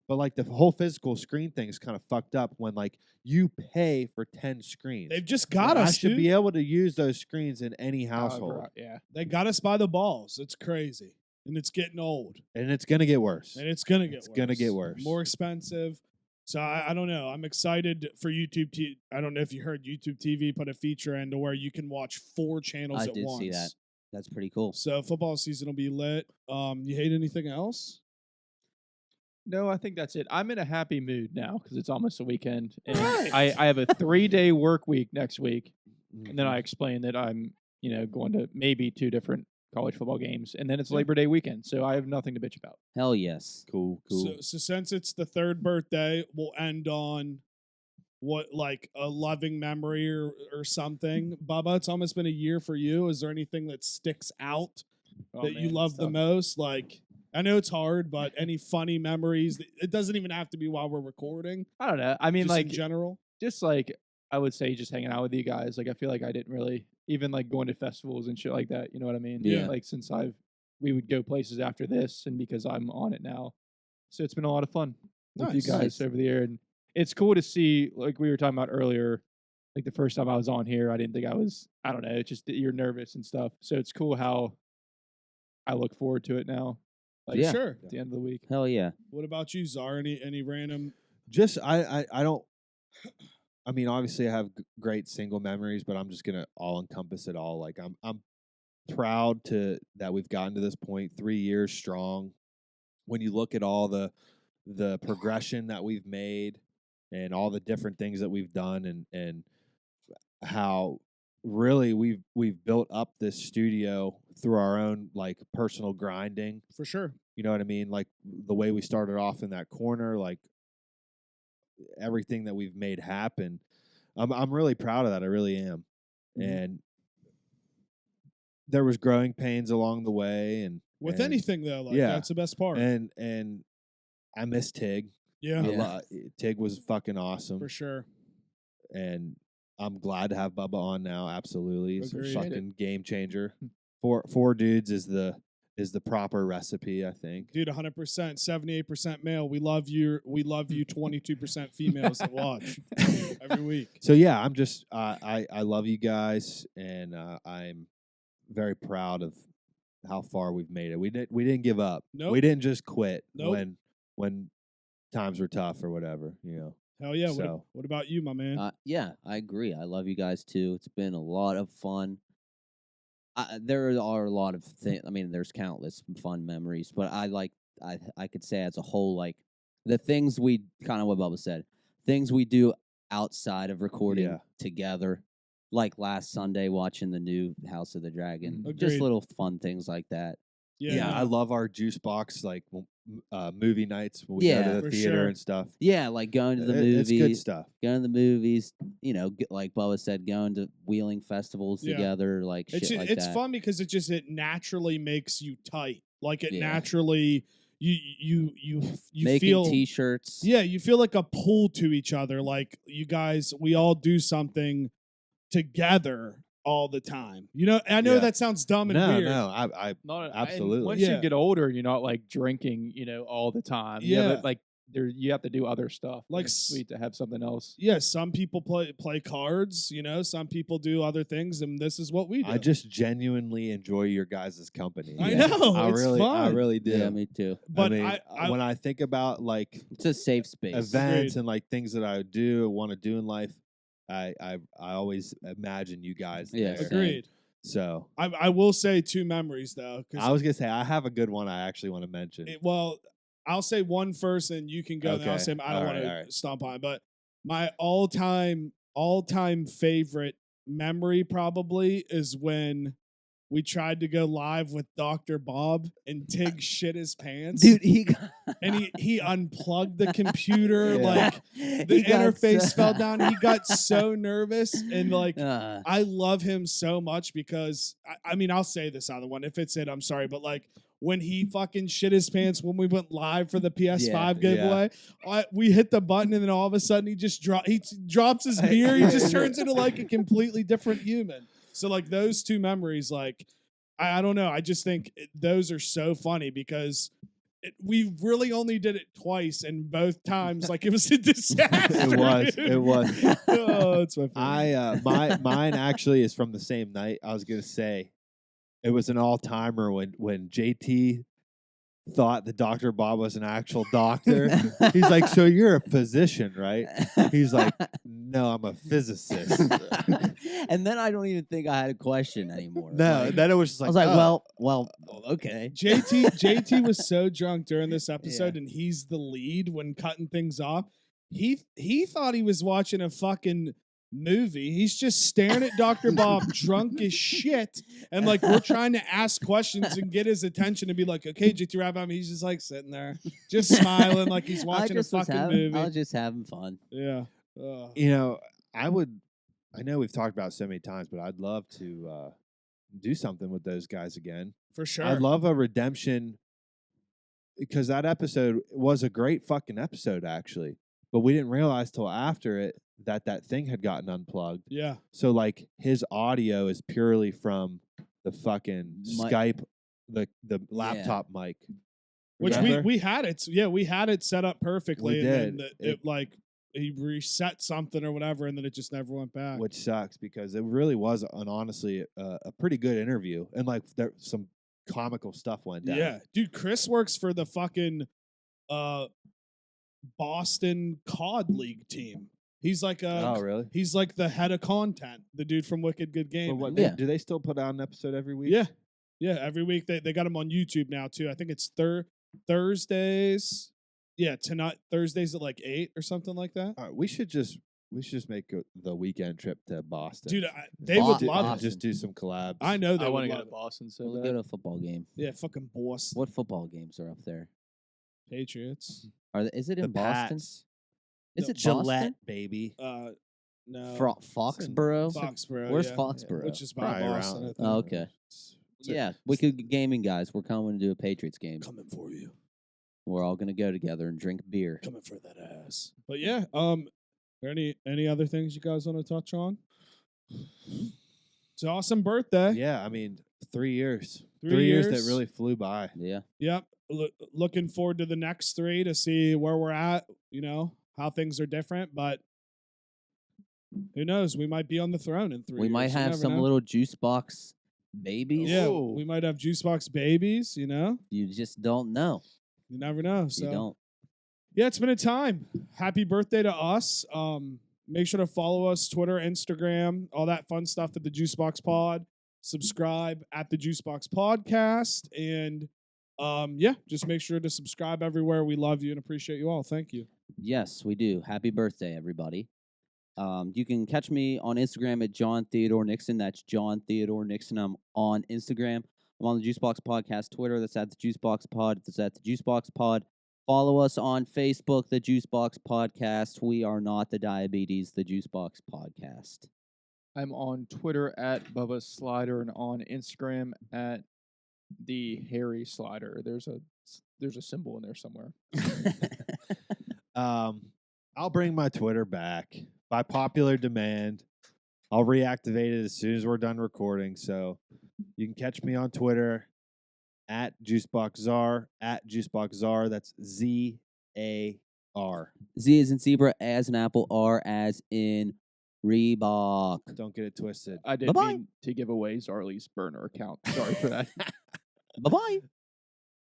[SPEAKER 4] But like the whole physical screen thing is kind of fucked up when like you pay for 10 screens.
[SPEAKER 2] They've just got
[SPEAKER 4] I
[SPEAKER 2] us,
[SPEAKER 4] should
[SPEAKER 2] dude.
[SPEAKER 4] be able to use those screens in any
[SPEAKER 3] However,
[SPEAKER 4] household.
[SPEAKER 3] yeah.
[SPEAKER 2] They got us by the balls. It's crazy. And it's getting old.
[SPEAKER 4] And it's gonna get worse.
[SPEAKER 2] And it's going to get
[SPEAKER 4] It's
[SPEAKER 2] worse.
[SPEAKER 4] gonna get worse.
[SPEAKER 2] More expensive. So I don't know. I'm excited for YouTube TV. I don't know if you heard YouTube TV put a feature in to where you can watch 4 channels
[SPEAKER 1] I
[SPEAKER 2] at
[SPEAKER 1] did
[SPEAKER 2] once.
[SPEAKER 1] see that. That's pretty cool.
[SPEAKER 2] So football season will be lit. You hate anything else?
[SPEAKER 3] No, I think that's it. I'm in a happy mood now because it's almost a weekend, and
[SPEAKER 2] Right.
[SPEAKER 3] I have a 3-day work week next week, and then
[SPEAKER 4] Mhm.
[SPEAKER 3] I explained that I'm going to maybe 2 different college football games, and then it's
[SPEAKER 2] Yeah.
[SPEAKER 3] Labor Day weekend, so I have nothing to bitch about.
[SPEAKER 1] Hell yes.
[SPEAKER 4] Cool.
[SPEAKER 2] So since it's the 3rd birthday, we'll end on what, like a loving memory or something. Bubba, it's almost been a year for you. Is there anything that sticks out
[SPEAKER 3] Oh,
[SPEAKER 2] that you
[SPEAKER 3] man,
[SPEAKER 2] love
[SPEAKER 3] it's
[SPEAKER 2] the
[SPEAKER 3] tough.
[SPEAKER 2] most? Like, I know it's hard, but any funny memories? It doesn't even have to be while we're recording.
[SPEAKER 3] I don't know. I mean,
[SPEAKER 2] Just
[SPEAKER 3] like
[SPEAKER 2] in general.
[SPEAKER 3] just like I would say, just hanging out with you guys. Like I feel like I didn't really even like going to festivals and shit like that. You know what I mean?
[SPEAKER 2] Yeah.
[SPEAKER 3] Like since we would go places after this, and because I'm on it now, so it's been a lot of fun with you
[SPEAKER 2] Nice.
[SPEAKER 3] guys
[SPEAKER 1] Nice.
[SPEAKER 3] over the year, and it's cool to see. Like we were talking about earlier, like the first time I was on here, I didn't think I was. I don't know. It's just that you're nervous and stuff. So it's cool how I look forward to it now. Like
[SPEAKER 1] Yeah.
[SPEAKER 2] Sure.
[SPEAKER 3] at the end of the week.
[SPEAKER 1] Hell yeah.
[SPEAKER 2] What about you, Czar? Any random?
[SPEAKER 4] Just I don't. I mean, obviously, I have great single memories, but I'm just gonna all encompass it all. Like I'm proud that we've gotten to this point, 3 years strong. When you look at all the progression that we've made and all the different things that we've done, and how really we've built up this studio through our own like personal grinding.
[SPEAKER 2] For sure.
[SPEAKER 4] You know what I mean? Like the way we started off in that corner, like everything that we've made happen. I'm really proud of that. I really am.
[SPEAKER 2] Mm-hmm.
[SPEAKER 4] And there was growing pains along the way, and
[SPEAKER 2] With
[SPEAKER 4] and,
[SPEAKER 2] anything though, like
[SPEAKER 4] yeah.
[SPEAKER 2] that's the best part.
[SPEAKER 4] and I miss Tig.
[SPEAKER 2] yeah,
[SPEAKER 1] Yeah.
[SPEAKER 4] Tig was fucking awesome,
[SPEAKER 2] for sure.
[SPEAKER 4] and I'm glad to have Bubba on now. Absolutely, he's a
[SPEAKER 2] Agreed.
[SPEAKER 4] fucking game changer. Four dudes is the proper recipe, I think.
[SPEAKER 2] Dude, 100%, 78% male. We love you. We love you. 22% females that watch every week.
[SPEAKER 4] So yeah, I'm just I love you guys, and I'm very proud of how far we've made it. We didn't give up.
[SPEAKER 2] Nope.
[SPEAKER 4] We didn't just quit
[SPEAKER 2] Nope.
[SPEAKER 4] when when times were tough or whatever, you know.
[SPEAKER 2] Hell yeah.
[SPEAKER 4] So-
[SPEAKER 2] What about you, my man?
[SPEAKER 1] Yeah, I agree. I love you guys too. It's been a lot of fun. There are a lot of things. I mean, there's countless fun memories, but I could say as a whole, like the things we kind of what Bubba said, things we do outside of recording
[SPEAKER 4] Yeah.
[SPEAKER 1] together, like last Sunday watching the new House of the Dragon,
[SPEAKER 2] Agreed.
[SPEAKER 1] just little fun things like that.
[SPEAKER 4] Yeah, I
[SPEAKER 2] no.
[SPEAKER 4] love our JuiceBox like movie nights when we go
[SPEAKER 1] Yeah,
[SPEAKER 4] to the
[SPEAKER 2] for
[SPEAKER 4] theater
[SPEAKER 2] sure.
[SPEAKER 4] and stuff.
[SPEAKER 1] Yeah, like going to the
[SPEAKER 4] It's good
[SPEAKER 1] movies,
[SPEAKER 4] stuff.
[SPEAKER 1] going to the movies. You know, like Bubba said, going to wheeling festivals
[SPEAKER 2] Yeah.
[SPEAKER 1] together, like
[SPEAKER 2] It's
[SPEAKER 1] shit like
[SPEAKER 2] it's
[SPEAKER 1] that.
[SPEAKER 2] fun because it naturally makes you tight. Like it
[SPEAKER 1] Yeah.
[SPEAKER 2] naturally you
[SPEAKER 1] Making
[SPEAKER 2] feel
[SPEAKER 1] T-shirts.
[SPEAKER 2] yeah, you feel like a pull to each other. Like you guys, we all do something together all the time. You know, I know
[SPEAKER 4] Yeah.
[SPEAKER 2] that sounds dumb and
[SPEAKER 4] No,
[SPEAKER 2] weird.
[SPEAKER 4] no, I
[SPEAKER 3] Not
[SPEAKER 4] Absolutely.
[SPEAKER 3] Once
[SPEAKER 2] Yeah.
[SPEAKER 3] you get older, you're not like drinking, all the time.
[SPEAKER 2] Yeah.
[SPEAKER 3] But like you have to do other stuff.
[SPEAKER 2] Like
[SPEAKER 3] Like sweet to have something else.
[SPEAKER 2] Yeah, some people play cards, some people do other things, and this is what we do.
[SPEAKER 4] I just genuinely enjoy your guys' company.
[SPEAKER 2] I
[SPEAKER 1] Yeah.
[SPEAKER 2] know,
[SPEAKER 4] I
[SPEAKER 2] it's
[SPEAKER 4] I
[SPEAKER 2] fun.
[SPEAKER 4] really do.
[SPEAKER 1] Yeah, me too.
[SPEAKER 2] But
[SPEAKER 4] I mean,
[SPEAKER 2] I
[SPEAKER 4] when I think about like
[SPEAKER 1] It's a safe space.
[SPEAKER 4] events
[SPEAKER 2] Agreed.
[SPEAKER 4] and like things that I do want to do in life, I always imagine you guys
[SPEAKER 1] Yeah,
[SPEAKER 4] there.
[SPEAKER 1] same.
[SPEAKER 2] agreed.
[SPEAKER 4] So
[SPEAKER 2] I will say two memories though,
[SPEAKER 4] I was gonna say I have a good one I actually want to mention.
[SPEAKER 2] well, I'll say one first, and you can go. Then I'll
[SPEAKER 4] Okay.
[SPEAKER 2] say I don't
[SPEAKER 4] All
[SPEAKER 2] want
[SPEAKER 4] right,
[SPEAKER 2] to
[SPEAKER 4] all right.
[SPEAKER 2] stomp on, it, but my all-time favorite memory probably is when we tried to go live with Dr. Bob and Tig shit his pants.
[SPEAKER 1] Dude, he got
[SPEAKER 2] And he unplugged the computer,
[SPEAKER 4] Yeah.
[SPEAKER 2] like the interface fell down. He got so nervous, and like I love him so much because I mean I'll say this other one if it's it, I'm sorry, but like when he fucking shit his pants when we went live for the PS5
[SPEAKER 4] Yeah.
[SPEAKER 2] giveaway, we hit the button and then all of a sudden he drops his beer. He just turns into like a completely different human. So like those two memories, like I don't know. I just think those are so funny because we really only did it twice, and both times like it was a disaster.
[SPEAKER 4] It was.
[SPEAKER 2] Oh, it's my favorite.
[SPEAKER 4] Mine actually is from the same night. I was gonna say it was an all timer when JT thought that Dr. Bob was an actual doctor. He's like, "So you're a physician, right?" He's like, "No, I'm a physicist."
[SPEAKER 1] And then I don't even think I had a question anymore.
[SPEAKER 4] No,
[SPEAKER 1] Like,
[SPEAKER 4] then it was just like,
[SPEAKER 1] I was like,
[SPEAKER 4] oh.
[SPEAKER 1] well, okay.
[SPEAKER 2] JT was so drunk during this episode, and he's the lead when cutting things off. He thought he was watching a fucking movie. He's just staring at Dr. Bob, drunk as shit, and like we're trying to ask questions and get his attention to be like, "Okay, JT, wrap up." He's just like sitting there, just smiling like he's watching a fucking movie.
[SPEAKER 1] I was just having fun.
[SPEAKER 2] Yeah.
[SPEAKER 4] You know, I know we've talked about it so many times, but I'd love to do something with those guys again.
[SPEAKER 2] For sure.
[SPEAKER 4] I'd love a redemption because that episode was a great fucking episode, actually. But we didn't realize till after it that thing had gotten unplugged.
[SPEAKER 2] Yeah.
[SPEAKER 4] So like his audio is purely from the fucking
[SPEAKER 1] Mic.
[SPEAKER 4] Skype, the laptop mic.
[SPEAKER 2] Which
[SPEAKER 4] Remember?
[SPEAKER 2] we had it. Yeah, we had it set up perfectly.
[SPEAKER 4] We
[SPEAKER 2] and
[SPEAKER 4] did.
[SPEAKER 2] then it like he reset something or whatever, and then it just never went back.
[SPEAKER 4] Which sucks because it really was honestly a pretty good interview, and like there some comical stuff went down.
[SPEAKER 2] Yeah, dude, Chris works for the fucking Boston COD League team. He's like
[SPEAKER 4] Oh, really?
[SPEAKER 2] he's like the head of content, the dude from Wicked Good Game.
[SPEAKER 4] Well, what,
[SPEAKER 1] Yeah.
[SPEAKER 4] do they still put out an episode every week?
[SPEAKER 2] Yeah, every week they got him on YouTube now too. I think it's Thursdays. Yeah, tonight Thursdays at like 8 or something like that.
[SPEAKER 4] All right, we should just make the weekend trip to Boston,
[SPEAKER 2] Dude, they would
[SPEAKER 1] Boston.
[SPEAKER 2] love
[SPEAKER 4] and
[SPEAKER 2] it.
[SPEAKER 4] just do some collabs.
[SPEAKER 2] I know they
[SPEAKER 3] I
[SPEAKER 2] would
[SPEAKER 3] want to
[SPEAKER 2] love
[SPEAKER 3] go to
[SPEAKER 2] it.
[SPEAKER 3] Boston so
[SPEAKER 1] We'll
[SPEAKER 3] bad.
[SPEAKER 1] go to a football game.
[SPEAKER 2] Yeah, fucking Boston
[SPEAKER 1] What football games are up there?
[SPEAKER 2] Patriots.
[SPEAKER 1] Is it
[SPEAKER 4] the
[SPEAKER 1] in Boston?
[SPEAKER 4] Pats.
[SPEAKER 1] Is
[SPEAKER 2] No,
[SPEAKER 1] it
[SPEAKER 4] Gillette,
[SPEAKER 1] Boston?
[SPEAKER 4] baby.
[SPEAKER 2] No,
[SPEAKER 1] Foxborough?
[SPEAKER 2] Foxborough.
[SPEAKER 1] Where's
[SPEAKER 2] yeah.
[SPEAKER 1] Foxborough?
[SPEAKER 2] Which is by
[SPEAKER 4] Probably
[SPEAKER 2] Boston.
[SPEAKER 4] around-
[SPEAKER 2] I think.
[SPEAKER 1] Oh, okay. Yeah, Wicked Gaming guys. We're coming to do a Patriots game.
[SPEAKER 2] Coming for you.
[SPEAKER 1] We're all gonna go together and drink beer.
[SPEAKER 2] Coming for that ass. But yeah, are any other things you guys want to touch on? It's an awesome birthday.
[SPEAKER 4] Yeah, I mean, 3 years.
[SPEAKER 2] 3
[SPEAKER 4] years
[SPEAKER 2] years.
[SPEAKER 4] that really flew by.
[SPEAKER 1] Yeah.
[SPEAKER 2] Yep. Looking forward to the next 3 to see where we're at, how things are different, but who knows? We might be on the throne in 3
[SPEAKER 1] We
[SPEAKER 2] years.
[SPEAKER 1] might
[SPEAKER 2] You
[SPEAKER 1] have
[SPEAKER 2] never
[SPEAKER 1] some
[SPEAKER 2] know.
[SPEAKER 1] little juice box babies.
[SPEAKER 2] Yeah,
[SPEAKER 4] Ooh.
[SPEAKER 2] we might have JuiceBox babies,
[SPEAKER 1] You just don't know.
[SPEAKER 2] You never know. So
[SPEAKER 1] You don't.
[SPEAKER 2] Yeah, it's been a time. Happy birthday to us. Make sure to follow us, Twitter, Instagram, all that fun stuff at the JuiceBox Pod. Subscribe at the JuiceBox Podcast. And yeah, just make sure to subscribe everywhere. We love you and appreciate you all. Thank you.
[SPEAKER 1] Yes, we do. Happy birthday, everybody. You can catch me on Instagram at John Theodore Nixon. That's John Theodore Nixon. I'm on Instagram. I'm on the JuiceBox Podcast Twitter. That's at the JuiceBox Pod. That's at the JuiceBox Pod. Follow us on Facebook, the JuiceBox Podcast. We are not the Diabetes, the JuiceBox Podcast.
[SPEAKER 3] I'm on Twitter at Bubba Slider and on Instagram at the Harry Slider. There's a symbol in there somewhere.
[SPEAKER 4] I'll bring my Twitter back by popular demand. I'll reactivate it as soon as we're done recording. So you can catch me on Twitter at JuiceBoxZar, at JuiceBoxZar. That's Z-A-R.
[SPEAKER 1] Z as in zebra, A as in apple, R as in Reebok.
[SPEAKER 4] Don't get it twisted.
[SPEAKER 3] I didn't
[SPEAKER 1] Bye-bye.
[SPEAKER 3] mean to give away Zarly's burner account. Sorry for that.
[SPEAKER 1] Bye-bye.